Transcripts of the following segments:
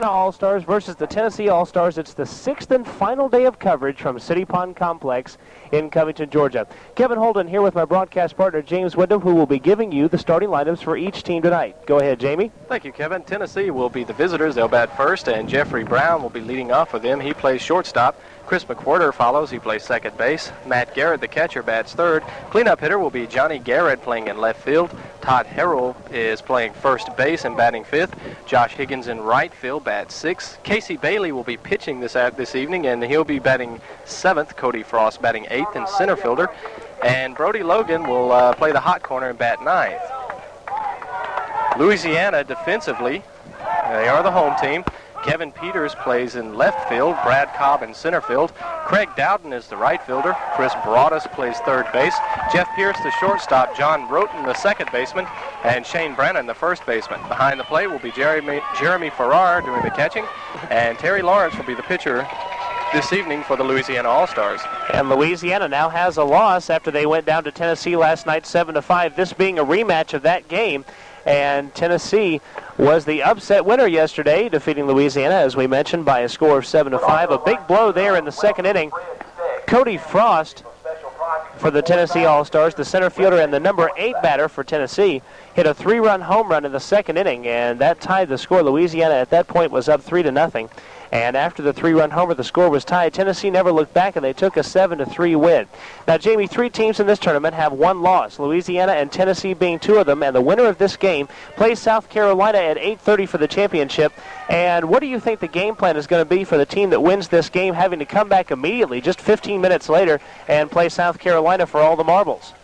All-Stars versus the Tennessee All-Stars. It's the sixth and final day of coverage from City Pond Complex in Covington, Georgia. Kevin Holden here with my broadcast partner, James Windham, who will be giving you the starting lineups for each team tonight. Go ahead, Jamie. Thank you, Kevin. Tennessee will be the visitors. They'll bat first, and Jeffrey Brown will be leading off with them. He plays shortstop. Chris McWhorter follows. He plays second base. Matt Garrett, the catcher, bats third. Cleanup hitter will be Johnny Garrett playing in left field. Todd Harrell is playing first base and batting fifth. Josh Higgins in right field bats sixth. Casey Bailey will be pitching this evening, and he'll be batting seventh. Cody Frost batting eighth and center fielder. And Brody Logan will play the hot corner and bat ninth. Louisiana defensively, they are the home team. Kevin Peters plays in left field, Brad Cobb in center field. Craig Dowden is the right fielder. Chris Broadus plays third base. Jeff Pierce, the shortstop. John Roten, the second baseman. And Shane Brannon, the first baseman. Behind the plate will be Jeremy Farrar doing the catching. And Terry Lawrence will be the pitcher this evening for the Louisiana All-Stars. And Louisiana now has a loss after they went down to Tennessee last night 7-5, this being a rematch of that game. And Tennessee was the upset winner yesterday, defeating Louisiana, as we mentioned, by a score of 7-5. A big blow there in the second inning. Cody Frost for the Tennessee All-Stars, the center fielder and the number 8 batter for Tennessee, hit a 3-run home run in the second inning, and that tied the score. Louisiana at that point was up 3-0. And after the 3-run homer, the score was tied. Tennessee never looked back, and they took a 7-3 win. Now, Jamie, 3 teams in this tournament have one loss, Louisiana and Tennessee being 2 of them, and the winner of this game plays South Carolina at 8:30 for the championship. And what do you think the game plan is going to be for the team that wins this game, having to come back immediately, just 15 minutes later, and play South Carolina for all the marbles?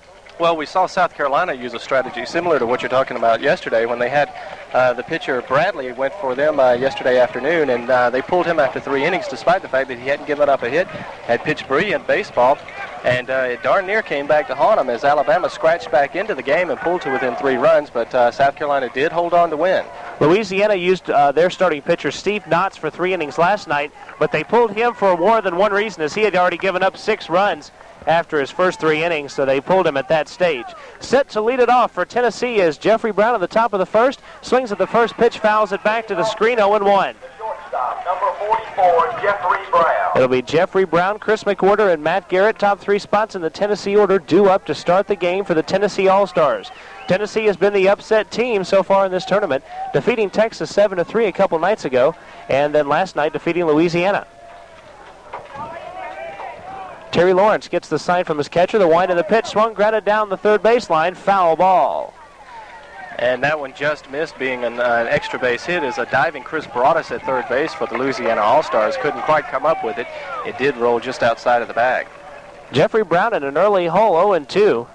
Well, we saw South Carolina use a strategy similar to what you're talking about yesterday when they had the pitcher Bradley went for them yesterday afternoon, and they pulled him after 3 innings despite the fact that he hadn't given up a hit, had pitched brilliant baseball, and it darn near came back to haunt him as Alabama scratched back into the game and pulled to within 3 runs, but South Carolina did hold on to win. Louisiana used their starting pitcher Steve Knotts for 3 innings last night, but they pulled him for more than one reason, as he had already given up 6 runs after his first 3 innings, so they pulled him at that stage. Set to lead it off for Tennessee is Jeffrey Brown at the top of the first. Swings at the first pitch, fouls it back to the screen, 0-1. Number 44, Jeffrey Brown. It'll be Jeffrey Brown, Chris McWhorter, and Matt Garrett, top 3 spots in the Tennessee order, due up to start the game for the Tennessee All-Stars. Tennessee has been the upset team so far in this tournament, defeating Texas 7-3 a couple nights ago, and then last night defeating Louisiana. Terry Lawrence gets the sign from his catcher. The wind of the pitch swung, grounded down the third baseline. Foul ball. And that one just missed, being an extra base hit, as a diving Chris Broadus at third base for the Louisiana All-Stars couldn't quite come up with it. It did roll just outside of the bag. Jeffrey Brown in an early hole, 0-2.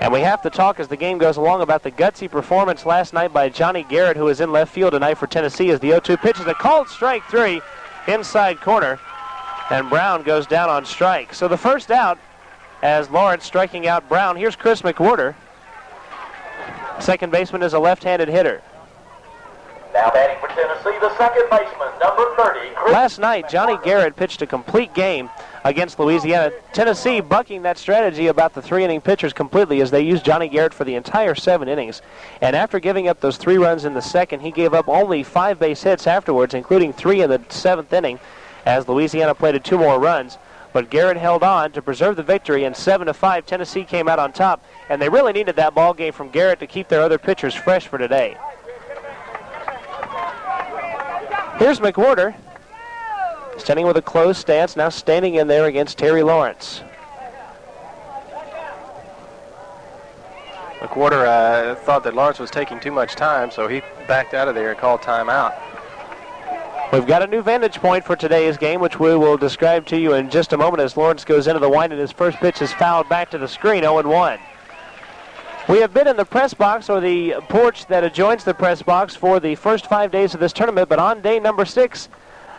And we have to talk as the game goes along about the gutsy performance last night by Johnny Garrett, who is in left field tonight for Tennessee, as the 0-2 pitch is a called strike 3, inside corner. And Brown goes down on strike. So the first out as Lawrence striking out Brown. Here's Chris McWhorter. Second baseman is a left-handed hitter. Now batting for Tennessee, the second baseman, number 30. Last night, Johnny Garrett pitched a complete game against Louisiana. Tennessee bucking that strategy about the 3-inning pitchers completely, as they used Johnny Garrett for the entire 7 innings. And after giving up those 3 runs in the second, he gave up only 5 base hits afterwards, including 3 in the 7th inning, as Louisiana plated 2 more runs. But Garrett held on to preserve the victory, and 7-5, Tennessee came out on top. And they really needed that ball game from Garrett to keep their other pitchers fresh for today. Here's McWhorter, standing with a closed stance, now standing in there against Terry Lawrence. McWhorter thought that Lawrence was taking too much time, so he backed out of there and called timeout. We've got a new vantage point for today's game, which we will describe to you in just a moment, as Lawrence goes into the wind and his first pitch is fouled back to the screen, 0-1. We have been in the press box, or the porch that adjoins the press box, for the first 5 days of this tournament, but on day number 6,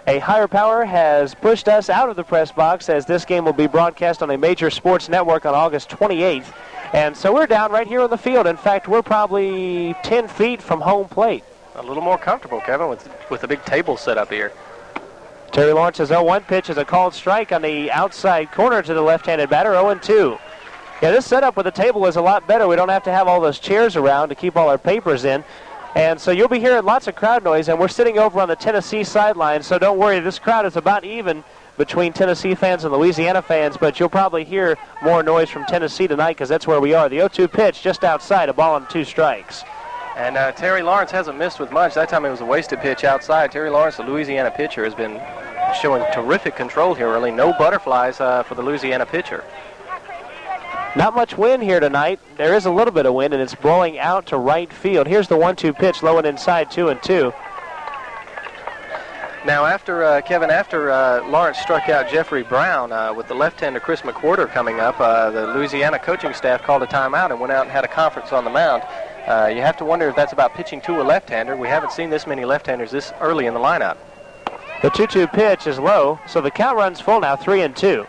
a higher power has pushed us out of the press box, as this game will be broadcast on a major sports network on August 28th. And so we're down right here on the field. In fact, we're probably 10 feet from home plate. A little more comfortable, Kevin, with the big table set up here. Terry Lawrence's 0-1 pitch is a called strike on the outside corner to the left-handed batter, 0-2. Yeah, this setup with the table is a lot better. We don't have to have all those chairs around to keep all our papers in. And so you'll be hearing lots of crowd noise, and we're sitting over on the Tennessee sideline, so don't worry, this crowd is about even between Tennessee fans and Louisiana fans, but you'll probably hear more noise from Tennessee tonight because that's where we are. The 0-2 pitch just outside, a ball and 2 strikes. And Terry Lawrence hasn't missed with much. That time it was a wasted pitch outside. Terry Lawrence, the Louisiana pitcher, has been showing terrific control here early. No butterflies for the Louisiana pitcher. Not much wind here tonight. There is a little bit of wind, and it's blowing out to right field. Here's the 1-2 pitch, low and inside, 2-2. Now, after Kevin, Lawrence struck out Jeffrey Brown with the left-hander Chris McWhorter coming up, the Louisiana coaching staff called a timeout and went out and had a conference on the mound. You have to wonder if that's about pitching to a left-hander. We haven't seen this many left-handers this early in the lineup. The 2-2 pitch is low, so the count runs full now, 3-2.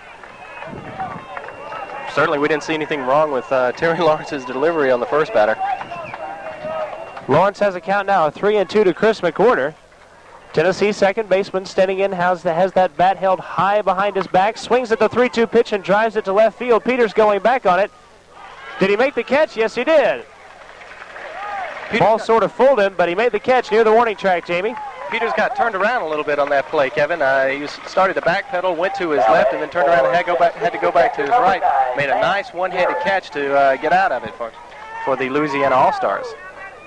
Certainly we didn't see anything wrong with Terry Lawrence's delivery on the first batter. Lawrence has a count now of 3-2 to Chris McWhorter. Tennessee second baseman standing in has that bat held high behind his back, swings at the 3-2 pitch and drives it to left field. Peters going back on it. Did he make the catch? Yes, he did. Ball sort of fooled him, but he made the catch near the warning track, Jamie. Peters got turned around a little bit on that play, Kevin. He started to backpedal, went to his left, and then turned around and had to go back to his right. Made a nice one-handed catch to get out of it for the Louisiana All-Stars.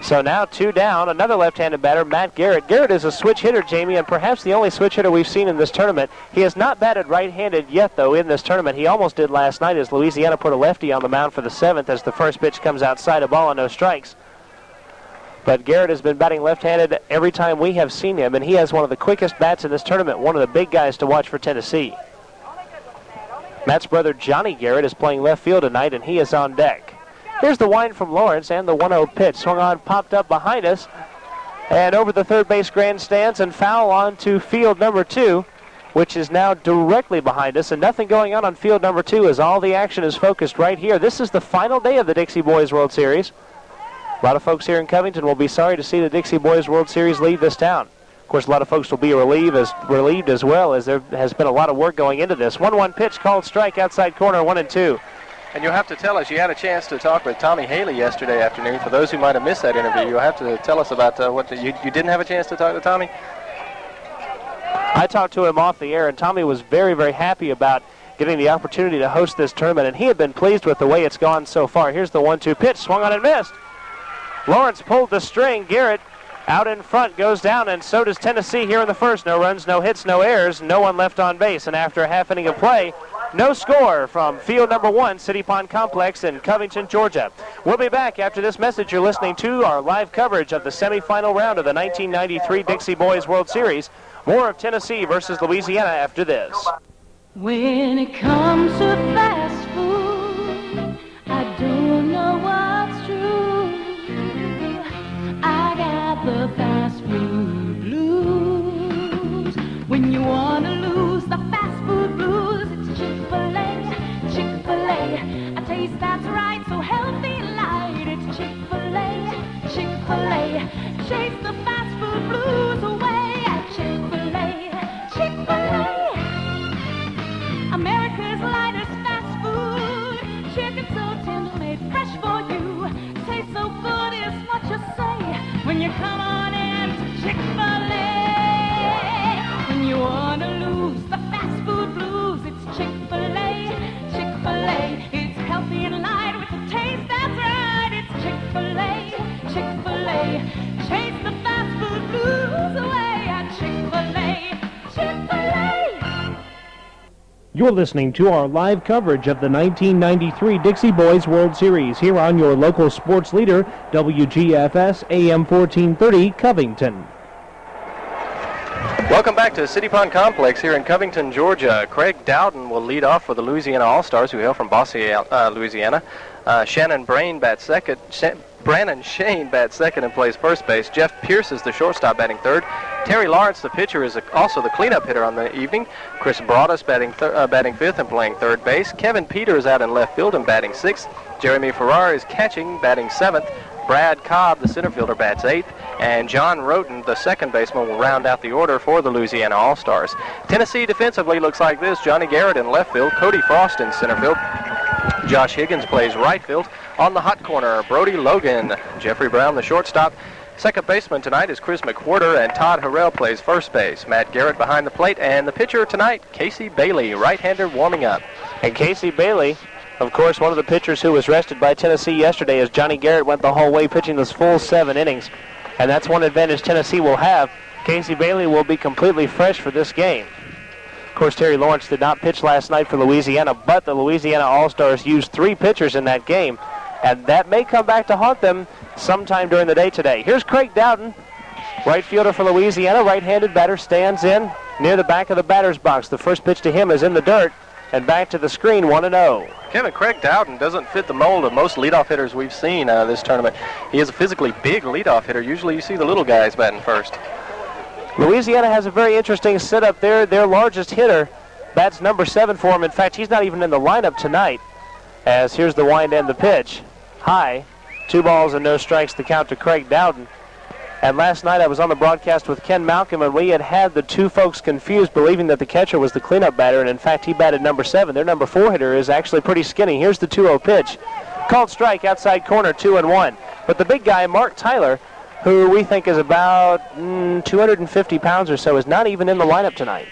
So now 2 down, another left-handed batter, Matt Garrett. Garrett is a switch hitter, Jamie, and perhaps the only switch hitter we've seen in this tournament. He has not batted right-handed yet, though, in this tournament. He almost did last night as Louisiana put a lefty on the mound for the 7th as the first pitch comes outside, a ball and no strikes. But Garrett has been batting left-handed every time we have seen him, and he has one of the quickest bats in this tournament, one of the big guys to watch for Tennessee. Matt's brother Johnny Garrett is playing left field tonight, and he is on deck. Here's the wind from Lawrence and the 1-0 pitch. Swung on, popped up behind us, and over the third base grandstands and foul on to field number 2, which is now directly behind us, and nothing going on field number 2 as all the action is focused right here. This is the final day of the Dixie Boys World Series. A lot of folks here in Covington will be sorry to see the Dixie Boys World Series leave this town. Of course, a lot of folks will be relieved as well, as there has been a lot of work going into this. 1-1 pitch called strike outside corner, 1-2. And you'll have to tell us, you had a chance to talk with Tommy Haley yesterday afternoon. For those who might have missed that interview, you'll have to tell us about you didn't have a chance to talk to Tommy? I talked to him off the air, and Tommy was very, very happy about getting the opportunity to host this tournament, and he had been pleased with the way it's gone so far. Here's the 1-2 pitch, swung on and missed. Lawrence pulled the string. Garrett out in front goes down, and so does Tennessee here in the first. No runs, no hits, no errors, no one left on base. And after a half inning of play, no score from field number 1, City Pond Complex in Covington, Georgia. We'll be back after this message. You're listening to our live coverage of the semifinal round of the 1993 Dixie Boys World Series. More of Tennessee versus Louisiana after this. When it comes to fast food, I don't know what's true. I got the fast food blues. When you want to lose the fast food blues, it's Chick-fil-A, Chick-fil-A. A taste that's right, so healthy and light. It's Chick-fil-A, Chick-fil-A. Chase the fast food blues away at Chick-fil-A, Chick-fil-A. America's lightest fast food. Chicken so tender, made fresh for you. Tastes so good is what you say when you come on in to Chick-fil-A. When you want to lose the fast food blues, it's Chick-fil-A, Chick-fil-A. It's healthy and light with a taste that's right. It's Chick-fil-A, Chick-fil-A. Chase the fast food blues away at Chick-fil-A, Chick-fil-A. You're listening to our live coverage of the 1993 Dixie Boys World Series here on your local sports leader, WGFS AM 1430, Covington. Welcome back to City Pond Complex here in Covington, Georgia. Craig Dowden will lead off for the Louisiana All-Stars, who hail from Bossier, Louisiana. Brandon Shane bats second and plays first base. Jeff Pierce is the shortstop, batting third. Terry Lawrence, the pitcher, is also the cleanup hitter on the evening. Chris Broadus batting fifth and playing third base. Kevin Peters out in left field and batting sixth. Jeremy Farrar is catching, batting seventh. Brad Cobb, the center fielder, bats eighth. And John Roten, the second baseman, will round out the order for the Louisiana All-Stars. Tennessee defensively looks like this. Johnny Garrett in left field. Cody Frost in center field. Josh Higgins plays right field. On the hot corner, Brody Logan. Jeffrey Brown, the shortstop. Second baseman tonight is Chris McWhorter, and Todd Harrell plays first base. Matt Garrett behind the plate, and the pitcher tonight, Casey Bailey, right-hander warming up. And Casey Bailey, of course, one of the pitchers who was rested by Tennessee yesterday, as Johnny Garrett went the whole way pitching those full 7 innings. And that's one advantage Tennessee will have. Casey Bailey will be completely fresh for this game. Of course, Terry Lawrence did not pitch last night for Louisiana, but the Louisiana All-Stars used 3 pitchers in that game, and that may come back to haunt them sometime during the day today. Here's Craig Dowden, right fielder for Louisiana. Right-handed batter stands in near the back of the batter's box. The first pitch to him is in the dirt, and back to the screen, 1-0. Kevin, Craig Dowden doesn't fit the mold of most leadoff hitters we've seen this tournament. He is a physically big leadoff hitter. Usually you see the little guys batting first. Louisiana has a very interesting setup there. Their largest hitter bats number 7 for him. In fact, he's not even in the lineup tonight, as here's the wind and the pitch. High, 2 balls and no strikes to count to Craig Dowden. And last night I was on the broadcast with Ken Malcolm, and we had the 2 folks confused, believing that the catcher was the cleanup batter, and in fact he batted number 7. Their number 4 hitter is actually pretty skinny. Here's the 2-0 pitch. Called strike, outside corner, 2-1. But the big guy, Mark Tyler, who we think is about 250 pounds or so, is not even in the lineup tonight.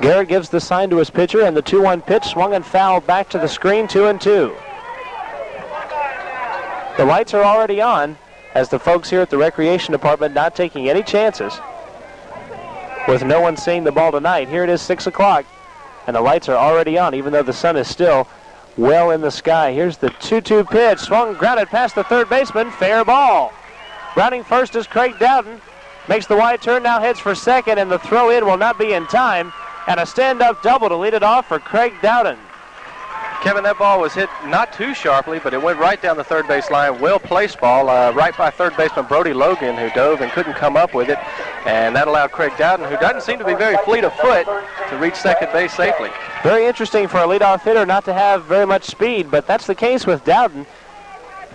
Garrett gives the sign to his pitcher, and the 2-1 pitch swung and fouled back to the screen, 2-2. The lights are already on, as the folks here at the recreation department not taking any chances with no one seeing the ball tonight. Here it is, 6 o'clock, and the lights are already on, even though the sun is still well in the sky. Here's the 2-2 pitch, swung, grounded past the third baseman, fair ball. Rounding first is Craig Dowden, makes the wide turn, now heads for second, and the throw in will not be in time, and a stand-up double to lead it off for Craig Dowden. Kevin, that ball was hit not too sharply, but it went right down the third base line. Well-placed ball, right by third baseman Brody Logan, who dove and couldn't come up with it. And that allowed Craig Dowden, who doesn't seem to be very fleet of foot, to reach second base safely. Very interesting for a leadoff hitter not to have very much speed, but that's the case with Dowden.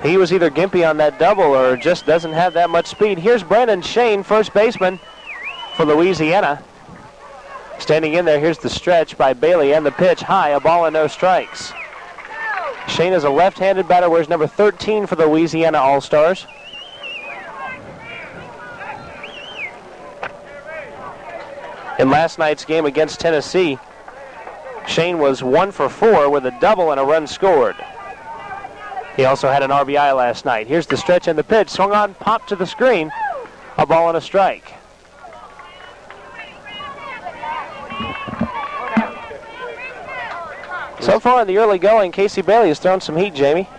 He was either gimpy on that double or just doesn't have that much speed. Here's Brandon Shane, first baseman for Louisiana. Standing in there, here's the stretch by Bailey and the pitch high, a ball and no strikes. Shane is a left-handed batter, wears number 13 for the Louisiana All-Stars. In last night's game against Tennessee, Shane was 1 for 4 with a double and a run scored. He also had an RBI last night. Here's the stretch and the pitch, swung on, popped to the screen, a ball and a strike. So far in the early going, Casey Bailey has thrown some heat, Jamie.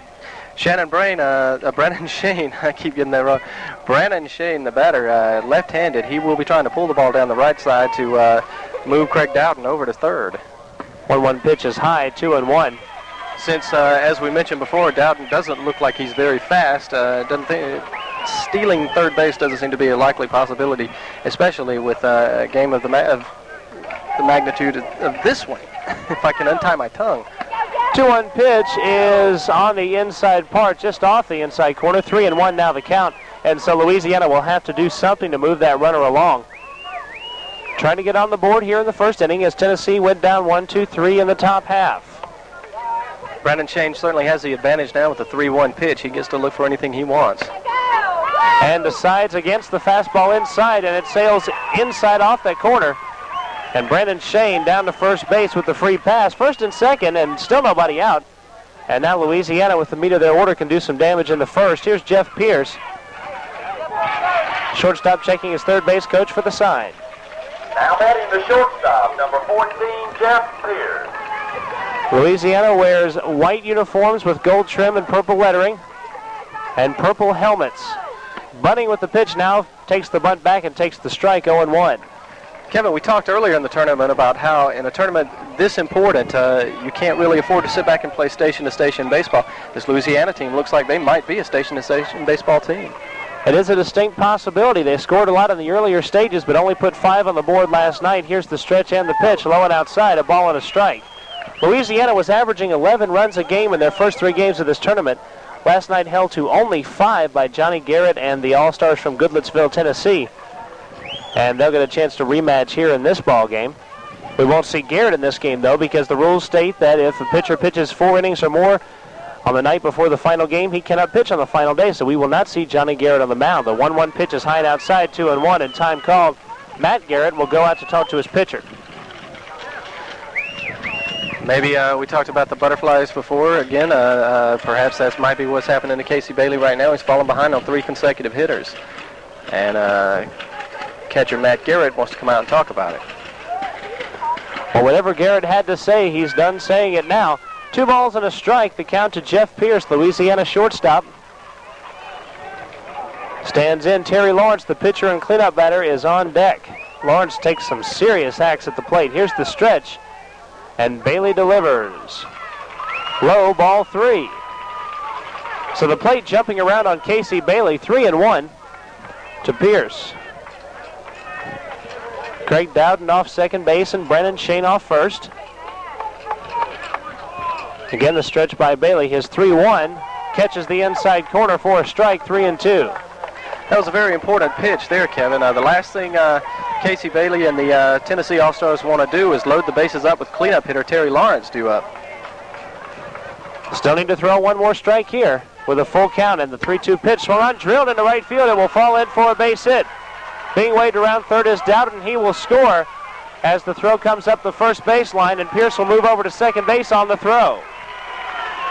Brandon Shane, I keep getting that wrong. Brandon Shane, the batter, left-handed. He will be trying to pull the ball down the right side to move Craig Dowden over to third. 1-1 pitch is high, 2-1. Since, as we mentioned before, Dowden doesn't look like he's very fast, stealing third base doesn't seem to be a likely possibility, especially with a game of the magnitude of this one. If I can untie my tongue. 2-1 pitch is on the inside part, just off the inside corner. 3-1 now the count. And so Louisiana will have to do something to move that runner along. Trying to get on the board here in the first inning as Tennessee went down 1-2-3 in the top half. Brandon Shane certainly has the advantage now with the 3-1 pitch. He gets to look for anything he wants. And decides against the fastball inside, and it sails inside off that corner. And Brandon Shane down to first base with the free pass. First and second, and still nobody out. And now Louisiana, with the meat of their order, can do some damage in the first. Here's Jeff Pierce. Shortstop checking his third base coach for the sign. Now batting the shortstop, number 14, Jeff Pierce. Louisiana wears white uniforms with gold trim and purple lettering and purple helmets. Bunting with the pitch now, takes the bunt back and takes the strike, 0-1. Kevin, we talked earlier in the tournament about how in a tournament this important, you can't really afford to sit back and play station-to-station baseball. This Louisiana team looks like they might be a station-to-station baseball team. It is a distinct possibility. They scored a lot in the earlier stages, but only put 5 on the board last night. Here's the stretch and the pitch, low and outside, a ball and a strike. Louisiana was averaging 11 runs a game in their first 3 games of this tournament. Last night held to only 5 by Johnny Garrett and the All-Stars from Goodlettsville, Tennessee. And they'll get a chance to rematch here in this ball game. We won't see Garrett in this game, though, because the rules state that if a pitcher pitches 4 innings or more On the night before the final game, he cannot pitch on the final day, so we will not see Johnny Garrett on the mound. The 1-1 pitch is high and outside, 2-1, and time called. Matt Garrett will go out to talk to his pitcher. Maybe we talked about the butterflies before. Again, perhaps that might be what's happening to Casey Bailey right now. He's fallen behind on 3 consecutive hitters. And catcher Matt Garrett wants to come out and talk about it. Well, whatever Garrett had to say, he's done saying it now. 2 balls and a strike. The count to Jeff Pierce, Louisiana shortstop. Stands in. Terry Lawrence, the pitcher and cleanup batter, is on deck. Lawrence takes some serious hacks at the plate. Here's the stretch. And Bailey delivers. Low, ball 3. So the plate jumping around on Casey Bailey, 3-1 to Pierce. Craig Dowden off second base and Brennan Shane off first. Again, the stretch by Bailey, his 3-1. Catches the inside corner for a strike, 3-2. That was a very important pitch there, Kevin. The last thing Casey Bailey and the Tennessee All-Stars want to do is load the bases up with cleanup hitter Terry Lawrence due up. Still need to throw one more strike here with a full count, and the 3-2 pitch swung on, drilled into right field, and will fall in for a base hit. Being waved around third is Dowden. He will score as the throw comes up the first baseline, and Pierce will move over to second base on the throw.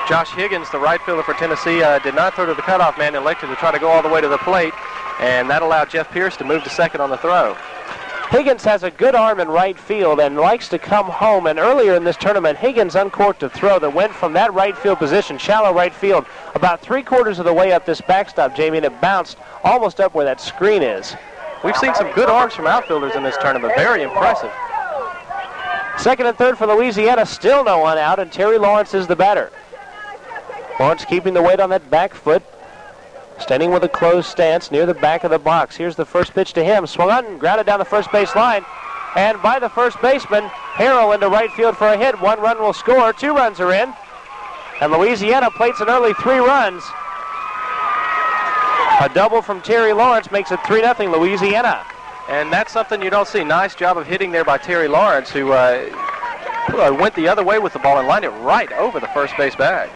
Josh Higgins, the right fielder for Tennessee, did not throw to the cutoff man, elected to try to go all the way to the plate, and that allowed Jeff Pierce to move to second on the throw. Higgins has a good arm in right field and likes to come home, and earlier in this tournament, Higgins uncorked a throw that went from that right field position, shallow right field, about 3/4 of the way up this backstop, Jamie, and it bounced almost up where that screen is. We've seen some good arms from outfielders in this tournament, very impressive. Second and third for Louisiana, still no one out, and Terry Lawrence is the batter. Lawrence keeping the weight on that back foot, standing with a closed stance near the back of the box. Here's the first pitch to him. Swung on and grounded down the first base line. And by the first baseman, Harrell into right field for a hit. 1 run will score. 2 runs are in. And Louisiana plates an early 3 runs. A double from Terry Lawrence makes it 3-0 Louisiana. And that's something you don't see. Nice job of hitting there by Terry Lawrence, who went the other way with the ball and lined it right over the first base bag.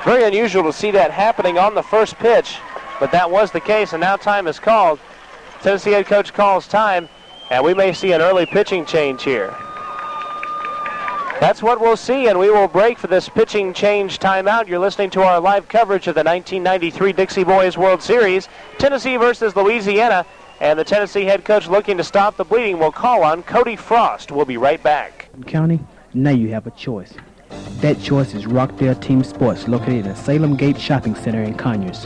Very unusual to see that happening on the first pitch, but that was the case, and now time is called. Tennessee head coach calls time, and we may see an early pitching change here. That's what we'll see, and we will break for this pitching change timeout. You're listening to our live coverage of the 1993 Dixie Boys World Series, Tennessee versus Louisiana, and the Tennessee head coach looking to stop the bleeding will call on Cody Frost. We'll be right back. County, now you have a choice. That choice is Rockdale Team Sports, located in Salem Gate Shopping Center in Conyers.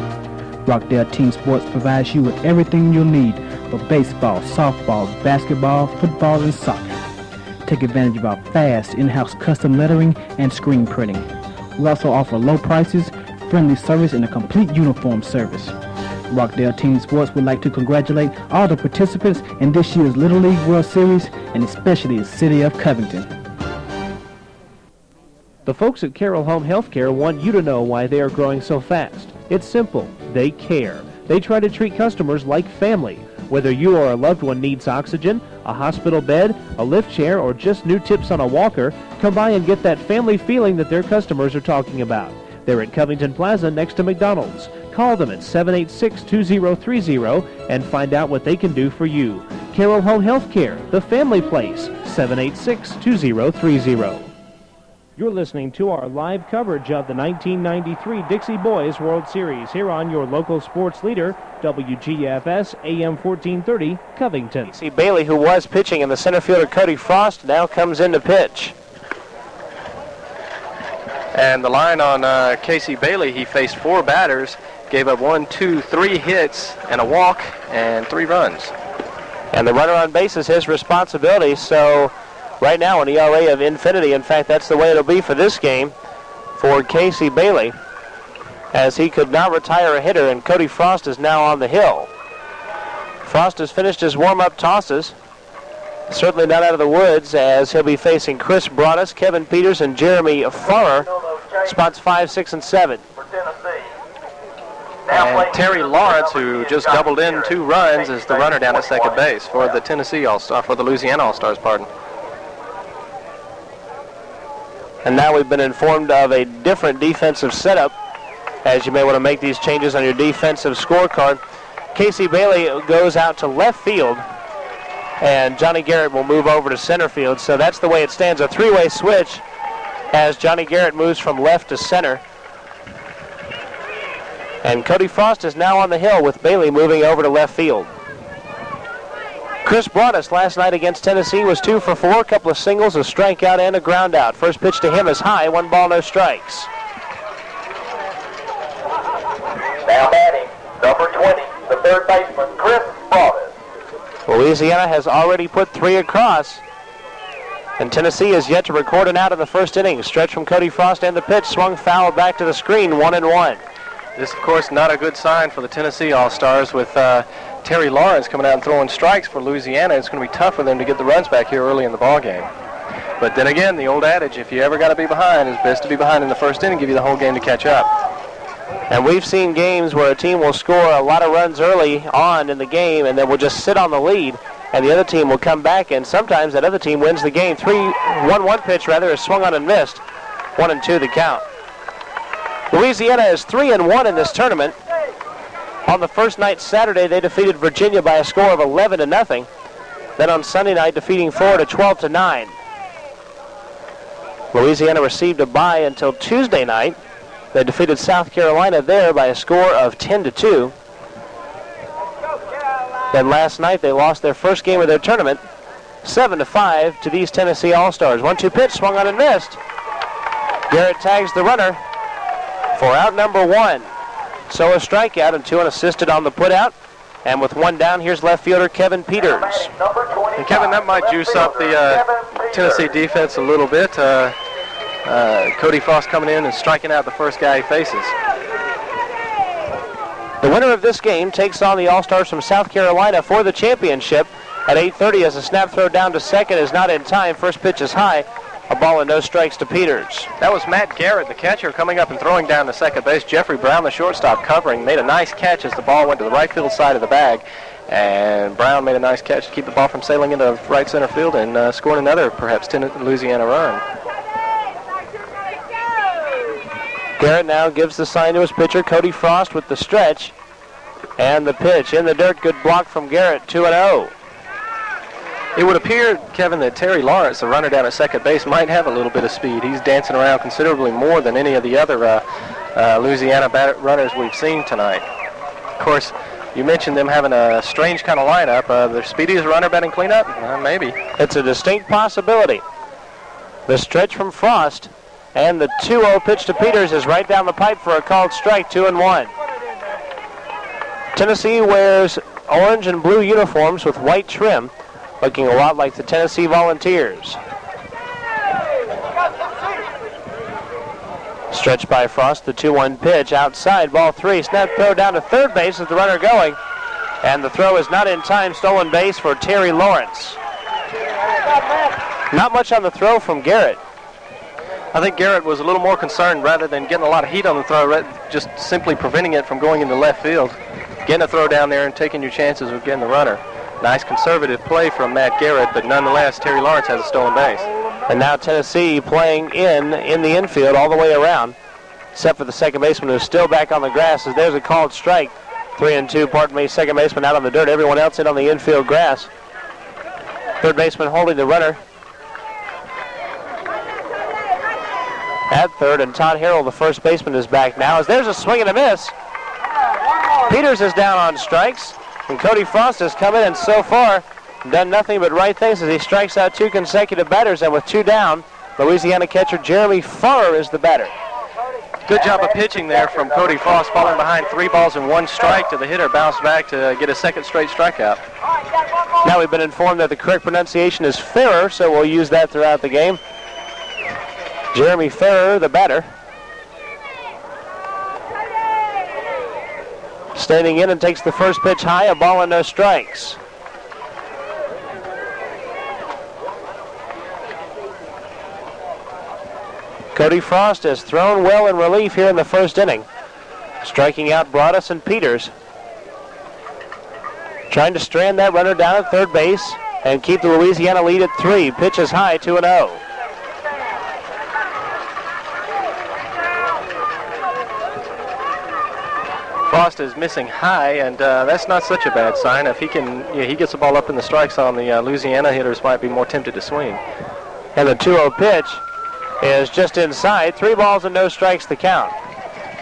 Rockdale Team Sports provides you with everything you'll need for baseball, softball, basketball, football, and soccer. Take advantage of our fast in-house custom lettering and screen printing. We also offer low prices, friendly service, and a complete uniform service. Rockdale Team Sports would like to congratulate all the participants in this year's Little League World Series, and especially the city of Covington. The folks at Carroll Home Healthcare want you to know why they are growing so fast. It's simple. They care. They try to treat customers like family. Whether you or a loved one needs oxygen, a hospital bed, a lift chair, or just new tips on a walker, come by and get that family feeling that their customers are talking about. They're at Covington Plaza next to McDonald's. Call them at 786-2030 and find out what they can do for you. Carroll Home Healthcare, the family place, 786-2030. You're listening to our live coverage of the 1993 Dixie Boys World Series here on your local sports leader, WGFS AM 1430, Covington. Casey Bailey, who was pitching, and the center fielder Cody Frost now comes in to pitch. And the line on Casey Bailey, he faced 4 batters, gave up 3 hits and a walk and 3 runs. And the runner on base is his responsibility, so right now an ERA of infinity. In fact, that's the way it'll be for this game for Casey Bailey, as he could not retire a hitter, and Cody Frost is now on the hill. Frost has finished his warm-up tosses. Certainly not out of the woods, as he'll be facing Chris Broadus, Kevin Peters, and Jeremy Farrer, spots 5, 6, and 7. And Terry Lawrence, who just doubled in 2 runs, is the runner down at second base for the Tennessee All-Star, for the Louisiana All-Stars, pardon. And now we've been informed of a different defensive setup as you may want to make these changes on your defensive scorecard. Casey Bailey goes out to left field, and Johnny Garrett will move over to center field. So that's the way it stands, a three-way switch as Johnny Garrett moves from left to center. And Cody Frost is now on the hill with Bailey moving over to left field. Chris Broadus last night against Tennessee was 2 for 4, a couple of singles, a strikeout, and a ground out. First pitch to him is high, 1 ball, no strikes. Now batting, number 20, the third baseman, Chris Broadus. Louisiana has already put 3 across, and Tennessee is yet to record an out in the first inning. Stretch from Cody Frost and the pitch, swung foul back to the screen, 1-1. This, of course, not a good sign for the Tennessee All-Stars with Terry Lawrence coming out and throwing strikes for Louisiana. It's going to be tough for them to get the runs back here early in the ballgame. But then again, the old adage, if you ever got to be behind, it's best to be behind in the first inning, give you the whole game to catch up. And we've seen games where a team will score a lot of runs early on in the game and then will just sit on the lead, and the other team will come back, and sometimes that other team wins the game. 1-1 pitch, rather, is swung on and missed. 1-2 the count. Louisiana is 3-1 in this tournament. On the first night Saturday, they defeated Virginia by a score of 11-0. Then on Sunday night, defeating Florida 12-9. Louisiana received a bye until Tuesday night. They defeated South Carolina there by a score of 10-2. Then last night, they lost their first game of their tournament, 7-5 to these Tennessee All-Stars. 1-2 pitch, swung on and missed. Garrett tags the runner for out number 1. So a strikeout and 2 unassisted on the putout. And with 1 down, here's left fielder Kevin Peters. And Kevin, that might juice up the Tennessee defense a little bit. Cody Frost coming in and striking out the first guy he faces. The winner of this game takes on the All-Stars from South Carolina for the championship at 8:30 as a snap throw down to second is not in time. First pitch is high. A ball and no strikes to Peters. That was Matt Garrett, the catcher, coming up and throwing down to second base. Jeffrey Brown, the shortstop, covering, made a nice catch as the ball went to the right field side of the bag. And Brown made a nice catch to keep the ball from sailing into right center field and scoring another, perhaps, Louisiana run. Garrett now gives the sign to his pitcher, Cody Frost, with the stretch. And the pitch in the dirt, good block from Garrett, 2-0. It would appear, Kevin, that Terry Lawrence, the runner down at second base, might have a little bit of speed. He's dancing around considerably more than any of the other Louisiana runners we've seen tonight. Of course, you mentioned them having a strange kind of lineup. Their speediest runner batting cleanup? Maybe. It's a distinct possibility. The stretch from Frost and the 2-0 pitch to Peters is right down the pipe for a called strike, 2-1. Tennessee wears orange and blue uniforms with white trim, looking a lot like the Tennessee Volunteers. Stretched by Frost, the 2-1 pitch, outside, ball 3. Snap throw down to third base with the runner going. And the throw is not in time, stolen base for Terry Lawrence. Not much on the throw from Garrett. I think Garrett was a little more concerned rather than getting a lot of heat on the throw, just simply preventing it from going into left field. Getting a throw down there and taking your chances with getting the runner. Nice conservative play from Matt Garrett, but nonetheless, Terry Lawrence has a stolen base. And now Tennessee playing in the infield all the way around, except for the second baseman who's still back on the grass. As there's a called strike. 3-2, pardon me, second baseman out on the dirt. Everyone else in on the infield grass. Third baseman holding the runner at third, and Todd Harrell, the first baseman, is back now. As there's a swing and a miss. Peters is down on strikes. And Cody Frost has come in and so far done nothing but right things as he strikes out 2 consecutive batters. And with 2 down, Louisiana catcher Jeremy Farr is the batter. Good job of pitching there from Cody Frost, falling behind 3 balls and 1 strike to the hitter, bounced back to get a second straight strikeout. Now we've been informed that the correct pronunciation is Farrer, so we'll use that throughout the game. Jeremy Farrer, the batter. Standing in and takes the first pitch high, a ball and no strikes. Cody Frost has thrown well in relief here in the first inning, striking out Broadus and Peters. Trying to strand that runner down at third base and keep the Louisiana lead at 3. Pitch is high, 2-0. Frost is missing high, and that's not such a bad sign. If he gets the ball up in the strike zone, the Louisiana hitters might be more tempted to swing. And the 2-0 pitch is just inside. 3 balls and no strikes to count.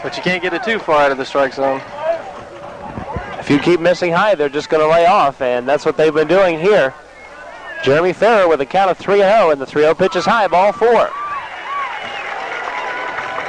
But you can't get it too far out of the strike zone. If you keep missing high, they're just going to lay off, and that's what they've been doing here. Jeremy Farrer with a count of 3-0, and the 3-0 pitch is high, ball 4.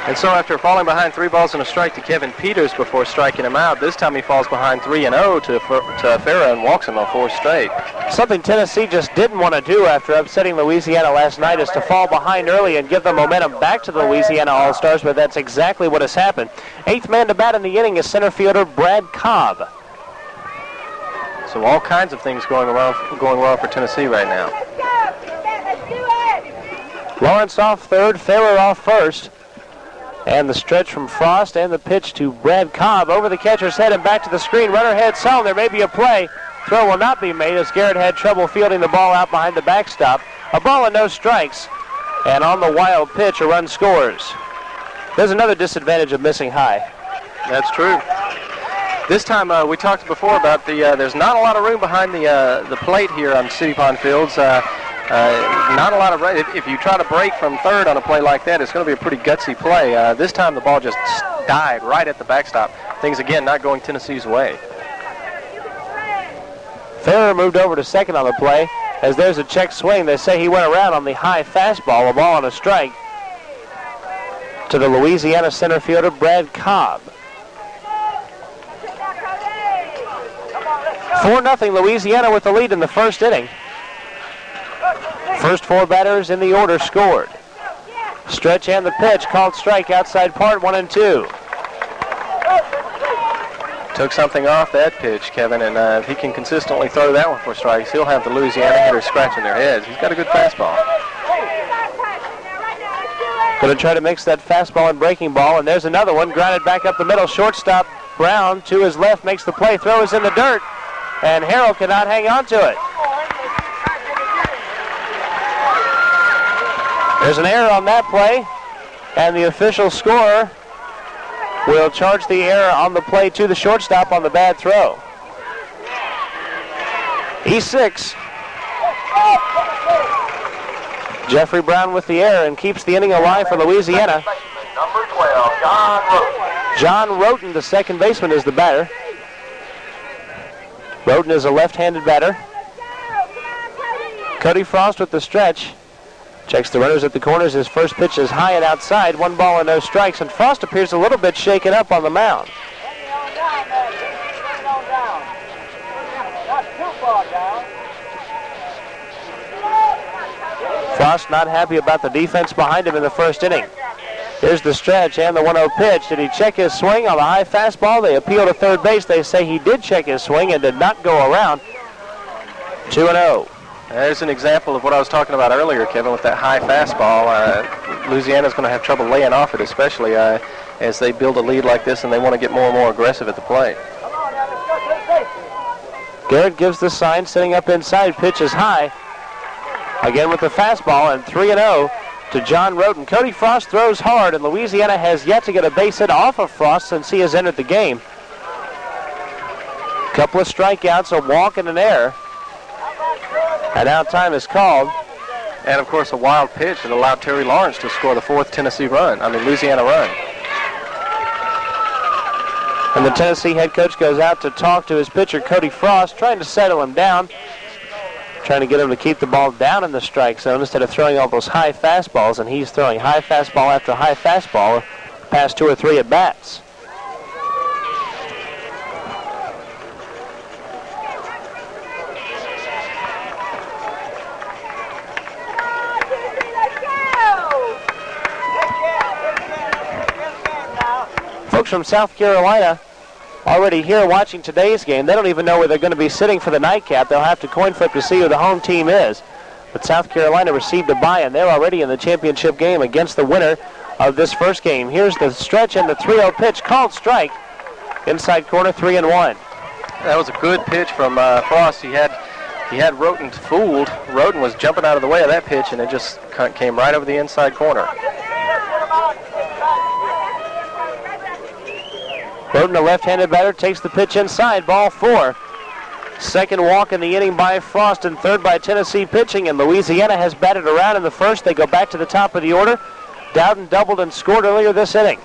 And so after falling behind 3 balls and a strike to Kevin Peters before striking him out, this time he falls behind 3-0 to Farrer and walks him on 4 straight. Something Tennessee just didn't want to do after upsetting Louisiana last night is to fall behind early and give the momentum back to the Louisiana All-Stars, but that's exactly what has happened. 8th man to bat in the inning is center fielder Brad Cobb. So all kinds of things going wrong for Tennessee right now. Lawrence off third, Farrer off first. And the stretch from Frost and the pitch to Brad Cobb over the catcher's head and back to the screen. Runner heads home. There may be a play. Throw will not be made as Garrett had trouble fielding the ball out behind the backstop. A ball and no strikes. And on the wild pitch, a run scores. There's another disadvantage of missing high. That's true. This time we talked before about there's not a lot of room behind the plate here on City Pond Fields. Not a lot of if you try to break from third on a play like that, it's going to be a pretty gutsy play. This time the ball just died right at the backstop. Things again not going Tennessee's way. Farrer moved over to second on the play as there's a check swing. They say he went around on the high fastball, a ball and a strike to the Louisiana center fielder Brad Cobb. 4-0 Louisiana with the lead in the first inning. First 4 batters in the order scored. Stretch and the pitch called strike outside part 1 and 2. Took something off that pitch, Kevin, and if he can consistently throw that one for strikes, he'll have the Louisiana hitters scratching their heads. He's got a good fastball. Going to try to mix that fastball and breaking ball, and there's another one grounded back up the middle. Shortstop Brown to his left makes the play, throws in the dirt, and Harrell cannot hang on to it. There's an error on that play, and the official scorer will charge the error on the play to the shortstop on the bad throw. E6. Jeffrey Brown with the error and keeps the inning alive for Louisiana. Number 12, John Roten. John Roten, the second baseman, is the batter. Roten is a left-handed batter. Cody Frost with the stretch. Checks the runners at the corners. His first pitch is high and outside. 1 ball and no strikes. And Frost appears a little bit shaken up on the mound. Frost not happy about the defense behind him in the first inning. Here's the stretch and the 1-0 pitch. Did he check his swing on the high fastball? They appeal to third base. They say he did check his swing and did not go around. 2-0. There's an example of what I was talking about earlier, Kevin, with that high fastball. Louisiana's going to have trouble laying off it, especially as they build a lead like this and they want to get more and more aggressive at the plate. Garrett gives the sign, sitting up inside. Pitch is high. Again with the fastball, and 3-0 to John Roten. Cody Frost throws hard, and Louisiana has yet to get a base hit off of Frost since he has entered the game. Couple of strikeouts, a walk, and an error. And now time is called. And, of course, a wild pitch that allowed Terry Lawrence to score the 4th Louisiana run. And the Tennessee head coach goes out to talk to his pitcher, Cody Frost, trying to settle him down, trying to get him to keep the ball down in the strike zone instead of throwing all those high fastballs, and he's throwing high fastball after high fastball past 2 or 3 at-bats. Folks from South Carolina already here watching today's game. They don't even know where they're going to be sitting for the nightcap. They'll have to coin flip to see who the home team is. But South Carolina received a bye, and they're already in the championship game against the winner of this first game. Here's the stretch and the 3-0 pitch, called strike. Inside corner, 3-1. That was a good pitch from Frost. He had Roten fooled. Roten was jumping out of the way of that pitch, and it just came right over the inside corner. Holden, a left-handed batter, takes the pitch inside, ball 4. Second walk in the inning by Frost, and third by Tennessee pitching, and Louisiana has batted around in the first. They go back to the top of the order. Dowden doubled and scored earlier this inning.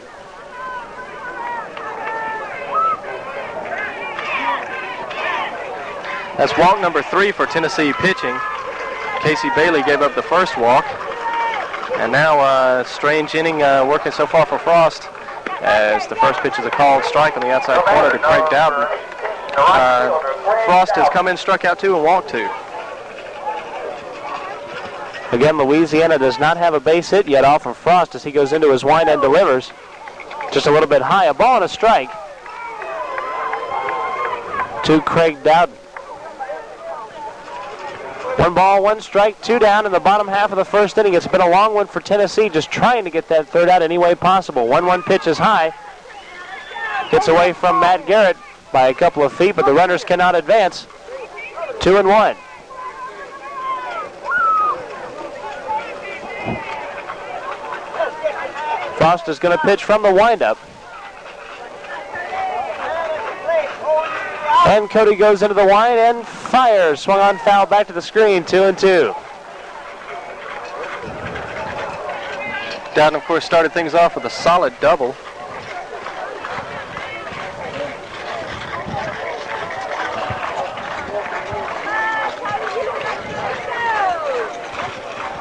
That's walk number 3 for Tennessee pitching. Casey Bailey gave up the first walk. And now strange inning working so far for Frost, as the first pitch is a called strike on the outside corner to Craig Dowden. Frost has come in, struck out 2 and walked 2. Again, Louisiana does not have a base hit yet off of Frost as he goes into his wind and delivers. Just a little bit high, a ball and a strike to Craig Dowden. 1 ball, 1 strike, 2 down in the bottom half of the first inning. It's been a long one for Tennessee, just trying to get that third out any way possible. 1-1 pitch is high. Gets away from Matt Garrett by a couple of feet, but the runners cannot advance. 2-1. Frost is going to pitch from the windup. And Cody goes into the wind and fires. Swung on foul back to the screen, 2-2. Dowden, of course, started things off with a solid double.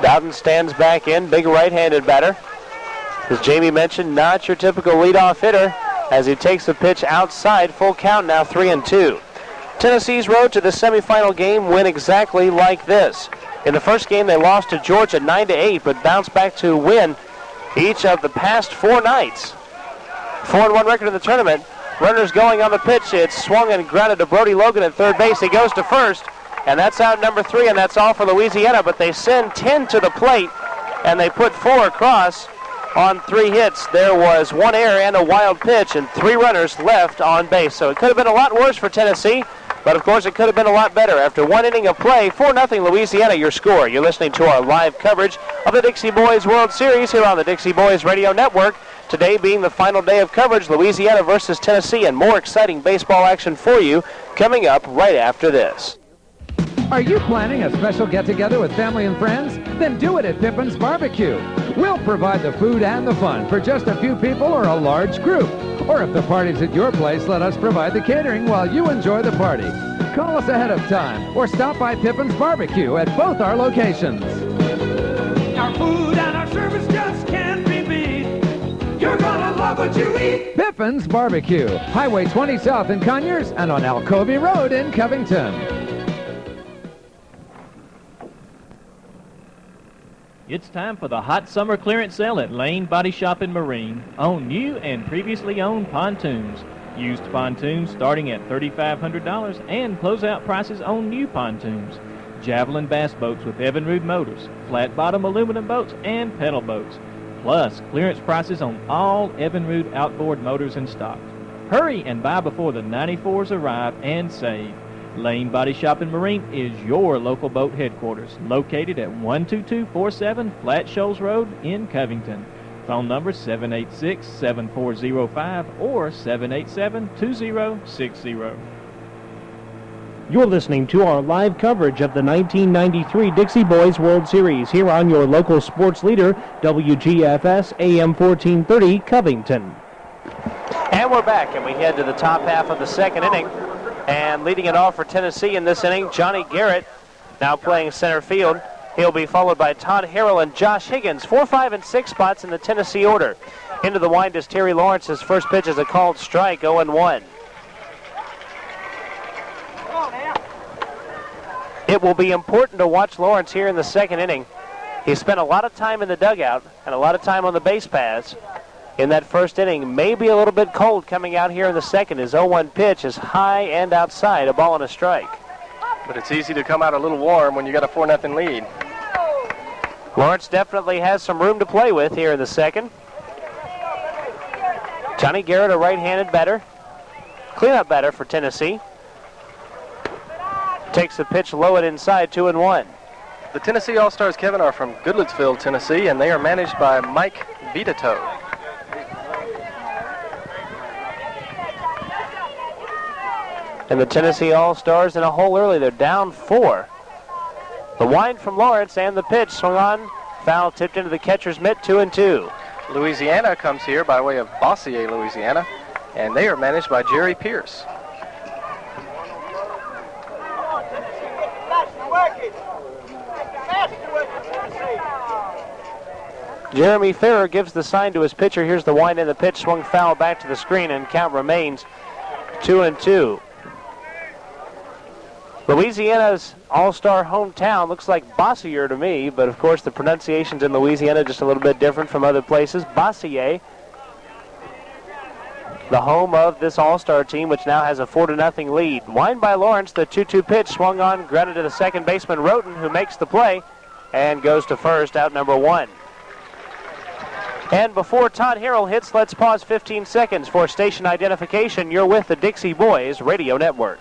Dowden stands back in, big right-handed batter. As Jamie mentioned, not your typical leadoff hitter as he takes the pitch outside. Full count now, 3-2. Tennessee's road to the semifinal game went exactly like this. In the first game, they lost to Georgia 9-8, but bounced back to win each of the past 4 nights. 4-1 record in the tournament. Runners going on the pitch. It's swung and grounded to Brody Logan at third base. He goes to first, and that's out number 3, and that's all for Louisiana. But they send 10 to the plate, and they put 4 across on 3 hits. There was 1 error and a wild pitch, and 3 runners left on base. So it could have been a lot worse for Tennessee, but of course it could have been a lot better. After 1 inning of play, 4-0 Louisiana, your score. You're listening to our live coverage of the Dixie Boys World Series here on the Dixie Boys Radio Network. Today being the final day of coverage, Louisiana versus Tennessee, and more exciting baseball action for you coming up right after this. Are you planning a special get-together with family and friends? Then do it at Pippin's Barbecue. We'll provide the food and the fun for just a few people or a large group. Or if the party's at your place, let us provide the catering while you enjoy the party. Call us ahead of time or stop by Pippin's Barbecue at both our locations. Our food and our service just can't be beat. You're gonna love what you eat. Pippin's Barbecue, Highway 20 South in Conyers and on Alcovey Road in Covington. It's time for the hot summer clearance sale at Lane Body Shop and Marine on new and previously owned pontoons. Used pontoons starting at $3,500 and closeout prices on new pontoons. Javelin bass boats with Evinrude motors, flat bottom aluminum boats, and pedal boats. Plus clearance prices on all Evinrude outboard motors in stock. Hurry and buy before the 94s arrive and save. Lane Body Shop and Marine is your local boat headquarters, located at 12247 Flat Shoals Road in Covington. Phone number 786-7405 or 787-2060. You're listening to our live coverage of the 1993 Dixie Boys World Series here on your local sports leader, WGFS AM 1430 Covington. And we're back, and we head to the top half of the second inning. And leading it off for Tennessee in this inning, Johnny Garrett, now playing center field. He'll be followed by Todd Harrell and Josh Higgins, 4, 5, and 6 spots in the Tennessee order. Into the wind is Terry Lawrence. His first pitch is a called strike, 0-1. It will be important to watch Lawrence here in the second inning. He spent a lot of time in the dugout and a lot of time on the base paths in that first inning. Maybe a little bit cold coming out here in the second. His 0-1 pitch is high and outside, a ball and a strike. But it's easy to come out a little warm when you got a 4-0 lead. Lawrence definitely has some room to play with here in the second. Johnny Garrett, a right-handed batter. Cleanup batter for Tennessee. Takes the pitch low and inside, 2-1. The Tennessee All-Stars, Kevin, are from Goodlettsville, Tennessee, and they are managed by Mike Vitato. And the Tennessee All-Stars in a hole early. They're down 4. The wind from Lawrence and the pitch swung on. Foul tipped into the catcher's mitt, 2-2. Louisiana comes here by way of Bossier, Louisiana, and they are managed by Jerry Pierce. Jeremy Farrer gives the sign to his pitcher. Here's the wind and the pitch swung foul back to the screen, and count remains 2-2. Louisiana's all-star hometown looks like Bossier to me, but of course the pronunciations in Louisiana just a little bit different from other places. Bossier, the home of this all-star team, which now has a 4-0 lead. Wind by Lawrence, the 2-2 pitch swung on, grounded to the second baseman Roten, who makes the play and goes to first, out number 1. And before Todd Harrell hits, let's pause 15 seconds for station identification. You're with the Dixie Boys Radio Network.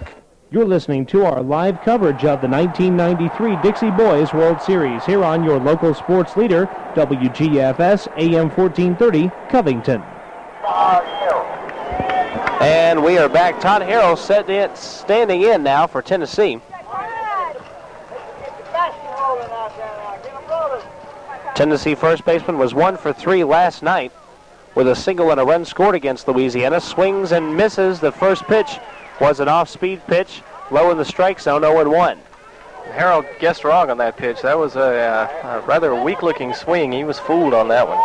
You're listening to our live coverage of the 1993 Dixie Boys World Series here on your local sports leader, WGFS AM 1430, Covington. And we are back. Todd Harrell standing in now for Tennessee. Tennessee first baseman was 1 for 3 last night with a single and a run scored against Louisiana. Swings and misses. The first pitch was an off-speed pitch, low in the strike zone, 0-1. Harold guessed wrong on that pitch. That was a rather weak-looking swing. He was fooled on that one.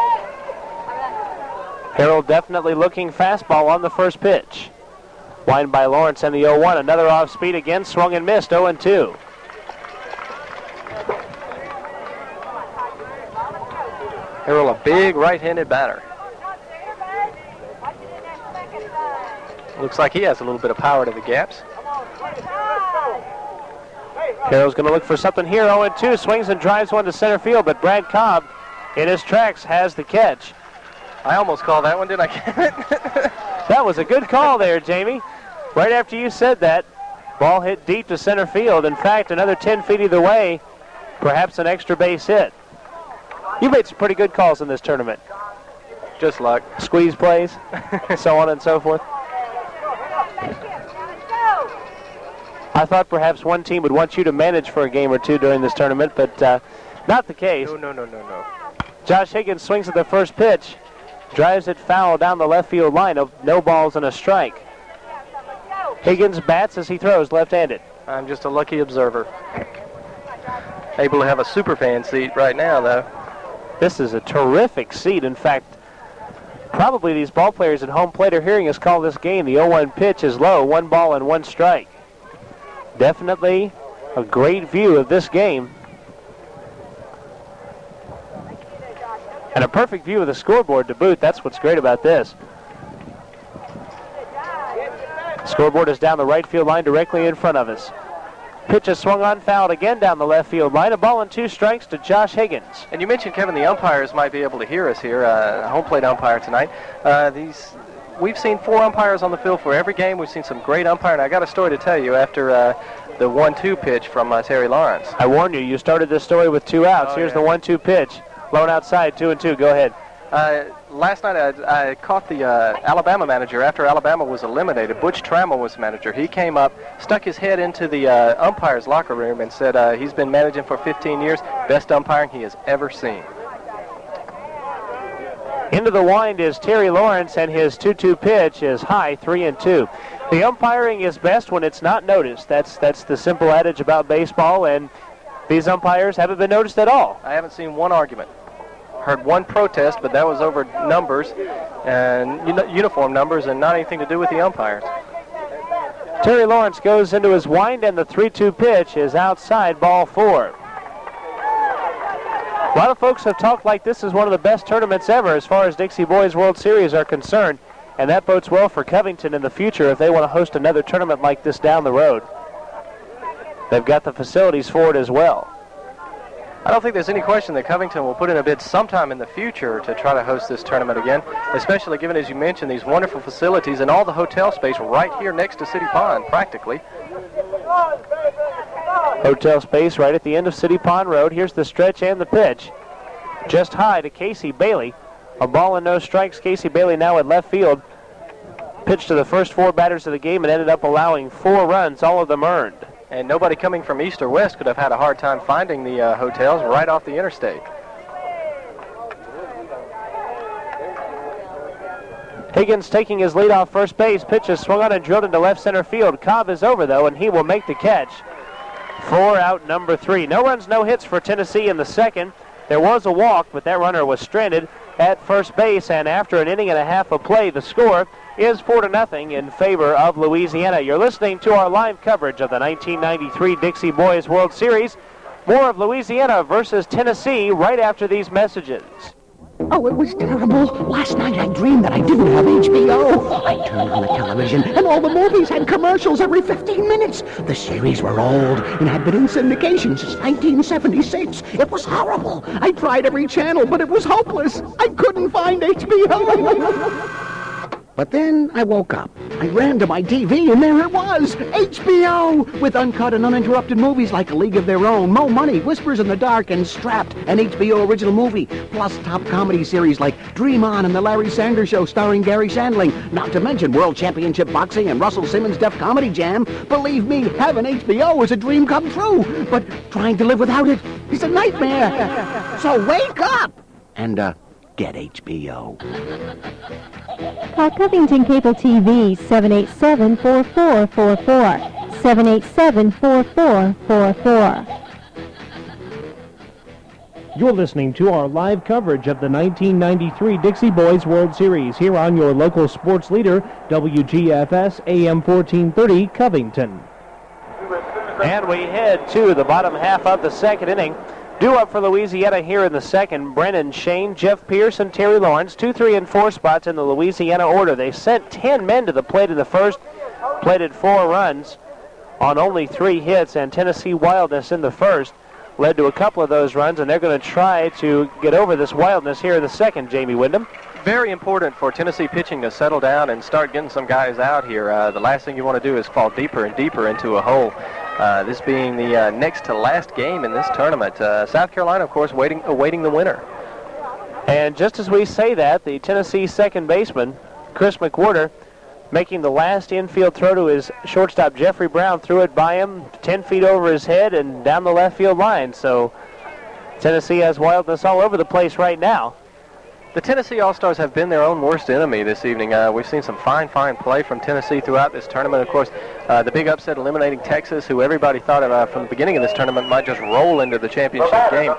Harold definitely looking fastball on the first pitch. Wind by Lawrence and the 0-1. Another off-speed again, swung and missed, 0-2. Harold, a big right-handed batter. Looks like he has a little bit of power to the gaps. Harold's going to look for something here. 0-2. Swings and drives one to center field, but Brad Cobb in his tracks has the catch. I almost called that one, didn't I? That was a good call there, Jamie. Right after you said that, ball hit deep to center field. In fact, another 10 feet either way, perhaps an extra base hit. You made some pretty good calls in this tournament. Just luck. Squeeze plays, so on and so forth. I thought perhaps one team would want you to manage for a game or two during this tournament, but not the case. No. Josh Higgins swings at the first pitch, drives it foul down the left field line. No balls and a strike. Higgins bats as he throws left-handed. I'm just a lucky observer. Able to have a super fan seat right now, though. This is a terrific seat. In fact, probably these ball players at home plate are hearing us call this game. The 0-1 pitch is low, 1 ball and 1 strike. Definitely a great view of this game. And a perfect view of the scoreboard to boot. That's what's great about this. Scoreboard is down the right field line directly in front of us. Pitch is swung on, fouled again down the left field line. A ball and 2 strikes to Josh Higgins. And you mentioned, Kevin, the umpires might be able to hear us here, home plate umpire tonight. We've seen 4 umpires on the field for every game. We've seen some great umpiring. I got a story to tell you after the 1-2 pitch from Terry Lawrence. I warned you. You started this story with 2 outs. Here's the 1-2 pitch. Blown outside, 2-2. Go ahead. Last night I caught the Alabama manager after Alabama was eliminated. Butch Trammell was manager. He came up, stuck his head into the umpire's locker room and said he's been managing for 15 years. Best umpiring he has ever seen. Into the wind is Terry Lawrence, and his 2-2 pitch is high, 3-2. The umpiring is best when it's not noticed. That's the simple adage about baseball, and these umpires haven't been noticed at all. I haven't seen one argument. Heard one protest, but that was over numbers and uniform numbers and not anything to do with the umpires. Terry Lawrence goes into his wind, and the 3-2 pitch is outside, ball 4. A lot of folks have talked like this is one of the best tournaments ever as far as Dixie Boys World Series are concerned, and that bodes well for Covington in the future if they want to host another tournament like this down the road. They've got the facilities for it as well. I don't think there's any question that Covington will put in a bid sometime in the future to try to host this tournament again, especially given, as you mentioned, these wonderful facilities and all the hotel space right here next to City Pond, practically. Hotel space right at the end of City Pond Road. Here's the stretch and the pitch. Just high to Casey Bailey. A ball and no strikes. Casey Bailey now at left field. pitched to the first 4 batters of the game and ended up allowing 4 runs, all of them earned. And nobody coming from east or west could have had a hard time finding the hotels right off the interstate. Higgins taking his lead off first base. Pitch is swung on and drilled into left center field. Cobb is over, though, and he will make the catch for out number 3. No runs, no hits for Tennessee in the second. There was a walk, but that runner was stranded at first base, and after an inning and a half of play, the score is 4-0 in favor of Louisiana. You're listening to our live coverage of the 1993 Dixie Boys World Series. More of Louisiana versus Tennessee right after these messages. Oh, it was terrible. Last night I dreamed that I didn't have HBO. I turned on the television, and all the movies had commercials every 15 minutes. The series were old and had been in syndication since 1976. It was horrible. I tried every channel, but it was hopeless. I couldn't find HBO. But then I woke up. I ran to my TV, and there it was, HBO, with uncut and uninterrupted movies like A League of Their Own, Mo Money, Whispers in the Dark, and Strapped, an HBO original movie, plus top comedy series like Dream On and The Larry Sanders Show starring Gary Shandling, not to mention World Championship Boxing and Russell Simmons' Def Comedy Jam. Believe me, having HBO is a dream come true, but trying to live without it is a nightmare. So wake up and, get HBO. Call Covington Cable TV 787-4444. 787-4444. You're listening to our live coverage of the 1993 Dixie Boys World Series here on your local sports leader, WGFS AM 1430 Covington. And we head to the bottom half of the second inning. Due up for Louisiana here in the second, Brennan Shane, Jeff Pierce, and Terry Lawrence, 2, 3, and 4 spots in the Louisiana order. They sent 10 men to the plate in the first, plated 4 runs on only 3 hits, and Tennessee wildness in the first led to a couple of those runs, and they're going to try to get over this wildness here in the second, Jamie Windham. Very important for Tennessee pitching to settle down and start getting some guys out here. The last thing you want to do is fall deeper and deeper into a hole. This being the next to last game in this tournament. South Carolina, of course, awaiting the winner. And just as we say that, the Tennessee second baseman, Chris McWhorter, making the last infield throw to his shortstop, Jeffrey Brown, threw it by him 10 feet over his head and down the left field line. So Tennessee has wildness all over the place right now. The Tennessee All-Stars have been their own worst enemy this evening. We've seen some fine play from Tennessee throughout this tournament. Of course, the big upset eliminating Texas, who everybody thought of from the beginning of this tournament might just roll into the championship game.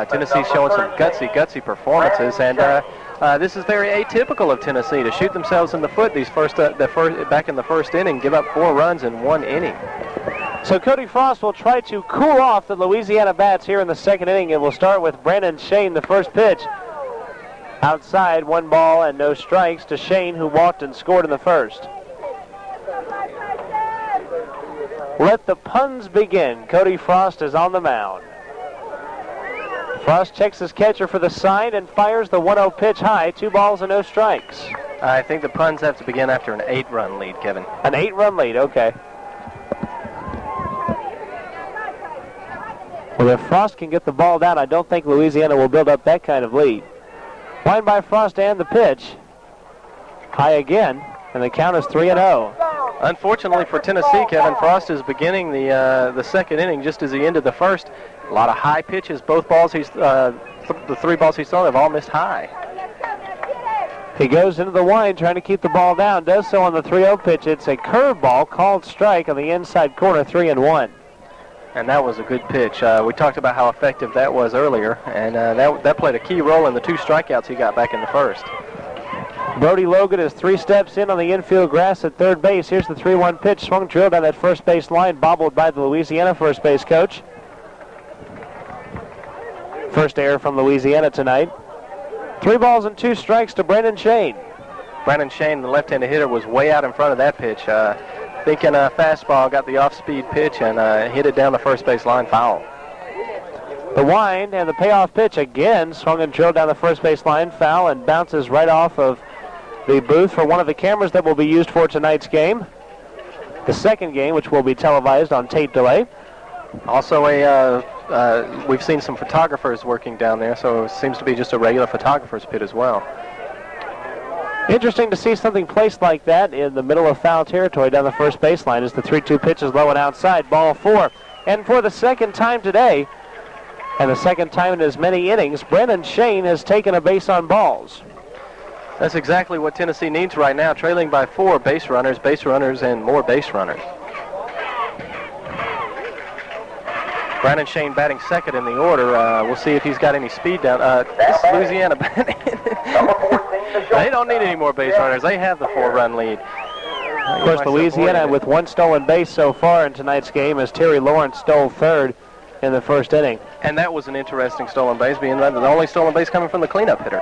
Tennessee's showing some gutsy performances, and this is very atypical of Tennessee to shoot themselves in the foot back in the first inning, give up 4 runs in 1 inning. So Cody Frost will try to cool off the Louisiana bats here in the second inning, and we'll start with Brandon Shane, the first pitch. Outside, 1 ball and no strikes to Shane, who walked and scored in the first. Let the puns begin. Cody Frost is on the mound. Frost checks his catcher for the sign and fires the 1-0 pitch high. 2 balls and no strikes. I think the puns have to begin after an 8-run lead, Kevin. An 8-run lead, okay. Well, if Frost can get the ball down, I don't think Louisiana will build up that kind of lead. Line by Frost and the pitch. High again, and the count is 3-0. Unfortunately for Tennessee, Kevin, Frost is beginning the second inning just as he ended the first. A lot of high pitches. Both balls the 3 balls he's thrown have all missed high. He goes into the wind trying to keep the ball down. Does so on the 3-0 pitch. It's a curveball called strike on the inside corner, 3-1. And that was a good pitch. We talked about how effective that was earlier, and that played a key role in the 2 strikeouts he got back in the first. Brody Logan is 3 steps in on the infield grass at third base. Here's the 3-1 pitch. Swung drilled on that first base line, bobbled by the Louisiana first base coach. First error from Louisiana tonight. 3 balls and 2 strikes to Brandon Shane. Brandon Shane, the left-handed hitter, was way out in front of that pitch. Thinking a fastball, got the off-speed pitch and hit it down the first base line foul. The wind and the payoff pitch again, swung and drilled down the first base line, foul, and bounces right off of the booth for one of the cameras that will be used for tonight's game. The second game, which will be televised on tape delay. Also, we've seen some photographers working down there, so it seems to be just a regular photographer's pit as well. Interesting to see something placed like that in the middle of foul territory down the first baseline as the 3-2 pitch is low and outside. Ball 4. And for the second time today, and the second time in as many innings, Brennan Shane has taken a base on balls. That's exactly what Tennessee needs right now, trailing by 4 base runners, and more base runners. Brandon Shane batting second in the order. We'll see if he's got any speed down. This is Louisiana batting. They don't need any more base runners. They have the 4-run lead. Of course, Louisiana with 1 stolen base so far in tonight's game as Terry Lawrence stole third in the first inning. And that was an interesting stolen base, being the only stolen base coming from the cleanup hitter.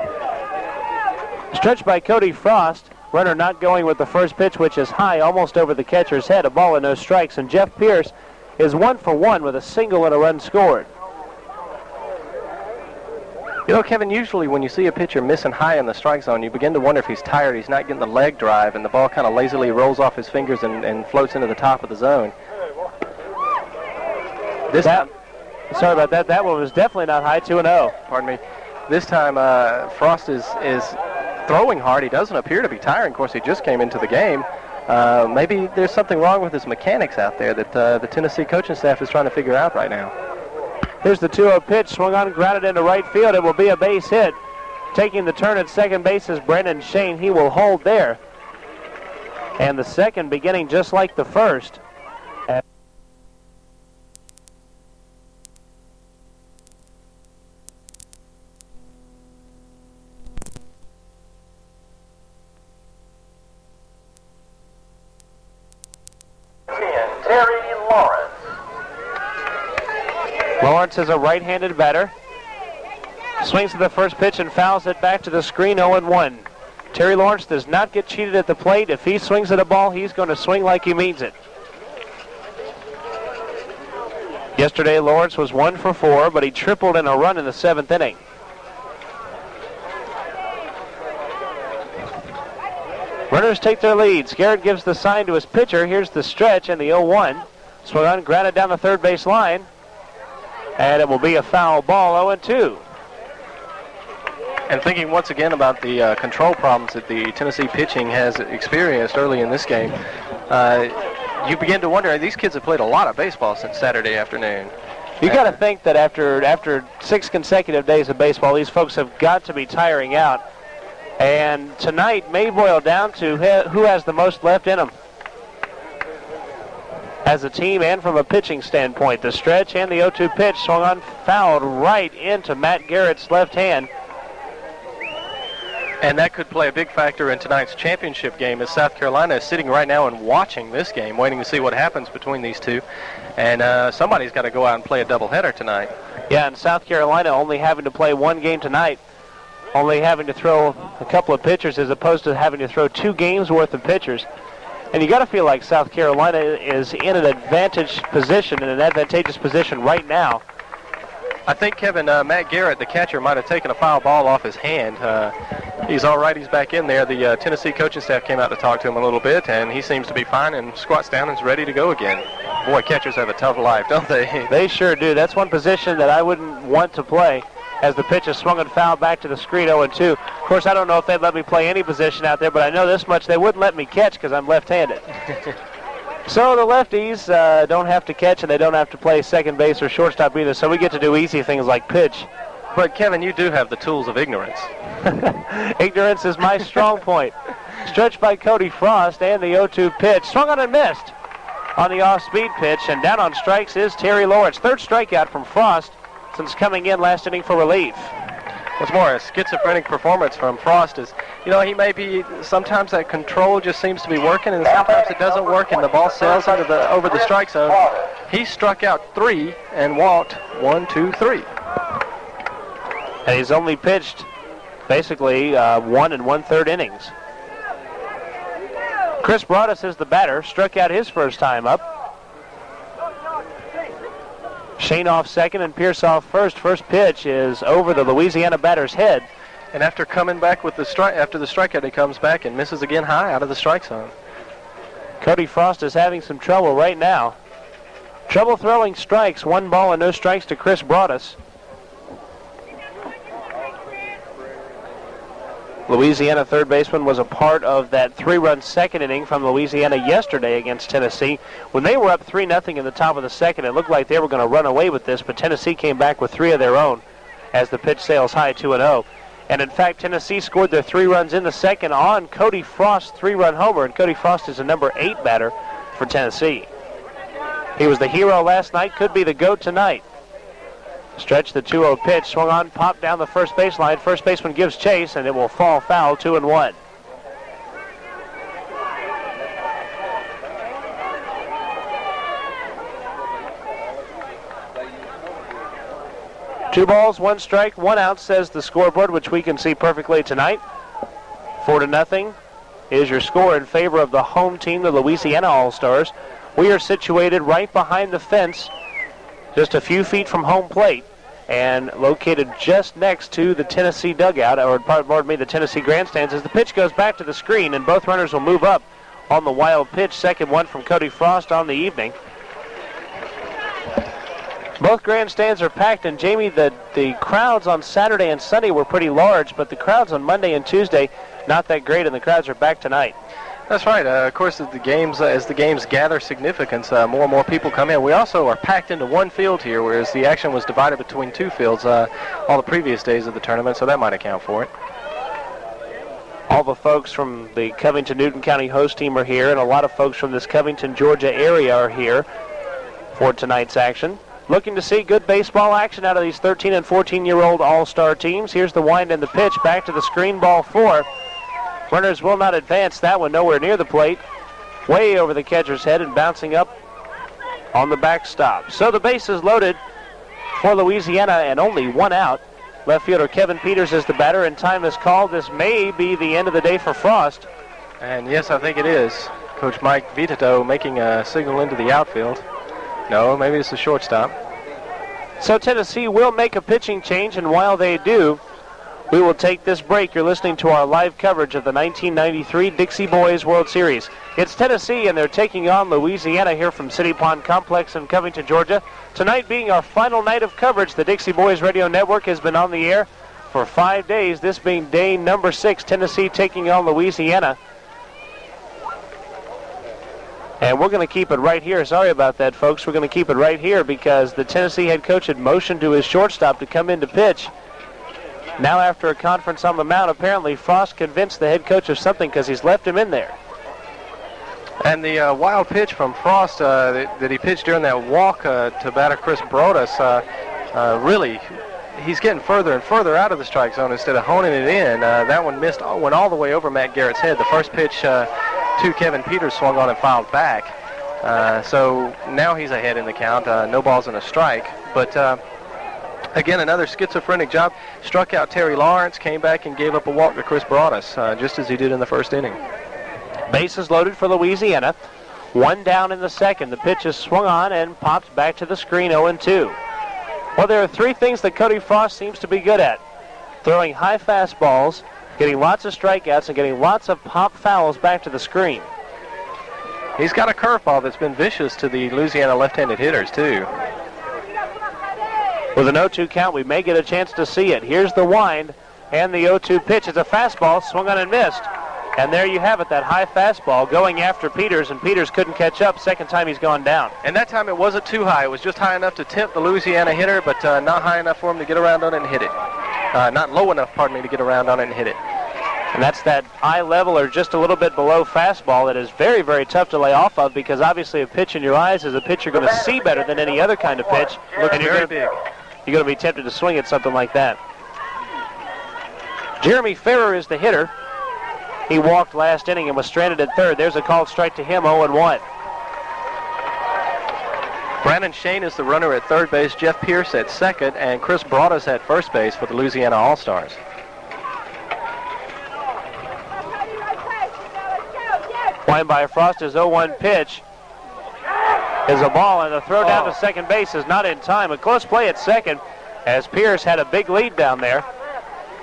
Stretched by Cody Frost. Runner not going with the first pitch, which is high, almost over the catcher's head. A ball and no strikes. And Jeff Pierce is 1 for 1 with a single and a run scored. You know, Kevin, usually when you see a pitcher missing high in the strike zone, you begin to wonder if he's tired, he's not getting the leg drive, and the ball kind of lazily rolls off his fingers and floats into the top of the zone. Sorry about that. That one was definitely not high, 2-0. Pardon me. This time, Frost is throwing hard. He doesn't appear to be tired. Of course, he just came into the game. Maybe there's something wrong with his mechanics out there that the Tennessee coaching staff is trying to figure out right now. Here's the 2-0 pitch, swung on, grounded into right field. It will be a base hit. Taking the turn at second base is Brendan Shane. He will hold there. And the second beginning just like the first. Lawrence is a right-handed batter. Swings to the first pitch and fouls it back to the screen, 0-1. Terry Lawrence does not get cheated at the plate. If he swings at a ball, he's going to swing like he means it. Yesterday, Lawrence was 1 for 4, but he tripled in a run in the 7th inning. Runners take their leads. Garrett gives the sign to his pitcher. Here's the stretch and the 0-1. Swung on, grounded down the third base line. And it will be a foul ball, 0-2. And thinking once again about the control problems that the Tennessee pitching has experienced early in this game, you begin to wonder, these kids have played a lot of baseball since Saturday afternoon. You got to think that after 6 consecutive days of baseball, these folks have got to be tiring out. And tonight may boil down to who has the most left in them. As a team and from a pitching standpoint, the stretch and the 0-2 pitch swung on, fouled right into Matt Garrett's left hand. And that could play a big factor in tonight's championship game, as South Carolina is sitting right now and watching this game, waiting to see what happens between these two. And somebody's got to go out and play a doubleheader tonight. Yeah, and South Carolina only having to play 1 game tonight, only having to throw a couple of pitchers as opposed to having to throw 2 games worth of pitchers. And you got to feel like South Carolina is in an advantageous position right now. I think, Kevin, Matt Garrett, the catcher, might have taken a foul ball off his hand. He's all right. He's back in there. The Tennessee coaching staff came out to talk to him a little bit, and he seems to be fine and squats down and is ready to go again. Boy, catchers have a tough life, don't they? They sure do. That's one position that I wouldn't want to play, as the pitch is swung and fouled back to the screen, 0-2. Of course, I don't know if they'd let me play any position out there, but I know this much, they wouldn't let me catch because I'm left-handed. So the lefties don't have to catch, and they don't have to play second base or shortstop either, so we get to do easy things like pitch. But, Kevin, you do have the tools of ignorance. Ignorance is my strong point. Stretched by Cody Frost and the 0-2 pitch. Swung on and missed on the off-speed pitch, and down on strikes is Terry Lawrence. 3rd strikeout from Frost since coming in last inning for relief. What's more, a schizophrenic performance from Frost is, you know, he may be, sometimes that control just seems to be working, and sometimes it doesn't work, and the ball sails over the strike zone. He struck out 3 and walked 1, 2, 3. And he's only pitched basically 1 1/3 innings. Chris Broadus is the batter, struck out his first time up. Shane off second and Pierce off first. First pitch is over the Louisiana batter's head. And after coming back with the strikeout, he comes back and misses again high out of the strike zone. Cody Frost is having some trouble right now. Trouble throwing strikes. 1 ball and no strikes to Chris Broadus. Louisiana third baseman was a part of that 3-run second inning from Louisiana yesterday against Tennessee. When they were up 3-0 in the top of the second, it looked like they were going to run away with this, but Tennessee came back with 3 of their own as the pitch sails high 2-0. And in fact, Tennessee scored their 3 runs in the second on Cody Frost's 3-run homer, and Cody Frost is a number 8 batter for Tennessee. He was the hero last night, could be the GOAT tonight. Stretch the 2-0 pitch, swung on, popped down the first baseline. First baseman gives chase, and it will fall foul, 2-1. Two balls, 1 strike, 1 out, says the scoreboard, which we can see perfectly tonight. 4-0 is your score in favor of the home team, the Louisiana All-Stars. We are situated right behind the fence, just a few feet from home plate, and located just next to the Tennessee dugout, or pardon me, the Tennessee grandstands, as the pitch goes back to the screen, and both runners will move up on the wild pitch. Second one from Cody Frost on the evening. Both grandstands are packed, and Jamie, the crowds on Saturday and Sunday were pretty large, but the crowds on Monday and Tuesday, not that great, and the crowds are back tonight. That's right. Of course, as the games gather significance, more and more people come in. We also are packed into one field here, whereas the action was divided between 2 fields all the previous days of the tournament, so that might account for it. All the folks from the Covington-Newton County host team are here, and a lot of folks from this Covington, Georgia area are here for tonight's action. Looking to see good baseball action out of these 13 and 14-year-old all-star teams. Here's the wind and the pitch, back to the screen, ball 4. Runners will not advance. That one nowhere near the plate. Way over the catcher's head and bouncing up on the backstop. So the base is loaded for Louisiana and only 1 out. Left fielder Kevin Peters is the batter, and time is called. This may be the end of the day for Frost. And yes, I think it is. Coach Mike Vitato making a signal into the outfield. No, maybe it's the shortstop. So Tennessee will make a pitching change, and while they do, we will take this break. You're listening to our live coverage of the 1993 Dixie Boys World Series. It's Tennessee, and they're taking on Louisiana here from City Pond Complex in Covington, Georgia. Tonight being our final night of coverage, the Dixie Boys Radio Network has been on the air for 5 days, this being day number 6, Tennessee taking on Louisiana. And we're going to keep it right here. Sorry about that, folks. We're going to keep it right here because the Tennessee head coach had motioned to his shortstop to come in to pitch. Now after a conference on the mound, apparently Frost convinced the head coach of something because he's left him in there. And the wild pitch from Frost that he pitched during that walk to batter Chris Broadus, really, he's getting further and further out of the strike zone instead of honing it in. That one went all the way over Matt Garrett's head. The first pitch to Kevin Peters swung on and fouled back. So now he's ahead in the count. No balls and a strike. But again, another schizophrenic job. Struck out Terry Lawrence, came back and gave up a walk to Chris Broadus, just as he did in the first inning. Bases loaded for Louisiana. 1 down in the second. The pitch is swung on and popped back to the screen, 0-2. Well, there are 3 things that Cody Frost seems to be good at. Throwing high fastballs, getting lots of strikeouts, and getting lots of pop fouls back to the screen. He's got a curveball that's been vicious to the Louisiana left-handed hitters, too. With an 0-2 count, we may get a chance to see it. Here's the wind and the 0-2 pitch. It's a fastball, swung on and missed. And there you have it, that high fastball going after Peters, and Peters couldn't catch up. Second time he's gone down. And that time it wasn't too high. It was just high enough to tempt the Louisiana hitter, but not high enough for him to get around on it and hit it. Not low enough, to get around on it and hit it. And that's that eye level or just a little bit below fastball that is very, very tough to lay off of because obviously a pitch in your eyes is a pitch you're going to see better than any other kind of pitch. And you're big. You're going to be tempted to swing at something like that. Jeremy Farrer is the hitter. He walked last inning and was stranded at third. There's a called strike to him, 0-1. Brandon Shane is the runner at third base, Jeff Pierce at second, and Chris Broadus at first base for the Louisiana All-Stars. Wind by Frost, his 0-1 pitch is a ball, and the throw down to second base is not in time. A close play at second as Pierce had a big lead down there.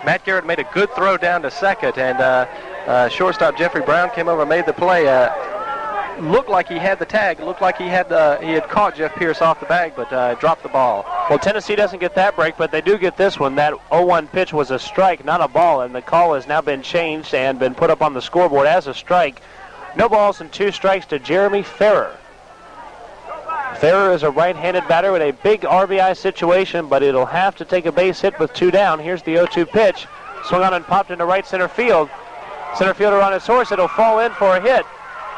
Matt Garrett made a good throw down to second, and shortstop Jeffrey Brown came over and made the play. looked like he had the tag. It looked like he had caught Jeff Pierce off the bag, but dropped the ball. Well, Tennessee doesn't get that break, but they do get this one. That 0-1 pitch was a strike, not a ball, and the call has now been changed and been put up on the scoreboard as a strike. No balls and 2 strikes to Jeremy Farrer. Farrer is a right-handed batter with a big RBI situation, but it'll have to take a base hit with 2 down. Here's the 0-2 pitch. Swung on and popped into right center field. Center fielder on his horse. It'll fall in for a hit.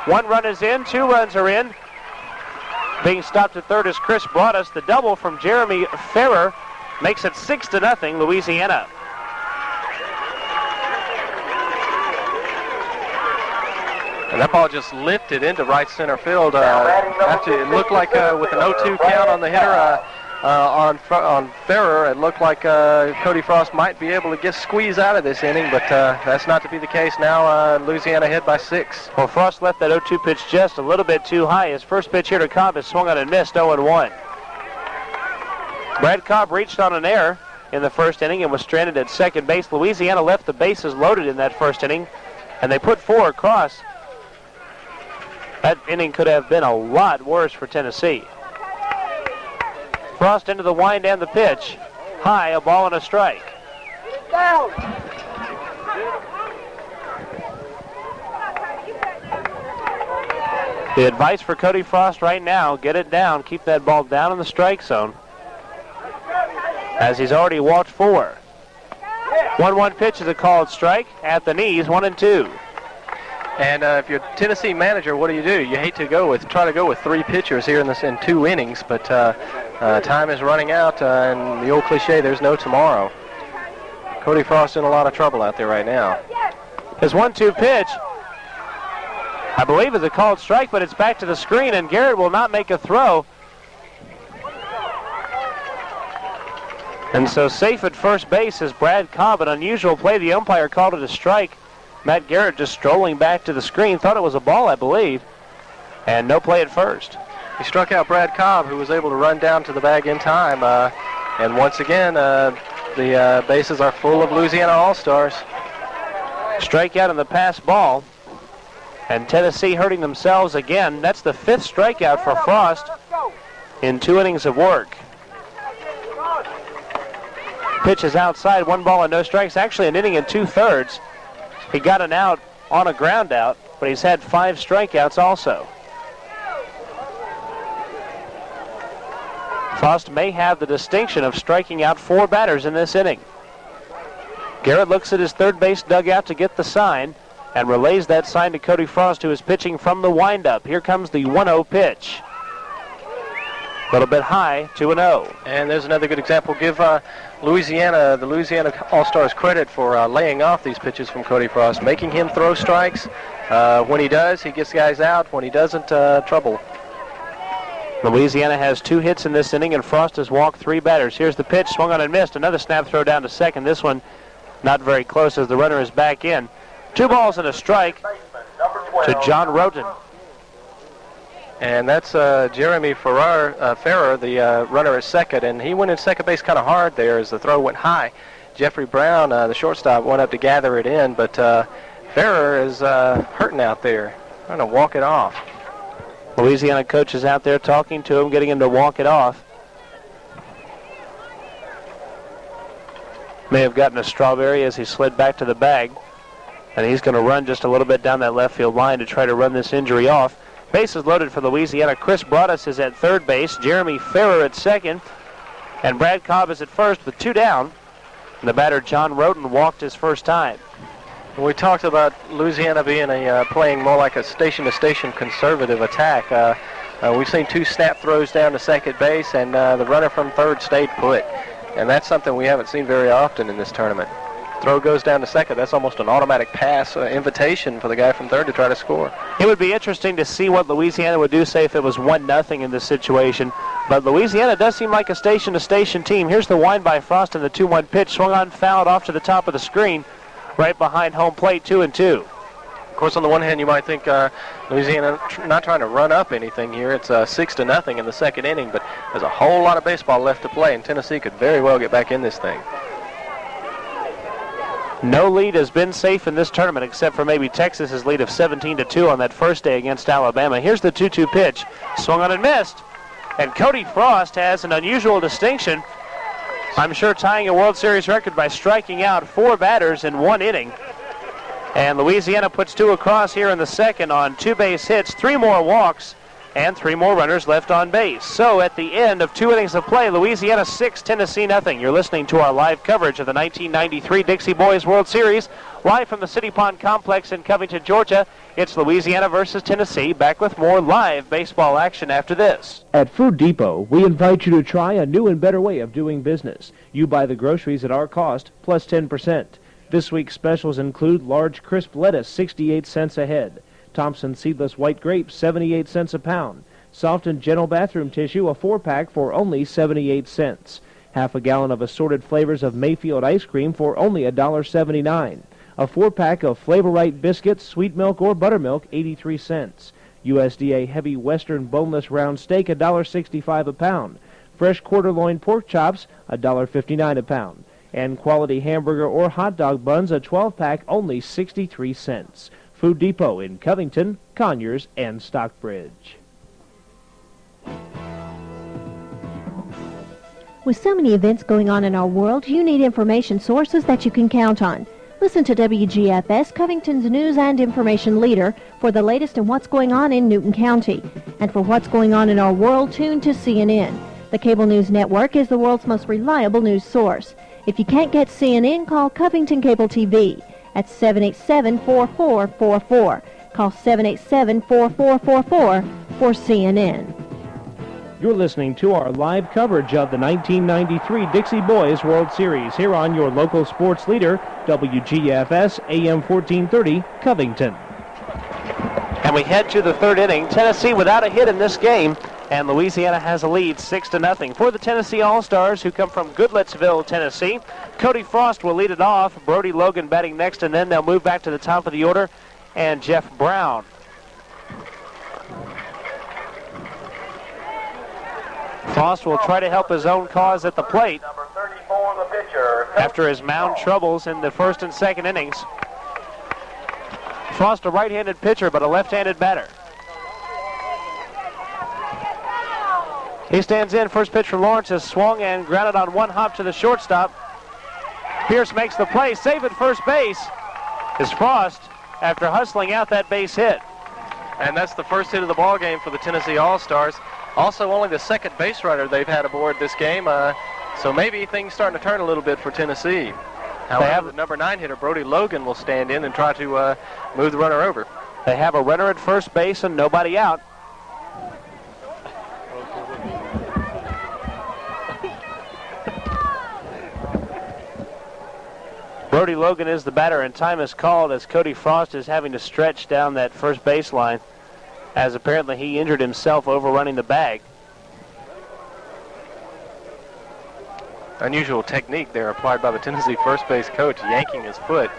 1 run is in. 2 runs are in. Being stopped at third is Chris Broadus. The double from Jeremy Farrer makes it 6-0 Louisiana. And that ball just lifted into right center field. After it looked like with an 0-2 count on the hitter on Farrer, it looked like Cody Frost might be able to get squeeze out of this inning, but that's not to be the case now. Louisiana ahead by 6. Well, Frost left that 0-2 pitch just a little bit too high. His first pitch here to Cobb is swung on and missed, 0-1. Brad Cobb reached on an error in the first inning and was stranded at second base. Louisiana left the bases loaded in that first inning, and they put 4 across. That inning could have been a lot worse for Tennessee. Frost into the wind and the pitch. High, a ball and a strike. Down. The advice for Cody Frost right now, get it down, keep that ball down in the strike zone, as he's already walked 4. 1-1 pitch is a called strike at the knees, 1-2. And if you're a Tennessee manager, what do? You hate to try to go with 3 pitchers here in 2 innings, but time is running out, and the old cliche, there's no tomorrow. Cody Frost in a lot of trouble out there right now. His 1-2 pitch, I believe, is a called strike, but it's back to the screen, and Garrett will not make a throw. And so safe at first base is Brad Cobb. An unusual play. The umpire called it a strike. Matt Garrett just strolling back to the screen, thought it was a ball, I believe, and no play at first. He struck out Brad Cobb, who was able to run down to the bag in time, and once again, the bases are full of Louisiana All-Stars. Strikeout on the pass ball, and Tennessee hurting themselves again. That's the 5th strikeout for Frost in 2 innings of work. Pitch is outside, 1 ball and no strikes, actually an inning and 2/3. He got an out on a ground out, but he's had 5 strikeouts also. Frost may have the distinction of striking out 4 batters in this inning. Garrett looks at his third base dugout to get the sign and relays that sign to Cody Frost, who is pitching from the windup. Here comes the 1-0 pitch. A little bit high, 2-0. And there's another good example. Give the Louisiana All-Stars credit for laying off these pitches from Cody Frost, making him throw strikes. When he does, he gets guys out. When he doesn't, trouble. Louisiana has 2 hits in this inning, and Frost has walked 3 batters. Here's the pitch, swung on and missed. Another snap throw down to second. This one not very close as the runner is back in. 2 balls and a strike to John Roten. And that's Jeremy Farrer, the runner at second, and he went in second base kind of hard there as the throw went high. Jeffrey Brown, the shortstop, went up to gather it in, but Farrer is hurting out there, trying to walk it off. Louisiana coach is out there talking to him, getting him to walk it off. May have gotten a strawberry as he slid back to the bag, and he's going to run just a little bit down that left field line to try to run this injury off. Bases loaded for Louisiana. Chris Broadus is at third base, Jeremy Farrer at second, and Brad Cobb is at first with 2 down. And the batter, John Roten, walked his first time. We talked about Louisiana being playing more like a station-to-station conservative attack. We've seen 2 snap throws down to second base, and the runner from third stayed put. And that's something we haven't seen very often in this tournament. Throw goes down to second. That's almost an automatic pass invitation for the guy from third to try to score. It would be interesting to see what Louisiana would do, say, if it was 1-0 in this situation. But Louisiana does seem like a station-to-station team. Here's the wind by Frost and the 2-1 pitch. Swung on, fouled off to the top of the screen, right behind home plate, 2-2. Of course, on the one hand, you might think Louisiana not trying to run up anything here. It's 6-0 in the second inning, but there's a whole lot of baseball left to play, and Tennessee could very well get back in this thing. No lead has been safe in this tournament except for maybe Texas's lead of 17-2 on that first day against Alabama. Here's the 2-2 pitch. Swung on and missed. And Cody Frost has an unusual distinction. I'm sure tying a World Series record by striking out 4 batters in 1 inning. And Louisiana puts 2 across here in the second on 2 base hits, 3 more walks, and 3 more runners left on base. So at the end of 2 innings of play, Louisiana 6, Tennessee nothing. You're listening to our live coverage of the 1993 Dixie Boys World Series, live from the City Pond Complex in Covington, Georgia. It's Louisiana versus Tennessee. Back with more live baseball action after this. At Food Depot, we invite you to try a new and better way of doing business. You buy the groceries at our cost, plus 10%. This week's specials include large crisp lettuce, 68 cents a head. Thompson seedless white grapes, 78 cents a pound. Soft and gentle bathroom tissue, a 4-pack for only 78 cents. Half a gallon of assorted flavors of Mayfield ice cream for only $1.79. A 4-pack of Flavor-Right biscuits, sweet milk or buttermilk, 83 cents. USDA heavy western boneless round steak, $1.65 a pound. Fresh quarter loin pork chops, $1.59 a pound. And quality hamburger or hot dog buns, a 12-pack, only 63 cents. Food Depot in Covington, Conyers, and Stockbridge. With so many events going on in our world, you need information sources that you can count on. Listen to WGFS, Covington's news and information leader, for the latest in what's going on in Newton County. And for what's going on in our world, tune to CNN. The cable news network is the world's most reliable news source. If you can't get CNN, call Covington Cable TV at 787-4444. Call 787-4444 for CNN. You're listening to our live coverage of the 1993 Dixie Boys World Series here on your local sports leader, WGFS AM 1430, Covington. And we head to the 3rd inning. Tennessee without a hit in this game, and Louisiana has a lead 6-0. For the Tennessee All-Stars, who come from Goodlettsville, Tennessee, Cody Frost will lead it off. Brody Logan batting next, and then they'll move back to the top of the order, and Jeff Brown. Frost will try to help his own cause at the plate after his mound troubles in the 1st and 2nd innings. Frost, a right-handed pitcher, but a left-handed batter. He stands in. First pitch from Lawrence is swung and grounded on 1 hop to the shortstop. Pierce makes the play. Save at first base is Frost after hustling out that base hit. And that's the first hit of the ball game for the Tennessee All-Stars. Also only the 2nd base runner they've had aboard this game, so maybe things starting to turn a little bit for Tennessee. However, the number 9 hitter, Brody Logan, will stand in and try to move the runner over. They have a runner at first base and nobody out. Brody Logan is the batter, and time is called as Cody Frost is having to stretch down that first baseline, as apparently he injured himself overrunning the bag. Unusual technique there applied by the Tennessee first base coach, yanking his foot.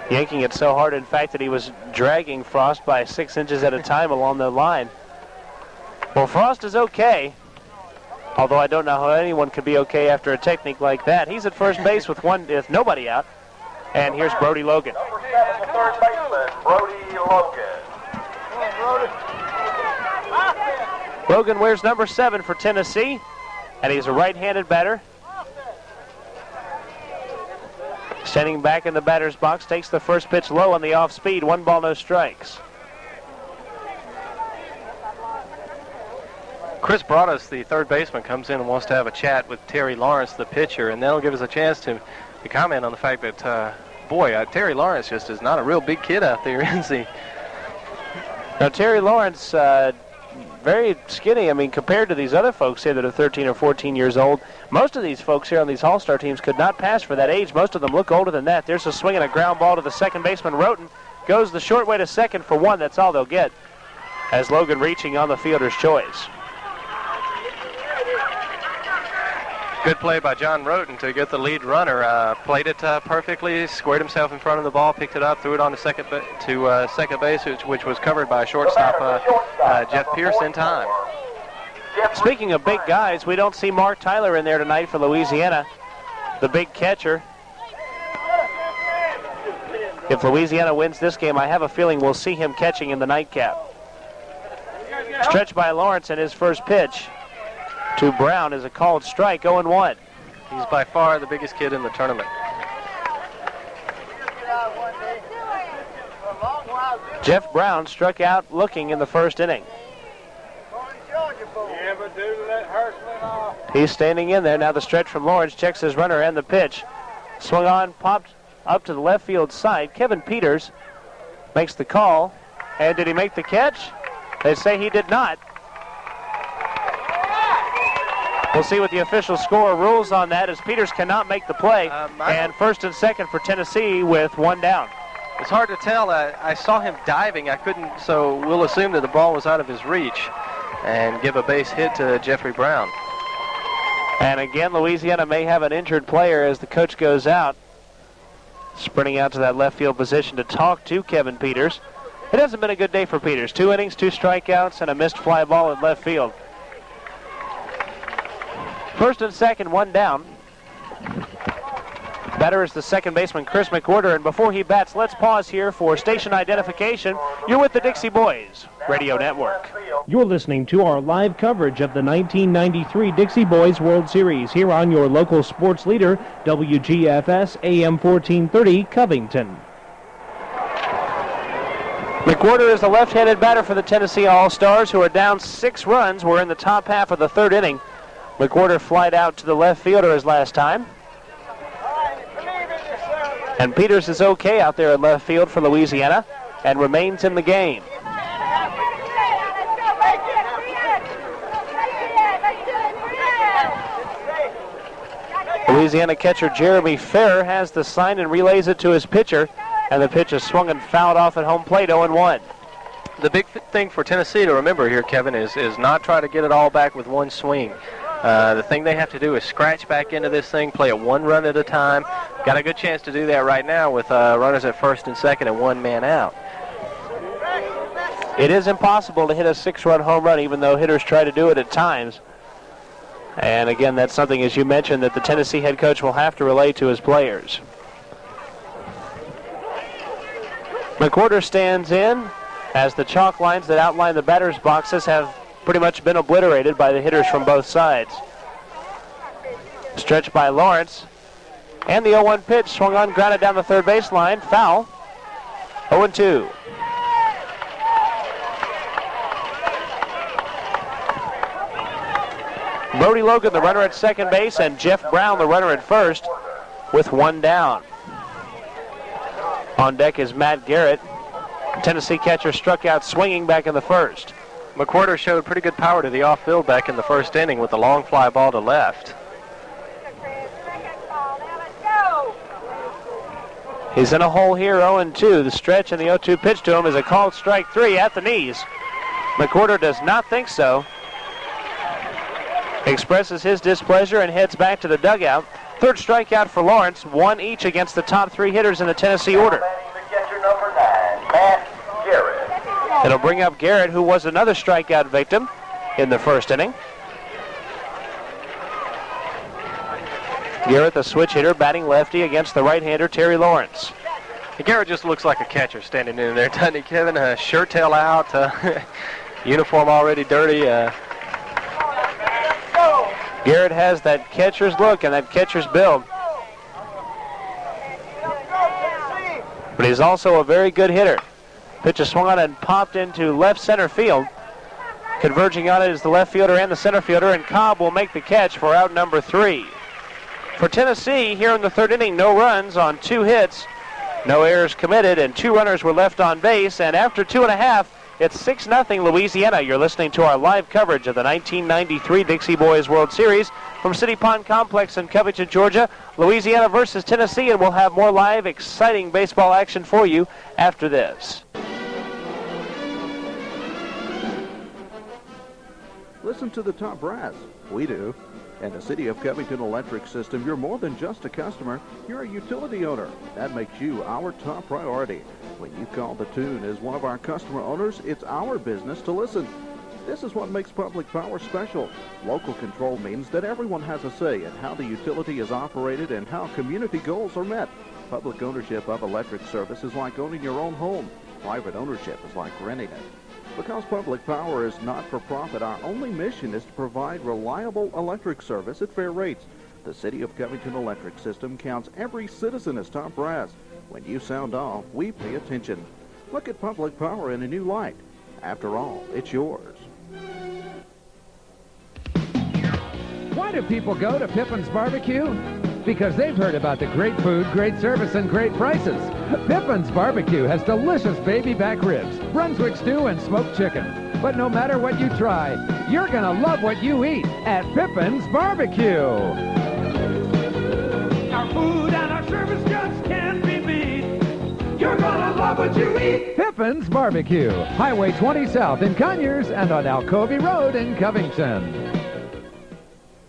Yanking it so hard, in fact, that he was dragging Frost by 6 inches at a time along the line. Well, Frost is okay, although I don't know how anyone could be okay after a technique like that. He's at first base with nobody out, and here's Brody Logan. Number 7, the 3rd baseman, Brody Logan. Logan wears number 7 for Tennessee, and he's a right-handed batter. Standing back in the batter's box, takes the first pitch low on the off-speed. 1 ball, no strikes. Chris Broadus, the 3rd baseman, comes in and wants to have a chat with Terry Lawrence, the pitcher, and that'll give us a chance to comment on the fact that, Terry Lawrence just is not a real big kid out there, is he? Now, Terry Lawrence, very skinny. I mean, compared to these other folks here that are 13 or 14 years old, most of these folks here on these All-Star teams could not pass for that age. Most of them look older than that. There's a swing and a ground ball to the 2nd baseman, Roten. Goes the short way to 2nd for 1. That's all they'll get, as Logan reaching on the fielder's choice. Good play by John Roten to get the lead runner. Played it perfectly, squared himself in front of the ball, picked it up, threw it on to second base, which was covered by shortstop Jeff Pierce in time. Speaking of big guys, we don't see Mark Tyler in there tonight for Louisiana. The big catcher If Louisiana wins this game, I have a feeling we'll see him catching in the nightcap. Stretch by Lawrence, and his first pitch to Brown is a called strike, 0-1. He's by far the biggest kid in the tournament. Jeff Brown struck out looking in the first inning. He's standing in there. Now the stretch from Lawrence, checks his runner and the pitch. Swung on, popped up to the left field side. Kevin Peters makes the call. And did he make the catch? They say he did not. We'll see what the official score rules on that, as Peters cannot make the play. And first and second for Tennessee with one down. It's hard to tell. I saw him diving. I couldn't, so we'll assume that the ball was out of his reach and give a base hit to Jeffrey Brown. And again, Louisiana may have an injured player as the coach goes out, sprinting out to that left field position to talk to Kevin Peters. It hasn't been a good day for Peters. 2 innings, 2 strikeouts, and a missed fly ball in left field. First and second, one down. Batter is the second baseman, Chris McWhorter, and before he bats, let's pause here for station identification. You're with the Dixie Boys Radio Network. You're listening to our live coverage of the 1993 Dixie Boys World Series here on your local sports leader, WGFS AM 1430, Covington. McWhorter is the left-handed batter for the Tennessee All-Stars, who are down 6 runs. We're in the top half of the third inning. McWhorter flied out to the left fielder his last time. And Peters is okay out there in left field for Louisiana and remains in the game. Louisiana catcher Jeremy Fair has the sign and relays it to his pitcher, and the pitch is swung and fouled off at home plate, 0-1. The big thing for Tennessee to remember here, Kevin, is not try to get it all back with one swing. The thing they have to do is scratch back into this thing, play it 1 run at a time. Got a good chance to do that right now with runners at first and second and 1 man out. It is impossible to hit a 6-run home run, even though hitters try to do it at times. And again, that's something, as you mentioned, that the Tennessee head coach will have to relay to his players. McWhorter stands in as the chalk lines that outline the batter's boxes have pretty much been obliterated by the hitters from both sides. Stretched by Lawrence. And the 0-1 pitch swung on, grounded down the third baseline. Foul. 0-2. Brody Logan, the runner at second base, and Jeff Brown, the runner at first, with 1 down. On deck is Matt Garrett. Tennessee catcher struck out swinging back in the first. McWhorter showed pretty good power to the off-field back in the first inning with a long fly ball to left. He's in a hole here, 0-2. The stretch and the 0-2 pitch to him is a called strike 3 at the knees. McWhorter does not think so. Expresses his displeasure and heads back to the dugout. Third strikeout for Lawrence, 1 each against the top 3 hitters in the Tennessee order. It'll bring up Garrett, who was another strikeout victim in the first inning. Garrett, the switch hitter, batting lefty against the right-hander Terry Lawrence. Garrett just looks like a catcher standing in there, doesn't he, Kevin? Shirt tail out, uniform already dirty. Garrett has that catcher's look and that catcher's build. But he's also a very good hitter. Pitch is swung on and popped into left center field. Converging on it is the left fielder and the center fielder, and Cobb will make the catch for out number 3. For Tennessee, here in the third inning, no runs on 2 hits, no errors committed, and 2 runners were left on base. And after 2.5, it's 6-0 Louisiana. You're listening to our live coverage of the 1993 Dixie Boys World Series from City Pond Complex in Covington, Georgia. Louisiana versus Tennessee, and we'll have more live, exciting baseball action for you after this. Listen to the top brass. We do. And the City of Covington Electric System, you're more than just a customer. You're a utility owner. That makes you our top priority. When you call the tune as one of our customer owners, it's our business to listen. This is what makes public power special. Local control means that everyone has a say in how the utility is operated and how community goals are met. Public ownership of electric service is like owning your own home. Private ownership is like renting it. Because public power is not for profit, our only mission is to provide reliable electric service at fair rates. The City of Covington electric system counts every citizen as top brass. When you sound off, we pay attention. Look at public power in a new light. After all, it's yours. Why do people go to Pippin's Barbecue? Because they've heard about the great food, great service, and great prices. Pippin's Barbecue has delicious baby back ribs, Brunswick stew, and smoked chicken. But no matter what you try, you're going to love what you eat at Pippin's Barbecue. Our food and our service just can't be beat. You're going to love what you eat. Pippin's Barbecue, Highway 20 South in Conyers and on Alcovey Road in Covington.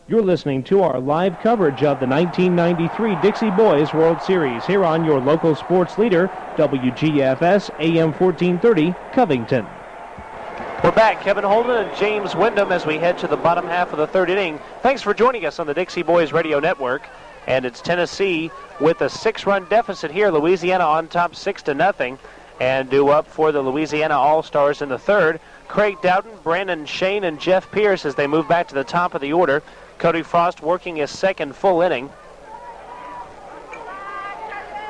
You're listening to our live coverage of the 1993 Dixie Boys World Series here on your local sports leader, WGFS AM 1430, Covington. We're back. Kevin Holden and James Windham as we head to the bottom half of the third inning. Thanks for joining us on the Dixie Boys Radio Network. And it's Tennessee with a 6-run deficit here. Louisiana on top 6-0. And due up for the Louisiana All-Stars in the third. Craig Dowden, Brandon Shane, and Jeff Pierce as they move back to the top of the order. Cody Frost working his second full inning.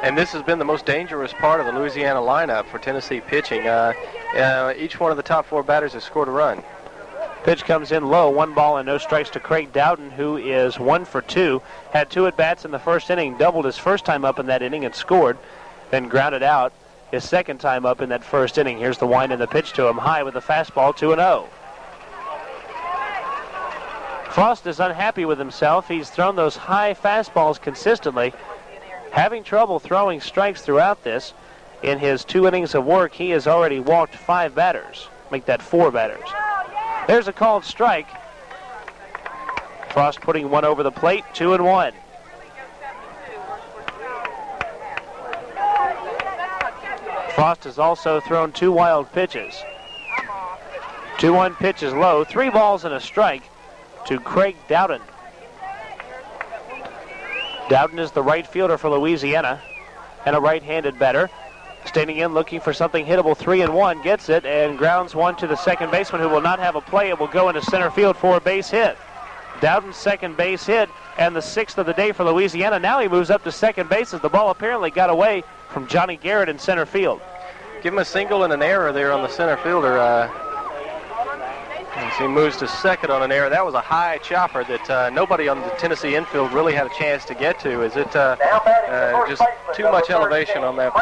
And this has been the most dangerous part of the Louisiana lineup for Tennessee pitching. Each one of the top 4 batters has scored a run. Pitch comes in low, 1 ball and no strikes to Craig Dowden, who is 1 for 2. Had 2 at-bats in the first inning, doubled his first time up in that inning and scored, then grounded out his second time up in that first inning. Here's the wind and the pitch to him, high with a fastball, 2-0. Frost is unhappy with himself. He's thrown those high fastballs consistently, having trouble throwing strikes throughout this. In his 2 innings of work, he has already walked 5 batters. Make that 4 batters. There's a called strike. Frost putting one over the plate, 2-1. Frost has also thrown 2 wild pitches. 2-1 pitch is low, 3 balls and a strike to Craig Dowden. Dowden is the right fielder for Louisiana and a right-handed batter. Standing in, looking for something hittable, 3-1, gets it and grounds one to the second baseman, who will not have a play. It will go into center field for a base hit. Dowden's second base hit and the 6th of the day for Louisiana. Now he moves up to second base as the ball apparently got away from Johnny Garrett in center field. Give him a single and an error there on the center fielder. As he moves to second on an error. That was a high chopper that nobody on the Tennessee infield really had a chance to get to. Is it just too much elevation on that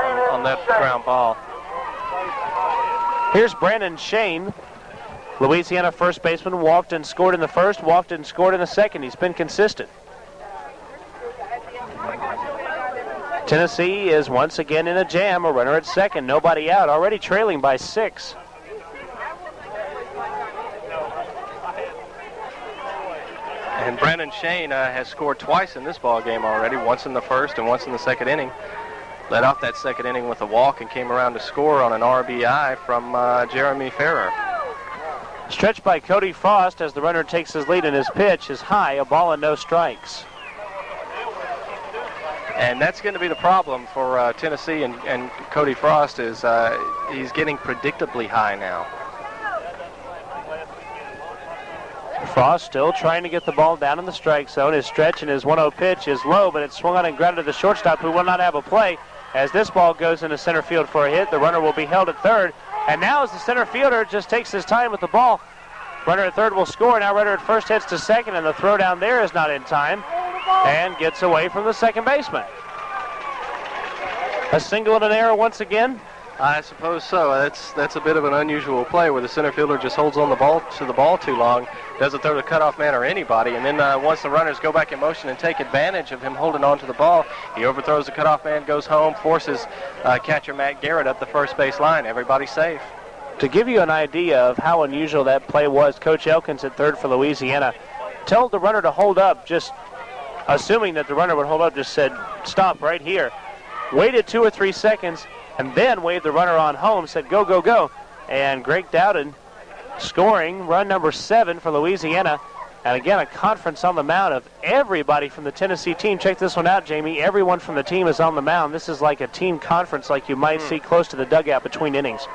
ground ball? Here's Brandon Shane, Louisiana first baseman, walked and scored in the first, walked and scored in the second. He's been consistent. Tennessee is once again in a jam. A runner at second, nobody out, already trailing by 6. And Brandon Shane has scored twice in this ball game already, once in the first and once in the second inning. Led off that second inning with a walk and came around to score on an RBI from Jeremy Farrer. Stretched by Cody Frost as the runner takes his lead, and his pitch is high, a ball and no strikes. And that's going to be the problem for Tennessee and Cody Frost is he's getting predictably high now. Frost still trying to get the ball down in the strike zone. His stretch and his 1-0 pitch is low, but it's swung on and grounded to the shortstop, who will not have a play. As this ball goes into center field for a hit, the runner will be held at third. And now as the center fielder just takes his time with the ball, runner at third will score. Now runner at first hits to second, and the throw down there is not in time and gets away from the second baseman. A single and an error once again. I suppose so. That's a bit of an unusual play where the center fielder just holds on the ball too long, doesn't throw the cutoff man or anybody, and then once the runners go back in motion and take advantage of him holding on to the ball, he overthrows the cutoff man, goes home, forces catcher Matt Garrett up the first base line. Everybody's safe. To give you an idea of how unusual that play was, Coach Elkins at third for Louisiana told the runner to hold up, just assuming that the runner would hold up, just said, stop right here. Waited 2 or 3 seconds, and then waved the runner on home, said, go, go, go. And Greg Dowden scoring run number 7 for Louisiana And again, a conference on the mound of everybody from the Tennessee team. Check this one out, Jamie. Everyone from the team is on the mound. This is like a team conference like you might see close to the dugout between innings.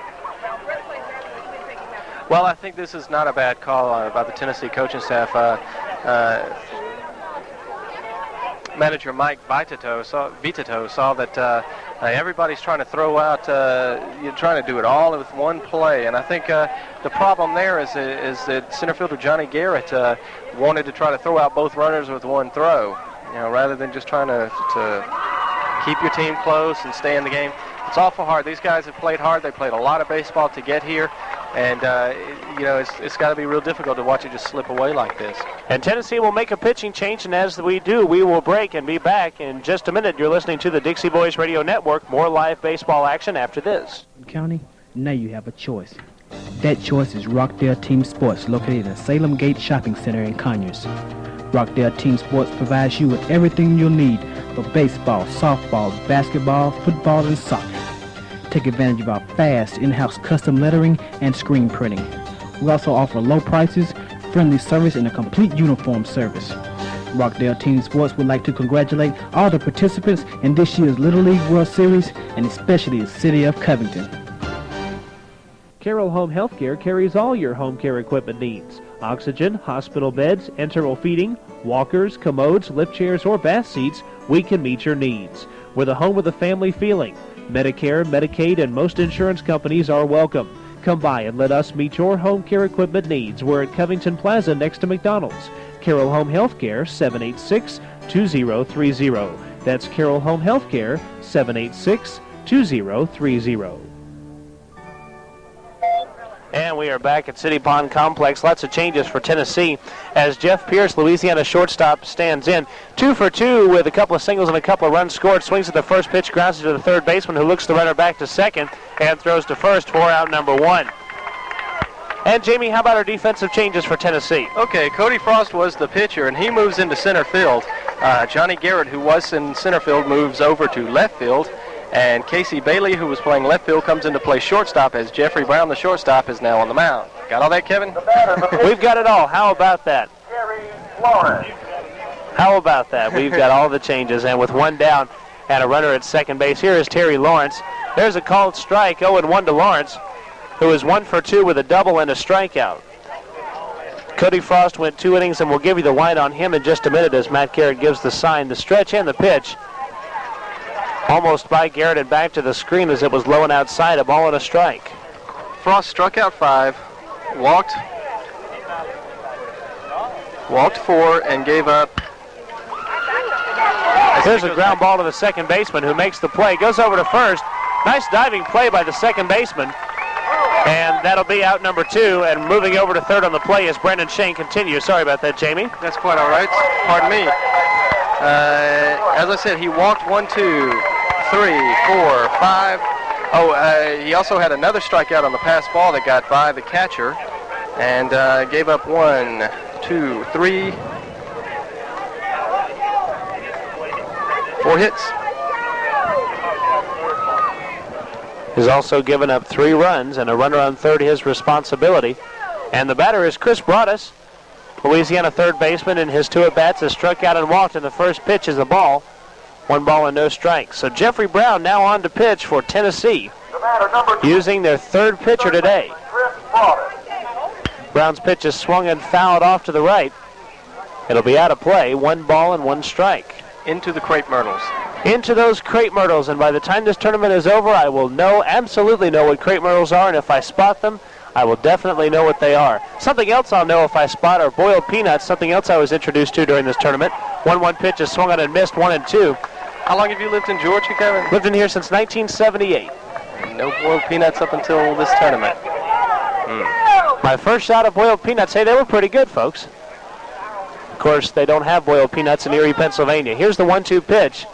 Well, I think this is not a bad call by the Tennessee coaching staff. Manager Mike Vitato saw that everybody's trying to throw out, you're trying to do it all with one play. And I think the problem there is that center fielder Johnny Garrett wanted to try to throw out both runners with one throw, rather than just trying to keep your team close and stay in the game. It's awful hard. These guys have played hard. They played a lot of baseball to get here. And, it's got to be real difficult to watch it just slip away like this. And Tennessee will make a pitching change, and as we do, we will break and be back in just a minute. You're listening to the Dixie Boys Radio Network. More live baseball action after this. County, now you have a choice. That choice is Rockdale Team Sports, located in Salem Gate Shopping Center in Conyers. Rockdale Team Sports provides you with everything you'll need for baseball, softball, basketball, football, and soccer. Take advantage of our fast in-house custom lettering and screen printing. We also offer low prices, friendly service, and a complete uniform service. Rockdale Team Sports would like to congratulate all the participants in this year's Little League World Series, and especially the city of Covington. Carroll Home Healthcare carries all your home care equipment needs. Oxygen, hospital beds, enteral feeding, walkers, commodes, lift chairs, or bath seats, we can meet your needs. We're the home with a family feeling. Medicare, Medicaid, and most insurance companies are welcome. Come by and let us meet your home care equipment needs. We're at Covington Plaza next to McDonald's. Carroll Home Healthcare, 786-2030. That's Carroll Home Healthcare, 786-2030. And we are back at City Pond Complex. Lots of changes for Tennessee as Jeff Pierce, Louisiana shortstop, stands in. 2 for 2 with a couple of singles and a couple of runs scored. Swings at the first pitch, grounds it to the third baseman, who looks the runner back to second and throws to first for out number 1. And Jamie, how about our defensive changes for Tennessee? Okay, Cody Frost was the pitcher, and he moves into center field. Johnny Garrett, who was in center field, moves over to left field. And Casey Bailey, who was playing left field, comes into play shortstop as Jeffrey Brown, the shortstop, is now on the mound. Got all that, Kevin? We've got it all. How about that? How about that? We've got all the changes, and with one down and a runner at second base, here is Terry Lawrence. There's a called strike, 0-1 to Lawrence, who is 1 for 2 with a double and a strikeout. Cody Frost went 2 innings, and we'll give you the line on him in just a minute as Matt Garrett gives the sign. The stretch and the pitch. Almost by Garrett and back to the screen as it was low and outside, a ball and a strike. Frost struck out 5, walked 4, and gave up. There's a ground ball to the second baseman, who makes the play, goes over to first. Nice diving play by the second baseman. And that'll be out number 2, and moving over to third on the play as Brendan Shane continues. Sorry about that, Jamie. That's quite all right. Pardon me. As I said, he walked 1, 2, 3, 4, 5. He also had another strikeout on the pass ball that got by the catcher, and gave up 1, 2, 3, 4 hits. He's also given up 3 runs, and a runner on third his responsibility. And the batter is Chris Broadus, Louisiana third baseman. In his 2 at-bats has struck out and walked, and the first pitch is a ball. 1 ball and no strikes. So Jeffrey Brown now on to pitch for Tennessee, using their third pitcher today. Brown's pitch is swung and fouled off to the right. It'll be out of play. 1 ball and 1 strike. Into the crepe myrtles. Into those crepe myrtles, and by the time this tournament is over, I will absolutely know what crepe myrtles are, and if I spot them, I will definitely know what they are. Something else I'll know if I spot are boiled peanuts, something else I was introduced to during this tournament. 1-1 pitch is swung on and missed, 1 and 2. How long have you lived in Georgia, Kevin? Lived in here since 1978. No boiled peanuts up until this tournament. My first shot of boiled peanuts, hey, they were pretty good, folks. Of course, they don't have boiled peanuts in Erie, Pennsylvania. Here's the 1-2 pitch.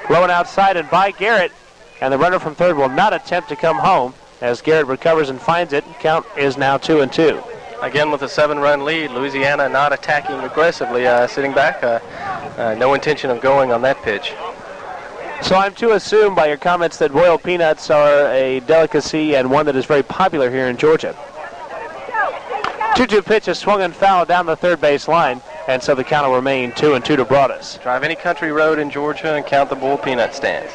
Low and outside and by Garrett, and the runner from third will not attempt to come home as Garrett recovers and finds it. Count is now 2-2. Again, with a 7-run lead, Louisiana not attacking aggressively, sitting back. No intention of going on that pitch. So I'm to assume by your comments that boiled peanuts are a delicacy and one that is very popular here in Georgia. 2-2 pitch is swung and fouled down the third base line, and so the count will remain 2-2 to Broadus. Drive any country road in Georgia and count the bull peanut stands.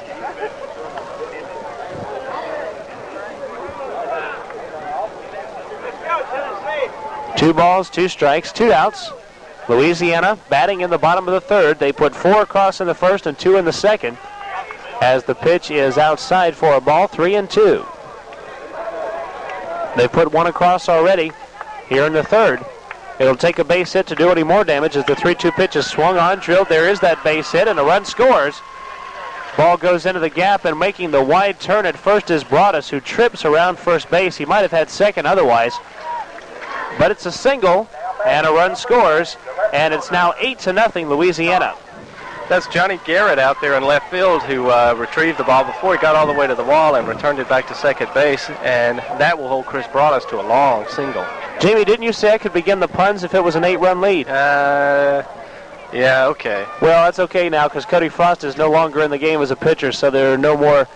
Two balls, 2 strikes, 2 outs. Louisiana batting in the bottom of the third. They put 4 across in the first and 2 in the second, as the pitch is outside for a ball, 3-2. They put 1 across already here in the third. It'll take a base hit to do any more damage as the 3-2 pitch is swung on, drilled. There is that base hit, and a run scores. Ball goes into the gap, and making the wide turn at first is Broadus, who trips around first base. He might have had second otherwise, but it's a single, and a run scores, and it's now 8-0 Louisiana. That's Johnny Garrett out there in left field who retrieved the ball before he got all the way to the wall and returned it back to second base, and that will hold Chris Broadus to a long single. Jamie, didn't you say I could begin the puns if it was an 8-run lead? Yeah, okay. Well, that's okay now because Cody Frost is no longer in the game as a pitcher, so there are no more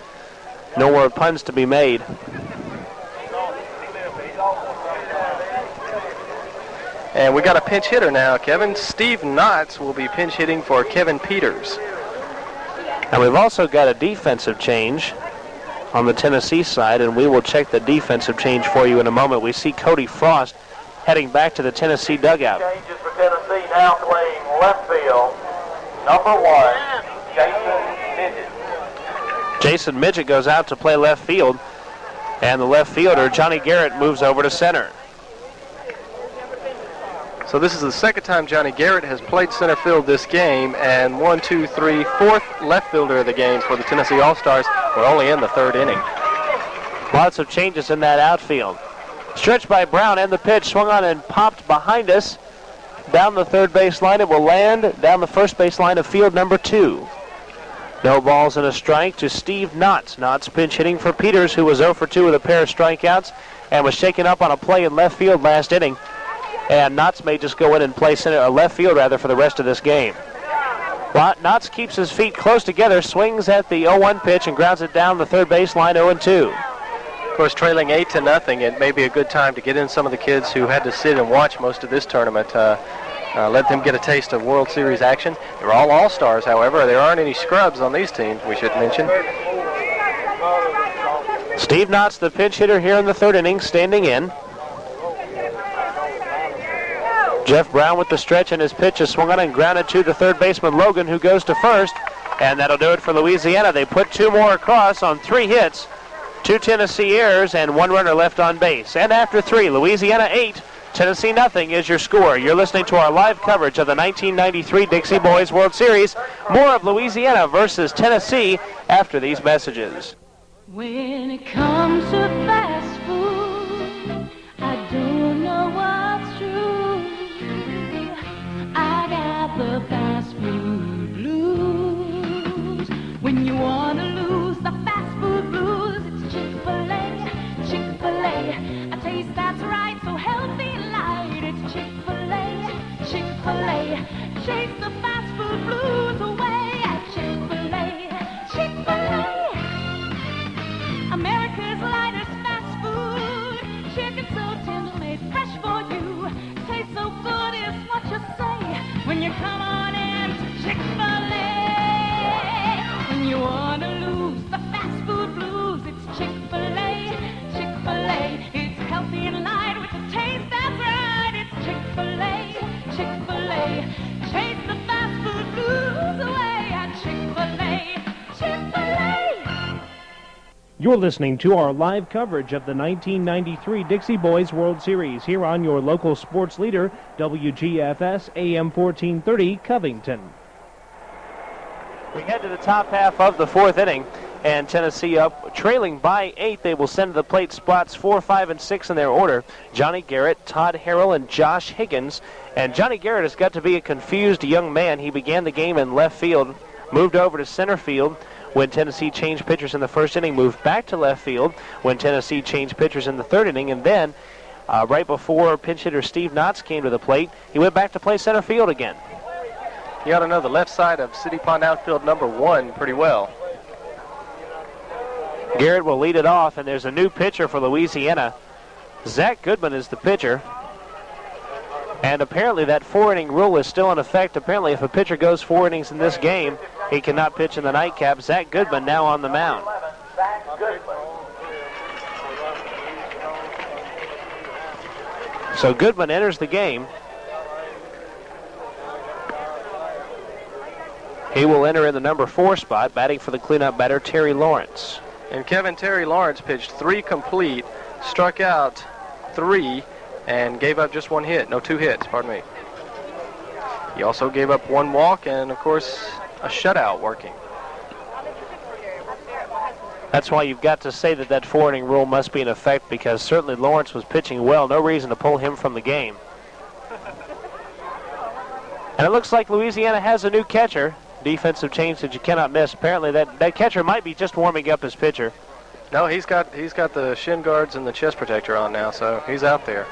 puns to be made. And we got a pinch hitter now, Kevin. Steve Knotts will be pinch hitting for Kevin Peters. And we've also got a defensive change on the Tennessee side, and we will check the defensive change for you in a moment. We see Cody Frost heading back to the Tennessee dugout. Changes for Tennessee now playing left field. Number 1, Jason Midget. Jason Midget goes out to play left field, and the left fielder, Johnny Garrett, moves over to center. So this is the second time Johnny Garrett has played center field this game, and 4th left fielder of the game for the Tennessee All-Stars. We're only in the third inning. Lots of changes in that outfield. Stretched by Brown, and the pitch swung on and popped behind us. Down the third base line, it will land down the first base line of field number 2. No balls and a strike to Steve Knotts. Knotts pinch hitting for Peters, who was 0 for 2 with a pair of strikeouts and was shaken up on a play in left field last inning. And Knotts may just go in and play left field for the rest of this game. Knotts keeps his feet close together, swings at the 0-1 pitch and grounds it down the third base line 0-2. Of course, trailing 8-0, it may be a good time to get in some of the kids who had to sit and watch most of this tournament. Let them get a taste of World Series action. They're all All-Stars, however. There aren't any scrubs on these teams, we should mention. Steve Knotts, the pinch hitter here in the third inning, standing in. Jeff Brown with the stretch, and his pitch is swung on and grounded to the third baseman, Logan, who goes to first. And that'll do it for Louisiana. They put 2 more across on 3 hits, 2 Tennessee errors, and 1 runner left on base. And after 3, Louisiana 8, Tennessee nothing is your score. You're listening to our live coverage of the 1993 Dixie Boys World Series. More of Louisiana versus Tennessee after these messages. When it comes to fast food, I don't know what's true. I got the fast food blues. When you want to lose the fast food blues, it's Chick-fil-A, Chick-fil-A. A taste that's right, so healthy and light. It's Chick-fil-A, Chick-fil-A. Chase the fast food blues away at Chick-fil-A, Chick-fil-A. America's lightest fast food. Chicken so tender, made fresh for you. Tastes so good is what you say when you come on in to Chick-fil-A. When you want to lose the fast food blues, it's Chick-fil-A, Chick-fil-A. It's healthy and light with a taste that's right. It's Chick-fil-A, Chick-fil-A. Chase the fast food blues away at Chick-fil-A, Chick-fil-A. You're listening to our live coverage of the 1993 Dixie Boys World Series here on your local sports leader, WGFS AM 1430 Covington. We head to the top half of the 4th inning, and Tennessee up trailing by 8. They will send to the plate spots 4, 5, and 6 in their order. Johnny Garrett, Todd Harrell, and Josh Higgins. And Johnny Garrett has got to be a confused young man. He began the game in left field, moved over to center field when Tennessee changed pitchers in the first inning, moved back to left field when Tennessee changed pitchers in the third inning, and then right before pinch hitter Steve Knotts came to the plate, he went back to play center field again. You ought to know the left side of City Pond outfield number 1 pretty well. Garrett will lead it off, and there's a new pitcher for Louisiana. Zach Goodman is the pitcher. And apparently that 4-inning rule is still in effect. Apparently if a pitcher goes 4 innings in this game, he cannot pitch in the nightcap. Zach Goodman now on the mound. So Goodman enters the game. He will enter in the number 4 spot, batting for the cleanup batter, Terry Lawrence. And Kevin, Terry Lawrence pitched 3 complete, struck out 3, and gave up just 1 hit. No, 2 hits, pardon me. He also gave up 1 walk and, of course, a shutout working. That's why you've got to say that that 4-inning rule must be in effect, because certainly Lawrence was pitching well. No reason to pull him from the game. And it looks like Louisiana has a new catcher. Defensive change that you cannot miss. Apparently that catcher might be just warming up his pitcher. No, he's got the shin guards and the chest protector on now, so he's out there.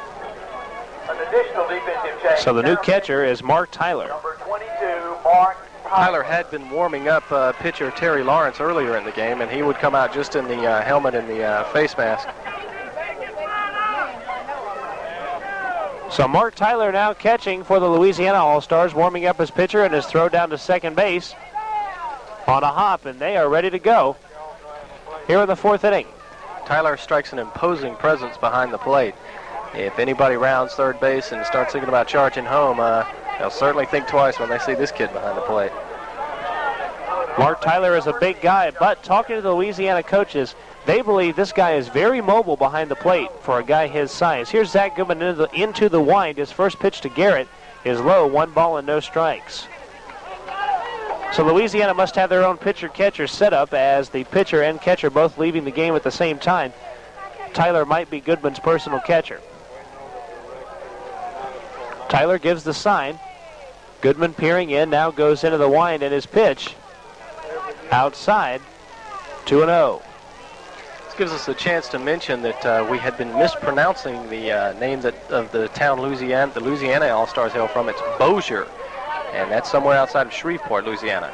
An additional defensive change. So the new catcher is Mark Tyler. Number 22, Mark Tyler had been warming up pitcher Terry Lawrence earlier in the game, and he would come out just in the helmet and the face mask. So Mark Tyler now catching for the Louisiana All-Stars, warming up his pitcher, and his throw down to second base on a hop, and they are ready to go here in the 4th inning. Tyler strikes an imposing presence behind the plate. If anybody rounds third base and starts thinking about charging home, they'll certainly think twice when they see this kid behind the plate. Mark Tyler is a big guy, but talking to the Louisiana coaches, they believe this guy is very mobile behind the plate for a guy his size. Here's Zach Goodman into the wind. His first pitch to Garrett is low, 1 ball and no strikes. So Louisiana must have their own pitcher-catcher setup, as the pitcher and catcher both leaving the game at the same time. Tyler might be Goodman's personal catcher. Tyler gives the sign. Goodman peering in, now goes into the wind, and his pitch outside, 2-0. This gives us a chance to mention that we had been mispronouncing the name of the town the Louisiana All-Stars hail from. It's Bossier, and that's somewhere outside of Shreveport, Louisiana.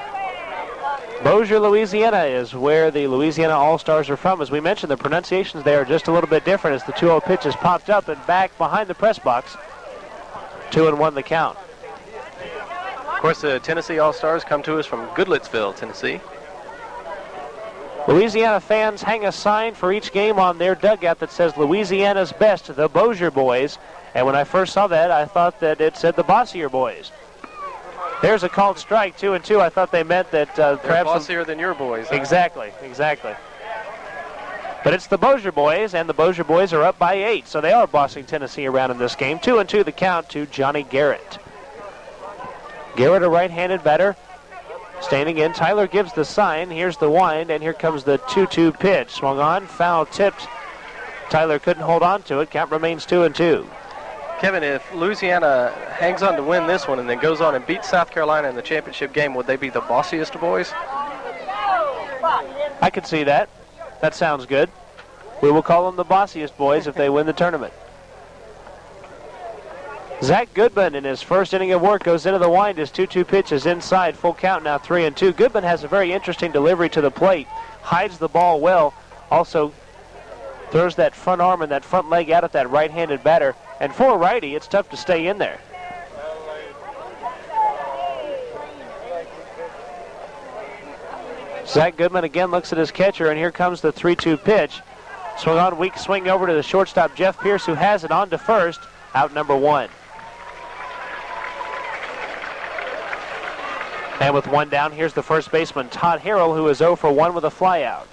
Bossier, Louisiana is where the Louisiana All-Stars are from. As we mentioned, the pronunciations there are just a little bit different as the 2-0 pitch is popped up and back behind the press box. 2-1 the count. Of course, the Tennessee All-Stars come to us from Goodlettsville, Tennessee. Louisiana fans hang a sign for each game on their dugout that says Louisiana's best, the Bossier Boys. And when I first saw that, I thought that it said the Bossier Boys. There's a called strike, 2-2. I thought they meant that perhaps... They're bossier than your boys. Huh? Exactly. But it's the Bossier Boys, and the Bossier Boys are up by 8. So they are bossing Tennessee around in this game. 2-2 the count to Johnny Garrett. Garrett, a right-handed batter. Standing in, Tyler gives the sign. Here's the wind, and here comes the 2-2 pitch. Swung on, foul tipped. Tyler couldn't hold on to it. Count remains 2-2. Kevin, if Louisiana hangs on to win this one and then goes on and beats South Carolina in the championship game, would they be the bossiest boys? I could see that. That sounds good. We will call them the bossiest boys if they win the tournament. Zach Goodman in his first inning of work goes into the wind. His 2-2 pitch is inside. Full count now, 3-2. Goodman has a very interesting delivery to the plate. Hides the ball well. Also throws that front arm and that front leg out at that right-handed batter. And for a righty, it's tough to stay in there. Zach Goodman again looks at his catcher, and here comes the 3-2 pitch. Swung on, weak swing over to the shortstop, Jeff Pierce, who has it on to first. Out number 1. And with 1 down, here's the first baseman, Todd Harrell, who is 0 for 1 with a flyout.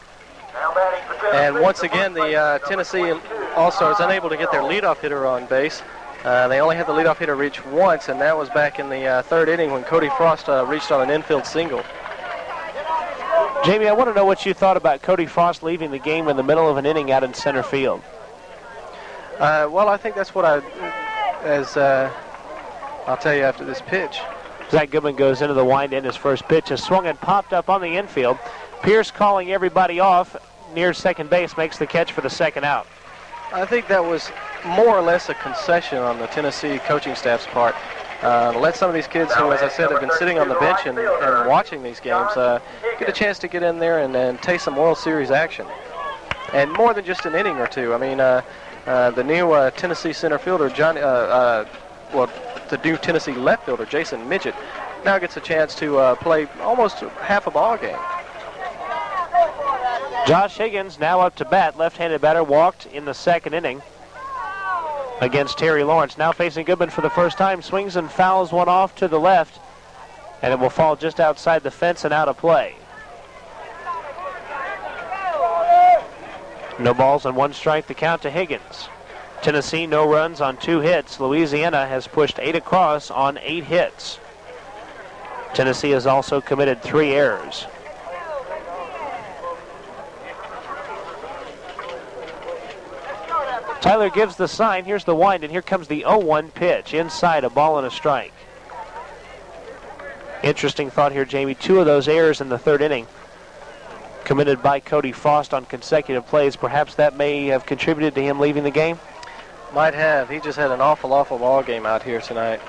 And once again, the Tennessee All-Stars unable to get their leadoff hitter on base. They only had the leadoff hitter reach once, and that was back in the 3rd inning when Cody Frost reached on an infield single. Jamie, I want to know what you thought about Cody Frost leaving the game in the middle of an inning out in center field. Well, I think that's what I'll tell you after this pitch. Zach Goodman goes into the wind, and his first pitch is swung and popped up on the infield. Pierce calling everybody off near second base makes the catch for the second out. I think that was more or less a concession on the Tennessee coaching staff's part. Let some of these kids who, as I said, have been sitting on the bench and watching these games get a chance to get in there and taste some World Series action. And more than just an inning or two. I mean, the new Tennessee center fielder, the new Tennessee left fielder, Jason Midget, now gets a chance to play almost half a ball game. Josh Higgins now up to bat. Left-handed batter walked in the second inning against Terry Lawrence. Now facing Goodman for the first time. Swings and fouls one off to the left, and it will fall just outside the fence and out of play. No balls and 1 strike, the count to Higgins. Tennessee no runs on 2 hits. Louisiana has pushed 8 across on 8 hits. Tennessee has also committed 3 errors. Tyler gives the sign. Here's the wind, and here comes the 0-1 pitch. Inside, a ball and a strike. Interesting thought here, Jamie. 2 of those errors in the 3rd inning committed by Cody Frost on consecutive plays. Perhaps that may have contributed to him leaving the game? Might have. He just had an awful ball game out here tonight.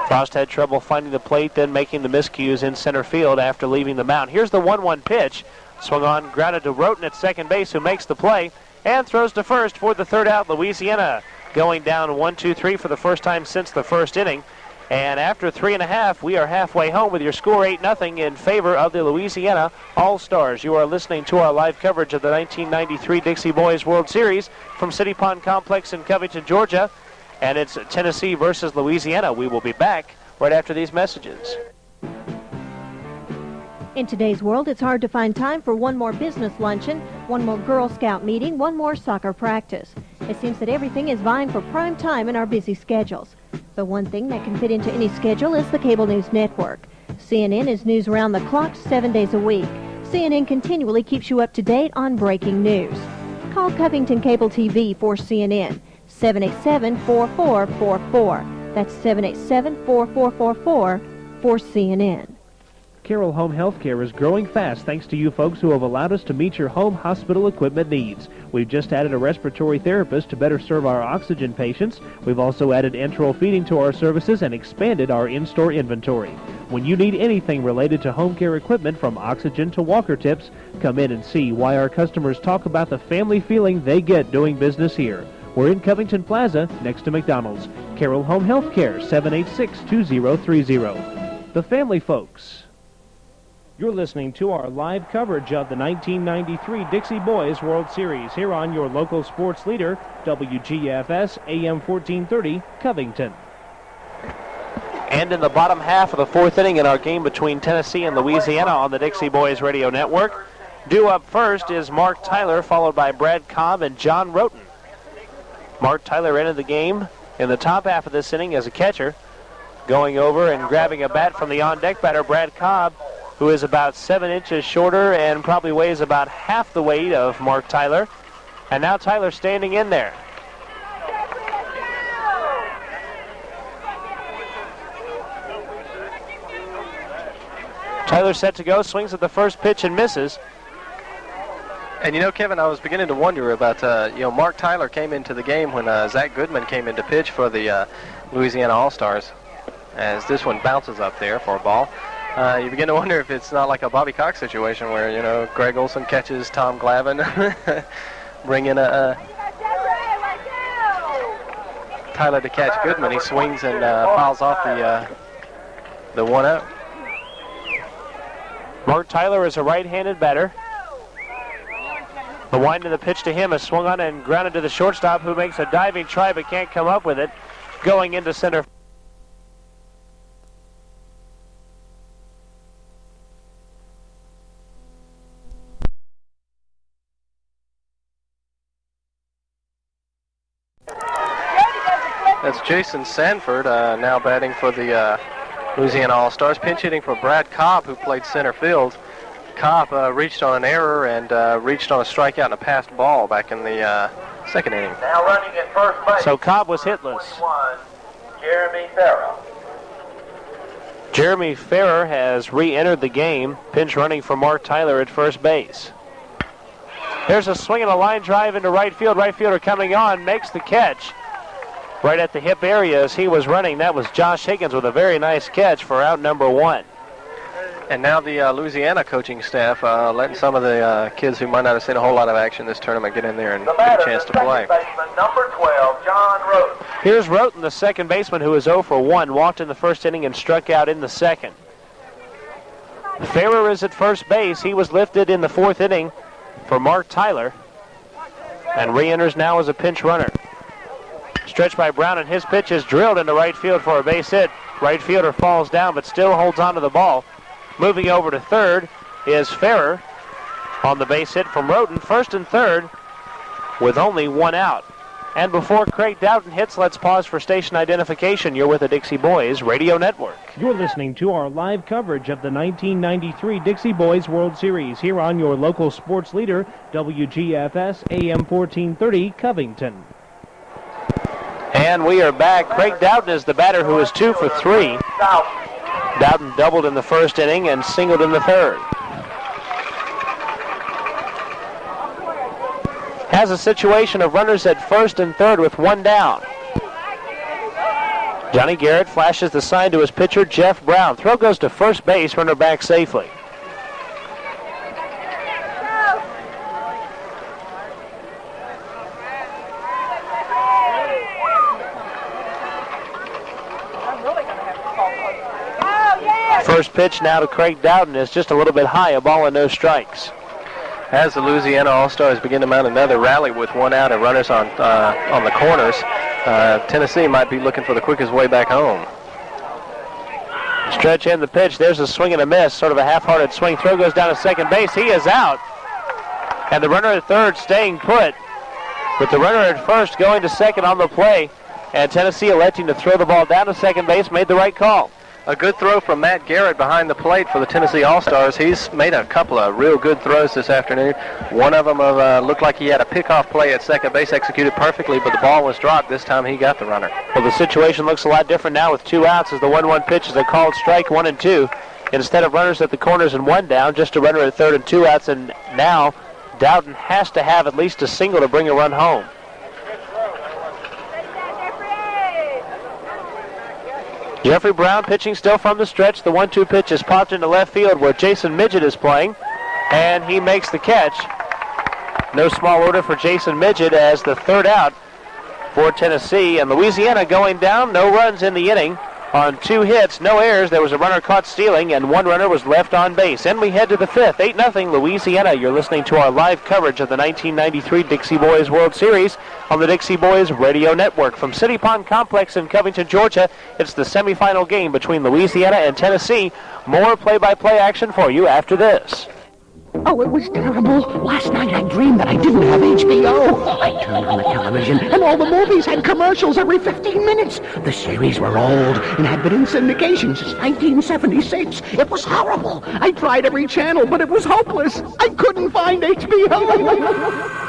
Frost had trouble finding the plate, then making the miscues in center field after leaving the mound. Here's the 1-1 pitch. Swung on, grounded to Roten at second base, who makes the play and throws to first for the 3rd out. Louisiana going down 1-2-3 for the first time since the 1st inning. And after 3.5, we are halfway home with your score 8-0 in favor of the Louisiana All-Stars. You are listening to our live coverage of the 1993 Dixie Boys World Series from City Pond Complex in Covington, Georgia. And it's Tennessee versus Louisiana. We will be back right after these messages. In today's world, it's hard to find time for one more business luncheon, one more Girl Scout meeting, one more soccer practice. It seems that everything is vying for prime time in our busy schedules. The one thing that can fit into any schedule is the cable news network. CNN is news around the clock 7 days a week. CNN continually keeps you up to date on breaking news. Call Covington Cable TV for CNN, 787-4444. That's 787-4444 for CNN. Carroll Home Healthcare is growing fast thanks to you folks who have allowed us to meet your home hospital equipment needs. We've just added a respiratory therapist to better serve our oxygen patients. We've also added enteral feeding to our services and expanded our in-store inventory. When you need anything related to home care equipment from oxygen to walker tips, come in and see why our customers talk about the family feeling they get doing business here. We're in Covington Plaza next to McDonald's. Carroll Home Healthcare, 786-2030. The family folks. You're listening to our live coverage of the 1993 Dixie Boys World Series here on your local sports leader, WGFS AM 1430, Covington. And in the bottom half of the 4th inning in our game between Tennessee and Louisiana on the Dixie Boys Radio Network, due up first is Mark Tyler, followed by Brad Cobb and John Roten. Mark Tyler entered the game in the top half of this inning as a catcher, going over and grabbing a bat from the on-deck batter, Brad Cobb, who is about 7 inches shorter and probably weighs about half the weight of Mark Tyler. And now Tyler standing in there. Tyler set to go, swings at the first pitch and misses. And you know, Kevin, I was beginning to wonder about, Mark Tyler came into the game when Zach Goodman came in to pitch for the Louisiana All-Stars, as this one bounces up there for a ball. You begin to wonder if it's not like a Bobby Cox situation where, Greg Olson catches Tom Glavine, bring in Tyler to catch Goodman. He swings and fouls off the 1-0. Mark Tyler is a right-handed batter. The wind of the pitch to him is swung on and grounded to the shortstop, who makes a diving try but can't come up with it. Going into center. That's Jason Sanford now batting for the Louisiana All-Stars. Pinch hitting for Brad Cobb, who played center field. Cobb reached on an error and reached on a strikeout and a passed ball back in the 2nd inning. Now running at first base. So Cobb was hitless. 21, Jeremy Farrah. Jeremy Farrah has re-entered the game, pinch running for Mark Tyler at first base. There's a swing and a line drive into right field. Right fielder coming on, makes the catch. Right at the hip area as he was running. That was Josh Higgins with a very nice catch for out number 1. And now the Louisiana coaching staff letting some of the kids who might not have seen a whole lot of action this tournament get in there and get a chance to play. Baseman, number 12, John Roten. Here's Roten, the second baseman, who is 0 for 1, walked in the first inning and struck out in the second. Farrer is at first base. He was lifted in the fourth inning for Mark Tyler and re-enters now as a pinch runner. Stretched by Brown, and his pitch is drilled into right field for a base hit. Right fielder falls down but still holds on to the ball. Moving over to third is Farrer on the base hit from Roten. First and third with only one out. And before Craig Dowden hits, let's pause for station identification. You're with the Dixie Boys Radio Network. You're listening to our live coverage of the 1993 Dixie Boys World Series here on your local sports leader, WGFS AM 1430 Covington. And we are back. Craig Dowden is the batter, who is 2 for 3. Dowden doubled in the first inning and singled in the third. Has a situation of runners at first and third with one down. Johnny Garrett flashes the sign to his pitcher, Jeff Brown. Throw goes to first base, runner back safely. First pitch now to Craig Dowden is just a little bit high, a ball and no strikes. As the Louisiana All-Stars begin to mount another rally with one out and runners on the corners, Tennessee might be looking for the quickest way back home. Stretch in the pitch. There's a swing and a miss, sort of a half-hearted swing. Throw goes down to second base. He is out. And the runner at third staying put, with the runner at first going to second on the play. And Tennessee electing to throw the ball down to second base made the right call. A good throw from Matt Garrett behind the plate for the Tennessee All-Stars. He's made a couple of real good throws this afternoon. One of them looked like he had a pickoff play at second base, executed perfectly, but the ball was dropped. This time he got the runner. Well, the situation looks a lot different now with 2 outs, as the 1-1 pitch is a called strike, 1 and 2. Instead of runners at the corners and 1 down, just a runner at third and 2 outs, and now Dowden has to have at least a single to bring a run home. Jeffrey Brown pitching still from the stretch. The 1-2 pitch is popped into left field where Jason Midget is playing, and he makes the catch. No small order for Jason Midget as the third out for Tennessee. And Louisiana going down, no runs in the inning on 2 hits, no errors. There was a runner caught stealing, and 1 runner was left on base. And we head to the 5th, 8-0 Louisiana. You're listening to our live coverage of the 1993 Dixie Boys World Series on the Dixie Boys Radio Network. From City Pond Complex in Covington, Georgia, it's the semifinal game between Louisiana and Tennessee. More play-by-play action for you after this. Oh, it was terrible. Last night I dreamed that I didn't have HBO. I turned on the television, and all the movies had commercials every 15 minutes. The series were old and had been in syndication since 1976. It was horrible. I tried every channel, but it was hopeless. I couldn't find HBO.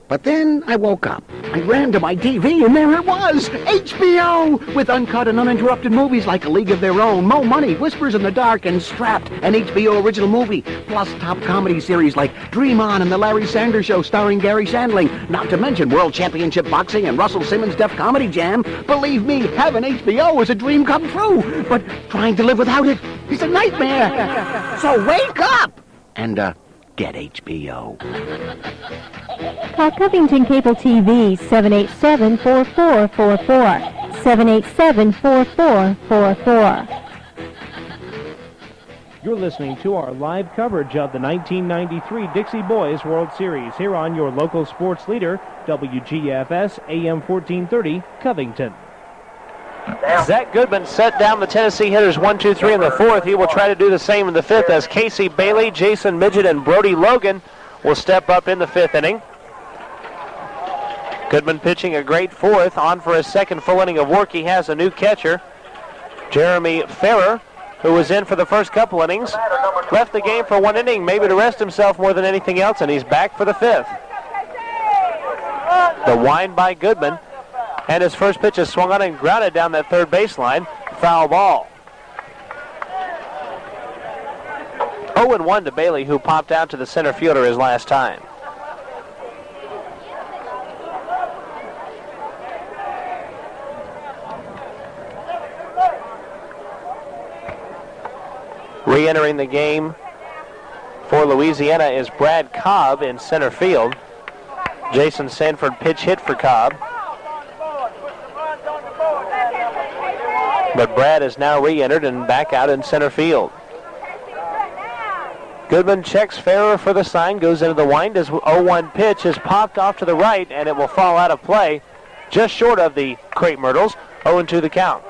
But then I woke up. I ran to my TV, and there it was, HBO, with uncut and uninterrupted movies like A League of Their Own, Mo Money, Whispers in the Dark, and Strapped, an HBO original movie, plus top comedy series like Dream On and The Larry Sanders Show starring Gary Shandling, not to mention World Championship Boxing and Russell Simmons' Def Comedy Jam. Believe me, having HBO is a dream come true, but trying to live without it is a nightmare. So wake up and, get HBO. Call Covington Cable TV 787-4444. 787-4444. You're listening to our live coverage of the 1993 Dixie Boys World Series here on your local sports leader, WGFS AM 1430 Covington. Zach Goodman set down the Tennessee hitters 1, 2, 3 in the 4th. He will try to do the same in the 5th as Casey Bailey, Jason Midget, and Brody Logan will step up in the 5th inning. Goodman pitching a great 4th. On for his second full inning of work. He has a new catcher, Jeremy Farrer, who was in for the first couple innings. Left the game for 1 inning, maybe to rest himself more than anything else, and he's back for the 5th. The wind by Goodman. And his first pitch is swung on and grounded down that third baseline. Foul ball. 0-1 to Bailey, who popped out to the center fielder his last time. Re-entering the game for Louisiana is Brad Cobb in center field. Jason Sanford pitch hit for Cobb. But Brad is now re-entered and back out in center field. Goodman checks Farrer for the sign, goes into the wind. His 0-1 pitch is popped off to the right, and it will fall out of play just short of the Crepe Myrtles. 0-2 the count.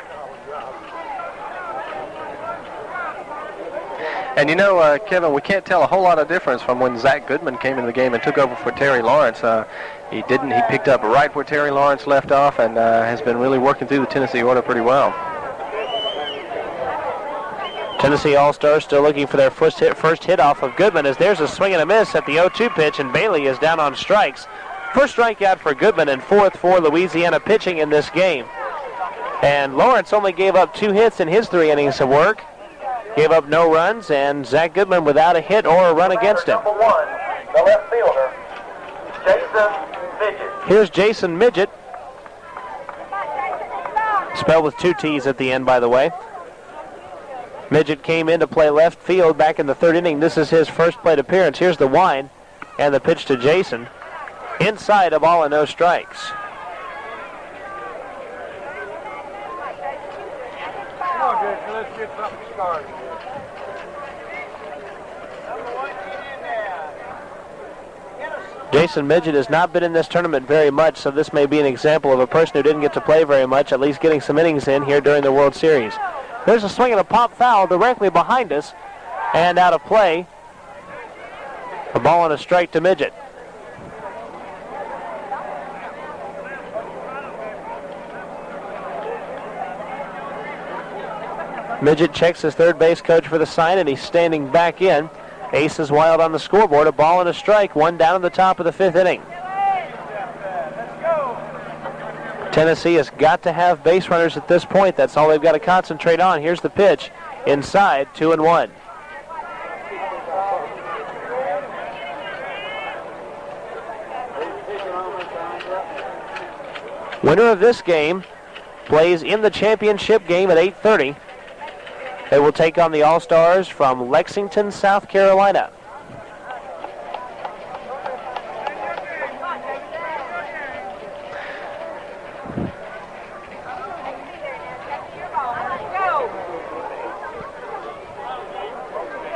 And you know, Kevin, we can't tell a whole lot of difference from when Zach Goodman came into the game and took over for Terry Lawrence. He picked up right where Terry Lawrence left off and has been really working through the Tennessee order pretty well. Tennessee All-Stars still looking for their first hit off of Goodman, as there's a swing and a miss at the 0-2 pitch, and Bailey is down on strikes. First strikeout for Goodman and fourth for Louisiana pitching in this game. And Lawrence only gave up 2 hits in his 3 innings of work. Gave up no runs, and Zach Goodman without a hit or a run against him. Number 1, the left fielder, Jason Midget. Here's Jason Midget. Spelled with 2 T's at the end, by the way. Midget came in to play left field back in the 3rd inning. This is his first plate appearance. Here's the wind and the pitch to Jason. Inside, a ball and no strikes. Come on, Jason, let's get something started. Jason Midget has not been in this tournament very much, so this may be an example of a person who didn't get to play very much, at least getting some innings in here during the World Series. There's a swing and a pop foul directly behind us and out of play. A ball and a strike to Midget. Midget checks his third base coach for the sign, and he's standing back in. Ace is wild on the scoreboard. A ball and a strike. 1 down in the top of the 5th inning. Tennessee has got to have base runners at this point. That's all they've got to concentrate on. Here's the pitch. Inside, 2-1. Winner of this game plays in the championship game at 8:30. They will take on the All-Stars from Lexington, South Carolina.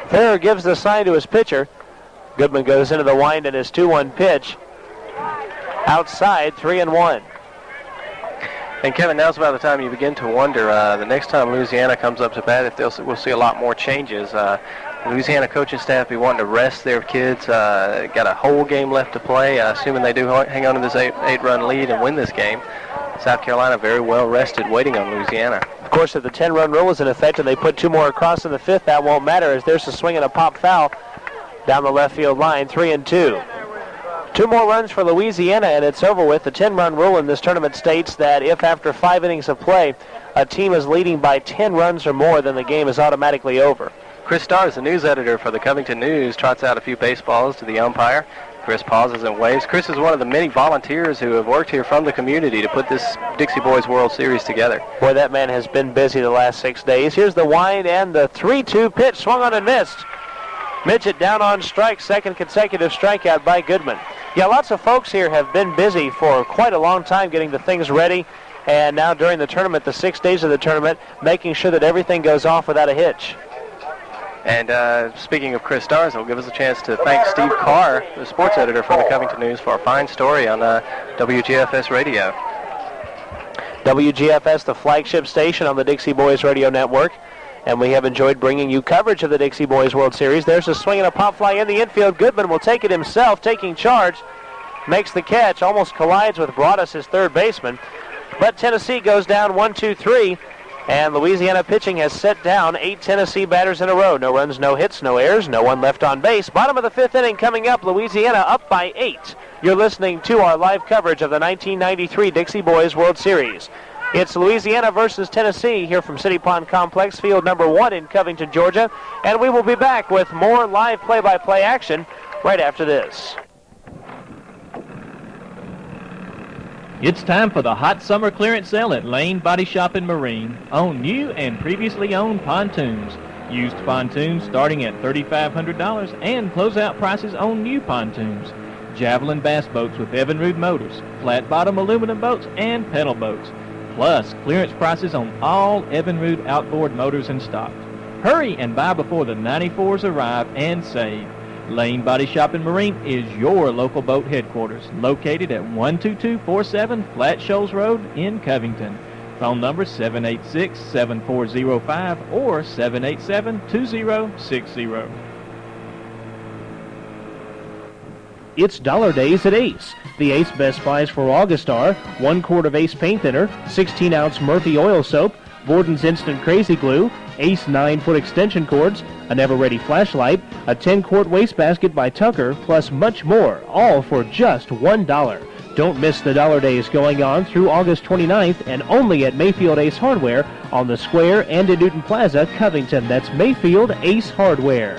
Farrer gives the sign to his pitcher. Goodman goes into the wind in his 2-1 pitch. Outside, 3-1. And Kevin, now's about the time you begin to wonder, the next time Louisiana comes up to bat, if we'll see a lot more changes. Louisiana coaching staff be wanting to rest their kids. Got a whole game left to play, assuming they do hang on to this 8-run lead and win this game. South Carolina very well rested, waiting on Louisiana. Of course, if the 10-run rule is in effect and they put 2 more across in the 5th, that won't matter, as there's a swing and a pop foul down the left field line, 3-2. 2 more runs for Louisiana, and it's over with. The 10-run rule in this tournament states that if after 5 innings of play, a team is leading by 10 runs or more, then the game is automatically over. Chris Starr is the news editor for the Covington News, trots out a few baseballs to the umpire. Chris pauses and waves. Chris is one of the many volunteers who have worked here from the community to put this Dixie Boys World Series together. Boy, that man has been busy the last 6 days. Here's the wind and the 3-2 pitch, swung on and missed. Midget down on strike, second consecutive strikeout by Goodman. Yeah, lots of folks here have been busy for quite a long time getting the things ready, and now during the tournament, the 6 days of the tournament, making sure that everything goes off without a hitch. And speaking of Chris Stars, it'll give us a chance to thank Steve Carr, the sports editor for the Covington News, for a fine story on WGFS Radio. WGFS, the flagship station on the Dixie Boys Radio Network. And we have enjoyed bringing you coverage of the Dixie Boys World Series. There's a swing and a pop fly in the infield. Goodman will take it himself, taking charge. Makes the catch, almost collides with Broadus, his third baseman. But Tennessee goes down 1-2-3. And Louisiana pitching has set down 8 Tennessee batters in a row. No runs, no hits, no errors, no one left on base. Bottom of the 5th inning coming up. Louisiana up by 8. You're listening to our live coverage of the 1993 Dixie Boys World Series. It's Louisiana versus Tennessee here from City Pond Complex, field number 1 in Covington, Georgia. And we will be back with more live play-by-play action right after this. It's time for the hot summer clearance sale at Lane Body Shop and Marine on new and previously owned pontoons. Used pontoons starting at $3,500 and closeout prices on new pontoons. javelin bass boats with Evinrude motors, flat-bottom aluminum boats, and pedal boats. Plus, clearance prices on all Evinrude outboard motors in stock. Hurry and buy before the 94s arrive and save. Lane Body Shop and Marine is your local boat headquarters, located at 12247 Flat Shoals Road in Covington. Phone number 786-7405 or 787-2060. It's Dollar Days at Ace. The Ace Best Buys for August are 1 quart of Ace paint thinner, 16-ounce Murphy oil soap, Borden's Instant Crazy Glue, Ace 9-foot extension cords, a Never-Ready flashlight, a 10-quart wastebasket by Tucker, plus much more, all for just $1. Don't miss the Dollar Days going on through August 29th and only at Mayfield Ace Hardware on the Square and in Newton Plaza, Covington. That's Mayfield Ace Hardware.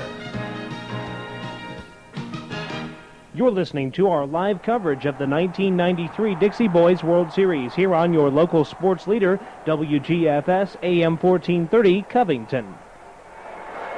You're listening to our live coverage of the 1993 Dixie Boys World Series here on your local sports leader, WGFS AM 1430, Covington.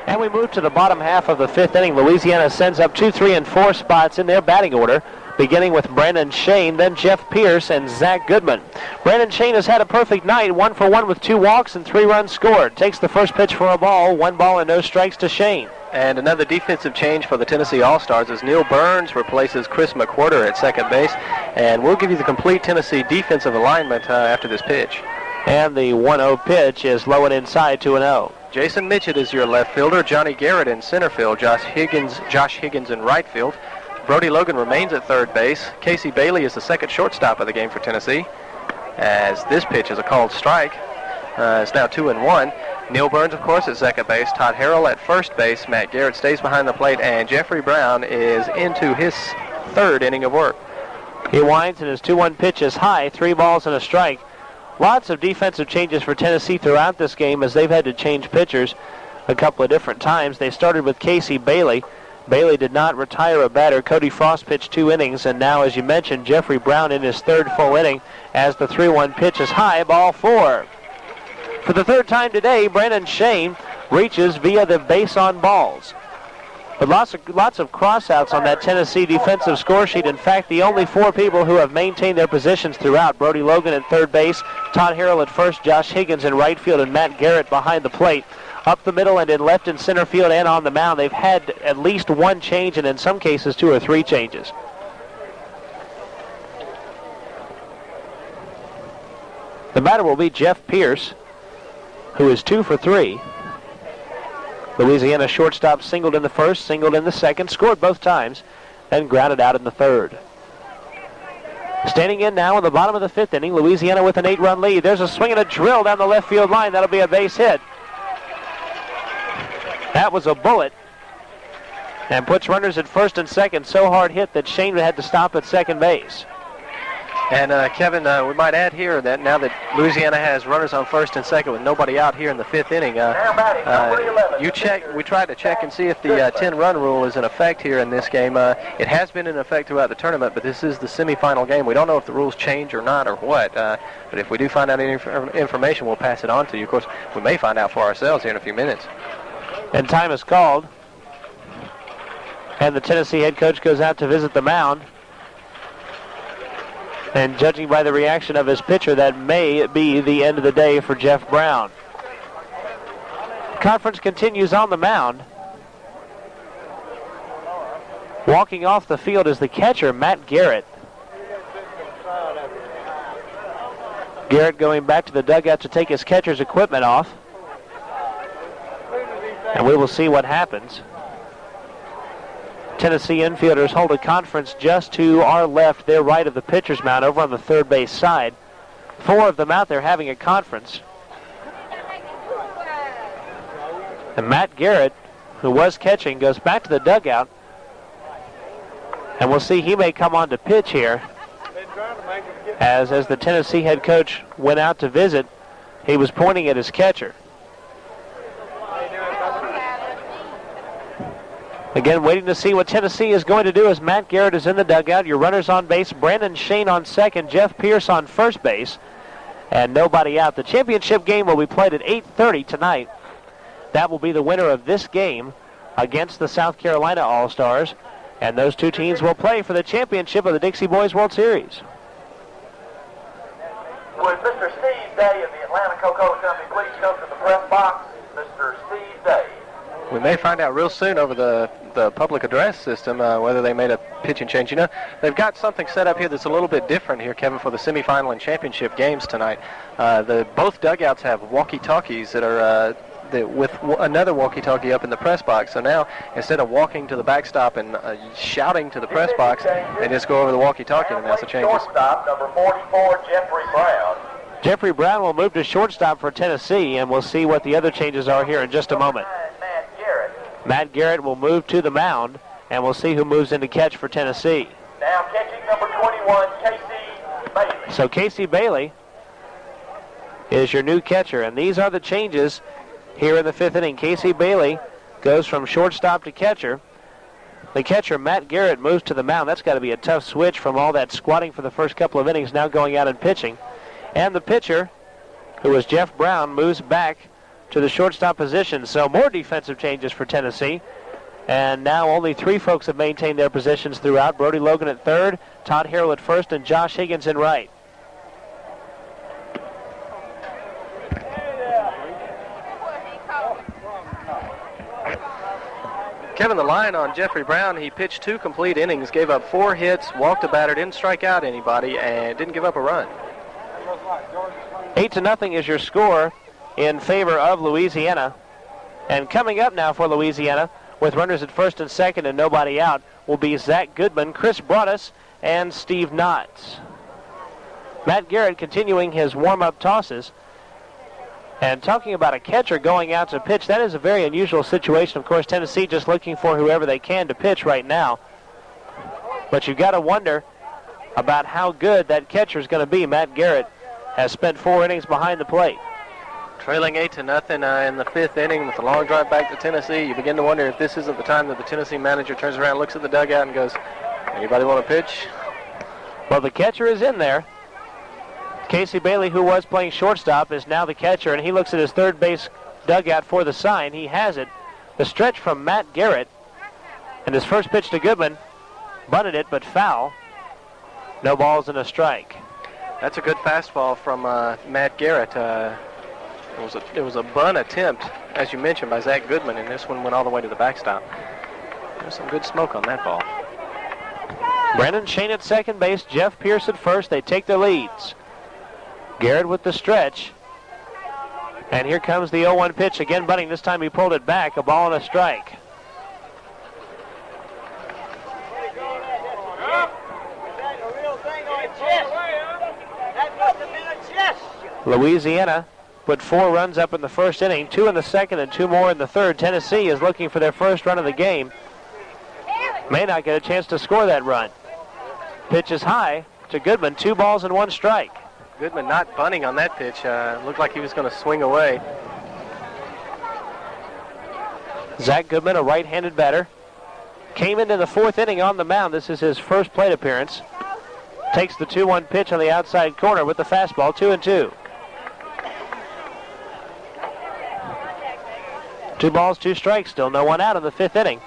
And we move to the bottom half of the fifth inning. Louisiana sends up 2, 3, and 4 spots in their batting order, beginning with Brandon Shane, then Jeff Pierce, and Zach Goodman. Brandon Shane has had a perfect night, 1 for 1 with 2 walks and 3 runs scored. Takes the first pitch for a ball, 1 ball and no strikes to Shane. And another defensive change for the Tennessee All-Stars as Neil Burns replaces Chris McWhorter at second base. And we'll give you the complete Tennessee defensive alignment after this pitch. And the 1-0 pitch is low and inside, 2-0. Jason Mitchell is your left fielder. Johnny Garrett in center field. Josh Higgins in right field. Brody Logan remains at third base. Casey Bailey is the second shortstop of the game for Tennessee, as this pitch is a called strike. It's now 2-1. Neil Burns, of course, at second base. Todd Harrell at first base. Matt Garrett stays behind the plate, and Jeffrey Brown is into his third inning of work. He winds, and his 2-1 pitch is high, 3 balls and a strike. Lots of defensive changes for Tennessee throughout this game as they've had to change pitchers a couple of different times. They started with Casey Bailey. Bailey did not retire a batter. Cody Frost pitched 2 innings, and now, as you mentioned, Jeffrey Brown in his third full inning as the 3-1 pitch is high, ball 4. For the third time today, Brandon Shane reaches via the base on balls. But lots of cross-outs on that Tennessee defensive score sheet. In fact, the only 4 people who have maintained their positions throughout: Brody Logan at third base, Todd Harrell at first, Josh Higgins in right field, and Matt Garrett behind the plate. Up the middle and in left and center field and on the mound, they've had at least 1 change, and in some cases 2 or 3 changes. The batter will be Jeff Pierce, who is 2 for 3. Louisiana shortstop singled in the first, singled in the second, scored both times, and grounded out in the third. Standing in now in the bottom of the fifth inning, Louisiana with an 8-run lead. There's a swing and a drill down the left field line. That'll be a base hit. That was a bullet, and puts runners at first and second. So hard hit that Shane had to stop at second base. And Kevin, we might add here that now that Louisiana has runners on first and second with nobody out here in the fifth inning, we tried to check and see if the 10-run rule is in effect here in this game. It has been in effect throughout the tournament, but this is the semifinal game. We don't know if the rules change or not or what, but if we do find out any information, we'll pass it on to you. Of course, we may find out for ourselves here in a few minutes. And time is called, and the Tennessee head coach goes out to visit the mound. And judging by the reaction of his pitcher, that may be the end of the day for Jeff Brown. Conference continues on the mound. Walking off the field is the catcher, Matt Garrett. Garrett going back to the dugout to take his catcher's equipment off. And we will see what happens. Tennessee infielders hold a conference just to our left, their right of the pitcher's mound, over on the third base side. 4 of them out there having a conference. And Matt Garrett, who was catching, goes back to the dugout. And we'll see, he may come on to pitch here. As the Tennessee head coach went out to visit, he was pointing at his catcher. Again, waiting to see what Tennessee is going to do as Matt Garrett is in the dugout. Your runners on base, Brandon Shane on second, Jeff Pierce on first base, and nobody out. The championship game will be played at 8:30 tonight. That will be the winner of this game against the South Carolina All-Stars. And those two teams will play for the championship of the Dixie Boys World Series. Would Mr. Steve Day of the Atlanta Coca-Cola Company please come to the press box? Mr. Steve Day. We may find out real soon over the public address system whether they made a pitching change. You know, they've got something set up here that's a little bit different here, Kevin, for the semifinal and championship games tonight. Both dugouts have walkie-talkies that are with another walkie-talkie up in the press box. So now, instead of walking to the backstop and shouting to the press box, they just go over the walkie-talkie and announce the changes. Shortstop, number 44, Jeffrey Brown. Jeffrey Brown will move to shortstop for Tennessee, and we'll see what the other changes are here in just a moment. Matt Garrett will move to the mound, and we'll see who moves into catch for Tennessee. Now catching number 21, Casey Bailey. So Casey Bailey is your new catcher, and these are the changes here in the fifth inning. Casey Bailey goes from shortstop to catcher. The catcher, Matt Garrett, moves to the mound. That's got to be a tough switch from all that squatting for the first couple of innings, now going out and pitching. And the pitcher, who was Jeff Brown, moves back to the shortstop position. So more defensive changes for Tennessee. And now only three folks have maintained their positions throughout. Brody Logan at third, Todd Harrell at first, and Josh Higgins in right. Kevin, the line on Jeffrey Brown, he pitched 2 complete innings, gave up 4 hits, walked a batter, didn't strike out anybody, and didn't give up a run. 8-0 is your score in favor of Louisiana. And coming up now for Louisiana, with runners at first and second and nobody out, will be Zach Goodman, Chris Broadus, and Steve Knotts. Matt Garrett continuing his warm-up tosses. And talking about a catcher going out to pitch, that is a very unusual situation. Of course, Tennessee just looking for whoever they can to pitch right now. But you've got to wonder about how good that catcher is going to be. Matt Garrett has spent 4 innings behind the plate. Trailing 8-0 in the fifth inning with a long drive back to Tennessee. You begin to wonder if this isn't the time that the Tennessee manager turns around, looks at the dugout, and goes, "Anybody want to pitch?" Well, the catcher is in there. Casey Bailey, who was playing shortstop, is now the catcher, and he looks at his third base dugout for the sign. He has it. The stretch from Matt Garrett, and his first pitch to Goodman, bunted it, but foul. No balls and a strike. That's a good fastball from Matt Garrett. It was a bunt attempt, as you mentioned, by Zach Goodman, and this one went all the way to the backstop. There's some good smoke on that ball. Brandon Shane at second base, Jeff Pierce at first. They take their leads. Garrett with the stretch. And here comes the 0-1 pitch. Again bunting. This time he pulled it back. A ball and a strike. Louisiana put 4 runs up in the first inning, 2 in the second and 2 more in the third. Tennessee is looking for their first run of the game. May not get a chance to score that run. Pitch is high to Goodman. 2 balls and 1 strike. Goodman not bunting on that pitch. Looked like he was going to swing away. Zach Goodman, a right-handed batter, came into the 4th inning on the mound. This is his first plate appearance. Takes the 2-1 pitch on the outside corner with the fastball, 2-2. 2 balls, 2 strikes, still no one out in the 5th inning.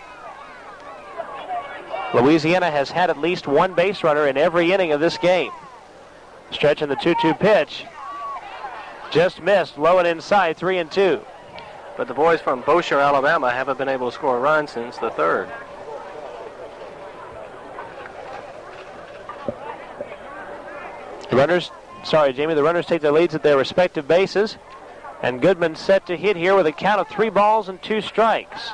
Louisiana has had at least 1 base runner in every inning of this game. Stretching the 2-2 pitch. Just missed, low and inside, 3-2. But the boys from Bossier, Alabama haven't been able to score a run since the 3rd. The runners take their leads at their respective bases. And Goodman set to hit here with a count of 3 balls and 2 strikes.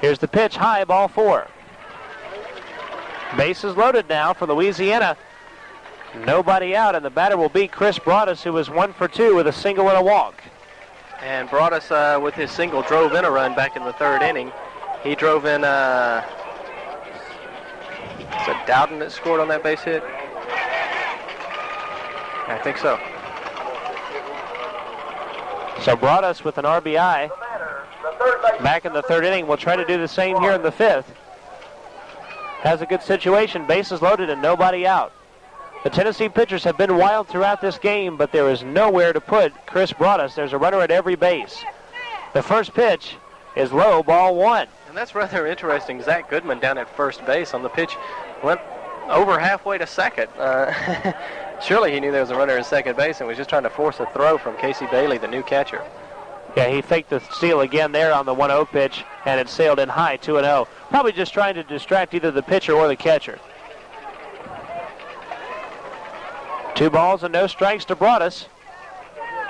Here's the pitch, high, ball 4. Bases loaded now for Louisiana. Nobody out, and the batter will be Chris Broadus, who was 1 for 2 with a single and a walk. And Broadus, with his single, drove in a run back in the 3rd inning. He drove in, is it Dowden that scored on that base hit? I think so. So Broadus with an RBI back in the 3rd inning. Will try to do the same here in the 5th. Has a good situation, bases loaded and nobody out. The Tennessee pitchers have been wild throughout this game, but there is nowhere to put Chris Broadus. There's a runner at every base. The first pitch is low, ball 1. And that's rather interesting. Zach Goodman down at first base on the pitch went over halfway to second. Surely he knew there was a runner at second base and was just trying to force a throw from Casey Bailey, the new catcher. Yeah, he faked the steal again there on the 1-0 pitch, and it sailed in high, 2-0. Probably just trying to distract either the pitcher or the catcher. 2 balls and no strikes to Broadus.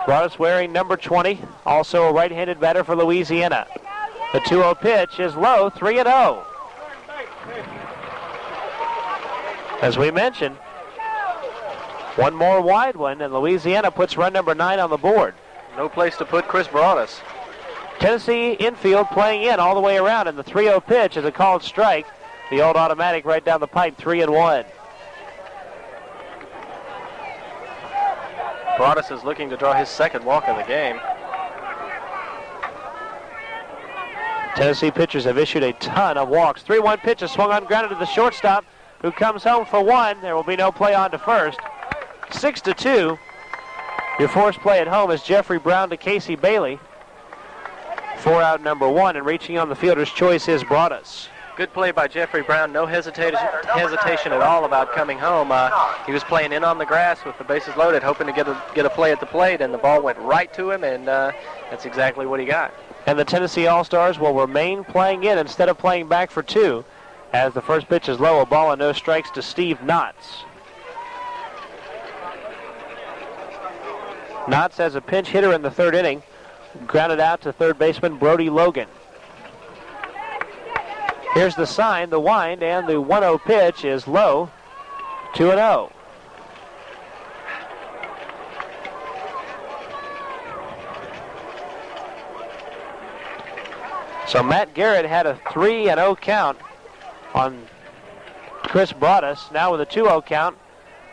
Broadus wearing number 20, also a right-handed batter for Louisiana. The 2-0 pitch is low, 3-0. As we mentioned, one more wide one, and Louisiana puts run number 9 on the board. No place to put Chris Broadus. Tennessee infield playing in all the way around, and the 3-0 pitch is a called strike. The old automatic right down the pipe, 3-1. Broadus is looking to draw his second walk of the game. Tennessee pitchers have issued a ton of walks. 3-1 pitch is swung on, grounded to the shortstop, who comes home for 1. There will be no play on to first. 6-2. Your forced play at home is Jeffrey Brown to Casey Bailey. 4-out number 1, and reaching on the fielder's choice is Broadus. Good play by Jeffrey Brown. No hesitation at all about coming home. He was playing in on the grass with the bases loaded, hoping to get a play at the plate, and the ball went right to him, and that's exactly what he got. And the Tennessee All-Stars will remain playing in instead of playing back for 2, as the first pitch is low, a ball and no strikes to Steve Knotts. Knotts as a pinch hitter in the 3rd inning, grounded out to third baseman Brody Logan. Here's the sign, the wind, and the 1-0 pitch is low, 2-0. So Matt Garrett had a 3-0 count on Chris Broadus. Now with a 2-0 count,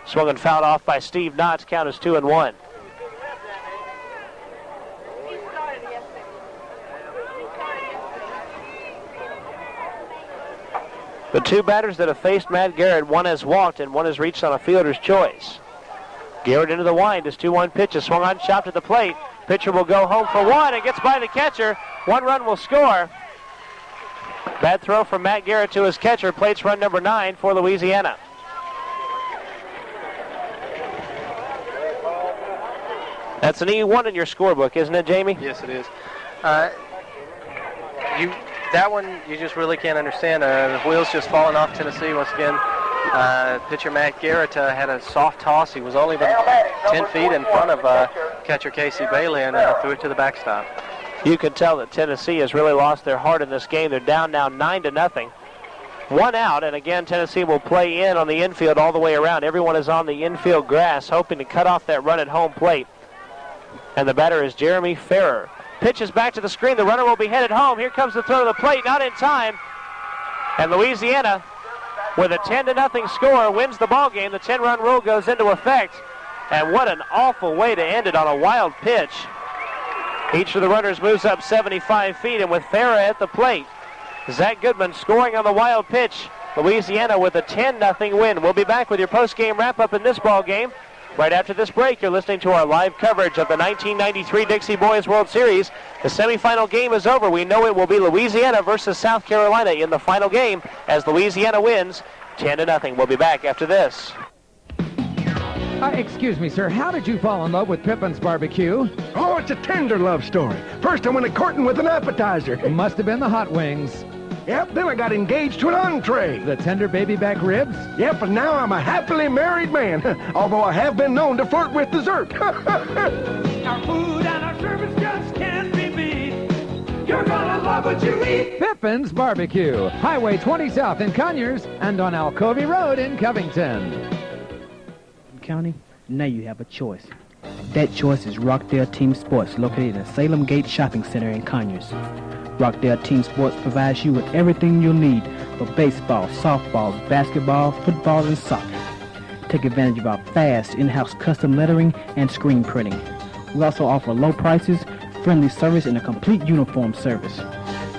swung and fouled off by Steve Knotts. Count is 2-1. The 2 batters that have faced Matt Garrett, one has walked and one has reached on a fielder's choice. Garrett into the wind. His 2-1 pitch is swung on, chopped at the plate. Pitcher will go home for 1 and gets by the catcher. 1 run will score. Bad throw from Matt Garrett to his catcher. Plates run number 9 for Louisiana. That's an E1 in your scorebook, isn't it, Jamie? Yes, it is. That one you just really can't understand. The wheels just falling off Tennessee once again. Pitcher Matt Garrett had a soft toss. He was only about 10 feet in front of catcher Casey Bailey and threw it to the backstop. You can tell that Tennessee has really lost their heart in this game. They're down now 9-0. 1 out, and again Tennessee will play in on the infield all the way around. Everyone is on the infield grass hoping to cut off that run at home plate. And the batter is Jeremy Farrer. Pitches back to the screen. The runner will be headed home. Here comes the throw to the plate. Not in time. And Louisiana, with a 10-0 score, wins the ball game. The 10-run rule goes into effect. And what an awful way to end it on a wild pitch. Each of the runners moves up 75 feet, and with Farrer at the plate, Zach Goodman scoring on the wild pitch. Louisiana with a 10-0 win. We'll be back with your post-game wrap-up in this ball game. Right after this break, you're listening to our live coverage of the 1993 Dixie Boys World Series. The semifinal game is over. We know it will be Louisiana versus South Carolina in the final game as Louisiana wins 10-0. We'll be back after this. Excuse me, sir. How did you fall in love with Pippin's Barbecue? Oh, it's a tender love story. First, I went a courting with an appetizer. It must have been the hot wings. Yep, then I got engaged to an entree. The tender baby back ribs? Yep, and now I'm a happily married man, although I have been known to flirt with dessert. Our food and our service just can't be beat. You're gonna love what you eat. Pippin's Barbecue, Highway 20 South in Conyers and on Alcovey Road in Covington. County, now you have a choice. That choice is Rockdale Team Sports, located in Salem Gate Shopping Center in Conyers. Rockdale Team Sports provides you with everything you'll need for baseball, softball, basketball, football, and soccer. Take advantage of our fast in-house custom lettering and screen printing. We also offer low prices, friendly service, and a complete uniform service.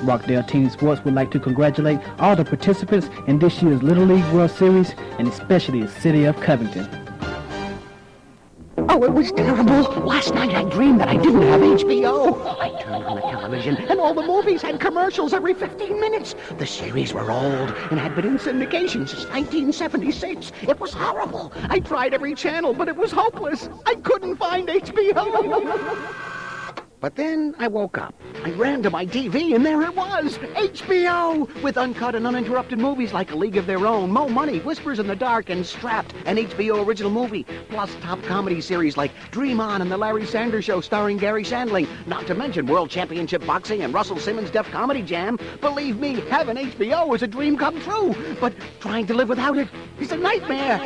Rockdale Team Sports would like to congratulate all the participants in this year's Little League World Series, and especially the city of Covington. Oh, it was terrible. Last night I dreamed that I didn't have HBO. I turned on the television. television, and all the movies had commercials every 15 minutes. The series were old and had been in syndication since 1976. It was horrible. I tried every channel, but it was hopeless. I couldn't find HBO. But then I woke up. I ran to my TV, and there it was, HBO, with uncut and uninterrupted movies like A League of Their Own, Mo Money, Whispers in the Dark, and Strapped, an HBO original movie, plus top comedy series like Dream On and The Larry Sanders Show starring Gary Shandling, not to mention World Championship Boxing and Russell Simmons' Def Comedy Jam. Believe me, having HBO is a dream come true, but trying to live without it is a nightmare.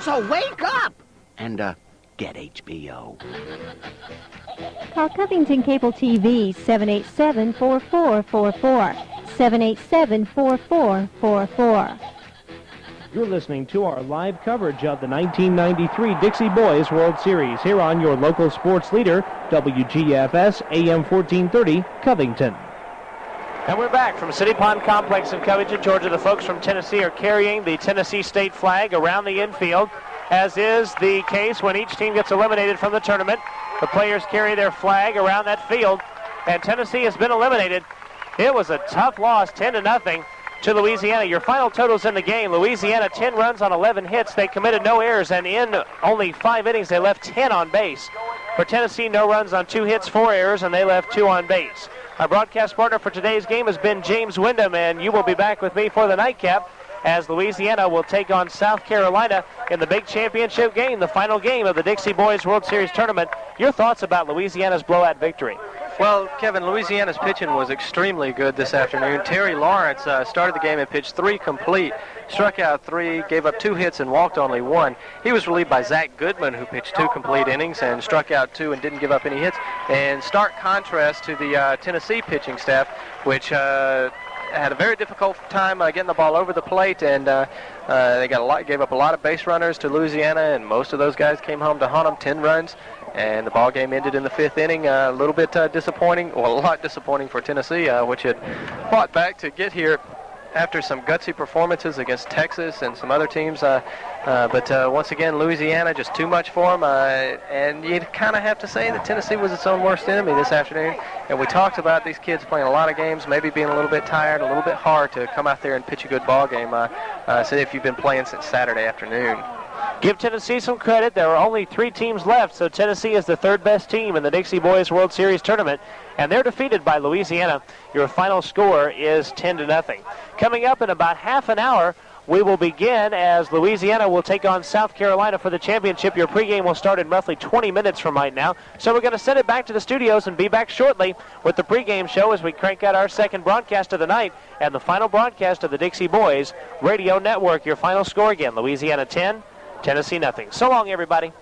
So wake up and get HBO. Call Covington Cable TV 787-4444. 787-4444. You're listening to our live coverage of the 1993 Dixie Boys World Series here on your local sports leader, WGFS AM 1430, Covington. And we're back from City Pond Complex in Covington, Georgia. The folks from Tennessee are carrying the Tennessee state flag around the infield, as is the case when each team gets eliminated from the tournament. The players carry their flag around that field, and Tennessee has been eliminated. It was a tough loss, 10-0 to Louisiana. Your final totals in the game: Louisiana 10 runs on 11 hits. They committed no errors, and in only 5 innings, they left 10 on base. For Tennessee, no runs on 2 hits, 4 errors, and they left 2 on base. Our broadcast partner for today's game has been James Windham, and you will be back with me for the nightcap, as Louisiana will take on South Carolina in the big championship game, the final game of the Dixie Boys World Series tournament. Your thoughts about Louisiana's blowout victory? Well, Kevin, Louisiana's pitching was extremely good this afternoon. Terry Lawrence started the game and pitched 3 complete, struck out 3, gave up 2 hits, and walked only 1. He was relieved by Zach Goodman, who pitched 2 complete innings and struck out 2 and didn't give up any hits. In stark contrast to the Tennessee pitching staff, which had a very difficult time getting the ball over the plate, and they gave up a lot of base runners to Louisiana, and most of those guys came home to haunt them, 10 runs. And the ball game ended in the 5th inning. A little bit disappointing, well, a lot disappointing for Tennessee, which had fought back to get here after some gutsy performances against Texas and some other teams. But once again, Louisiana, just too much for them. And you'd kind of have to say that Tennessee was its own worst enemy this afternoon. And we talked about these kids playing a lot of games, maybe being a little bit tired, a little bit hard to come out there and pitch a good ball game, say if you've been playing since Saturday afternoon. Give Tennessee some credit. There are only 3 teams left, so Tennessee is the 3rd best team in the Dixie Boys World Series tournament, and they're defeated by Louisiana. Your final score is 10-0. Coming up in about half an hour, we will begin as Louisiana will take on South Carolina for the championship. Your pregame will start in roughly 20 minutes from right now, so we're going to send it back to the studios and be back shortly with the pregame show as we crank out our second broadcast of the night and the final broadcast of the Dixie Boys Radio Network. Your final score again, Louisiana 10, Tennessee nothing. So long, everybody.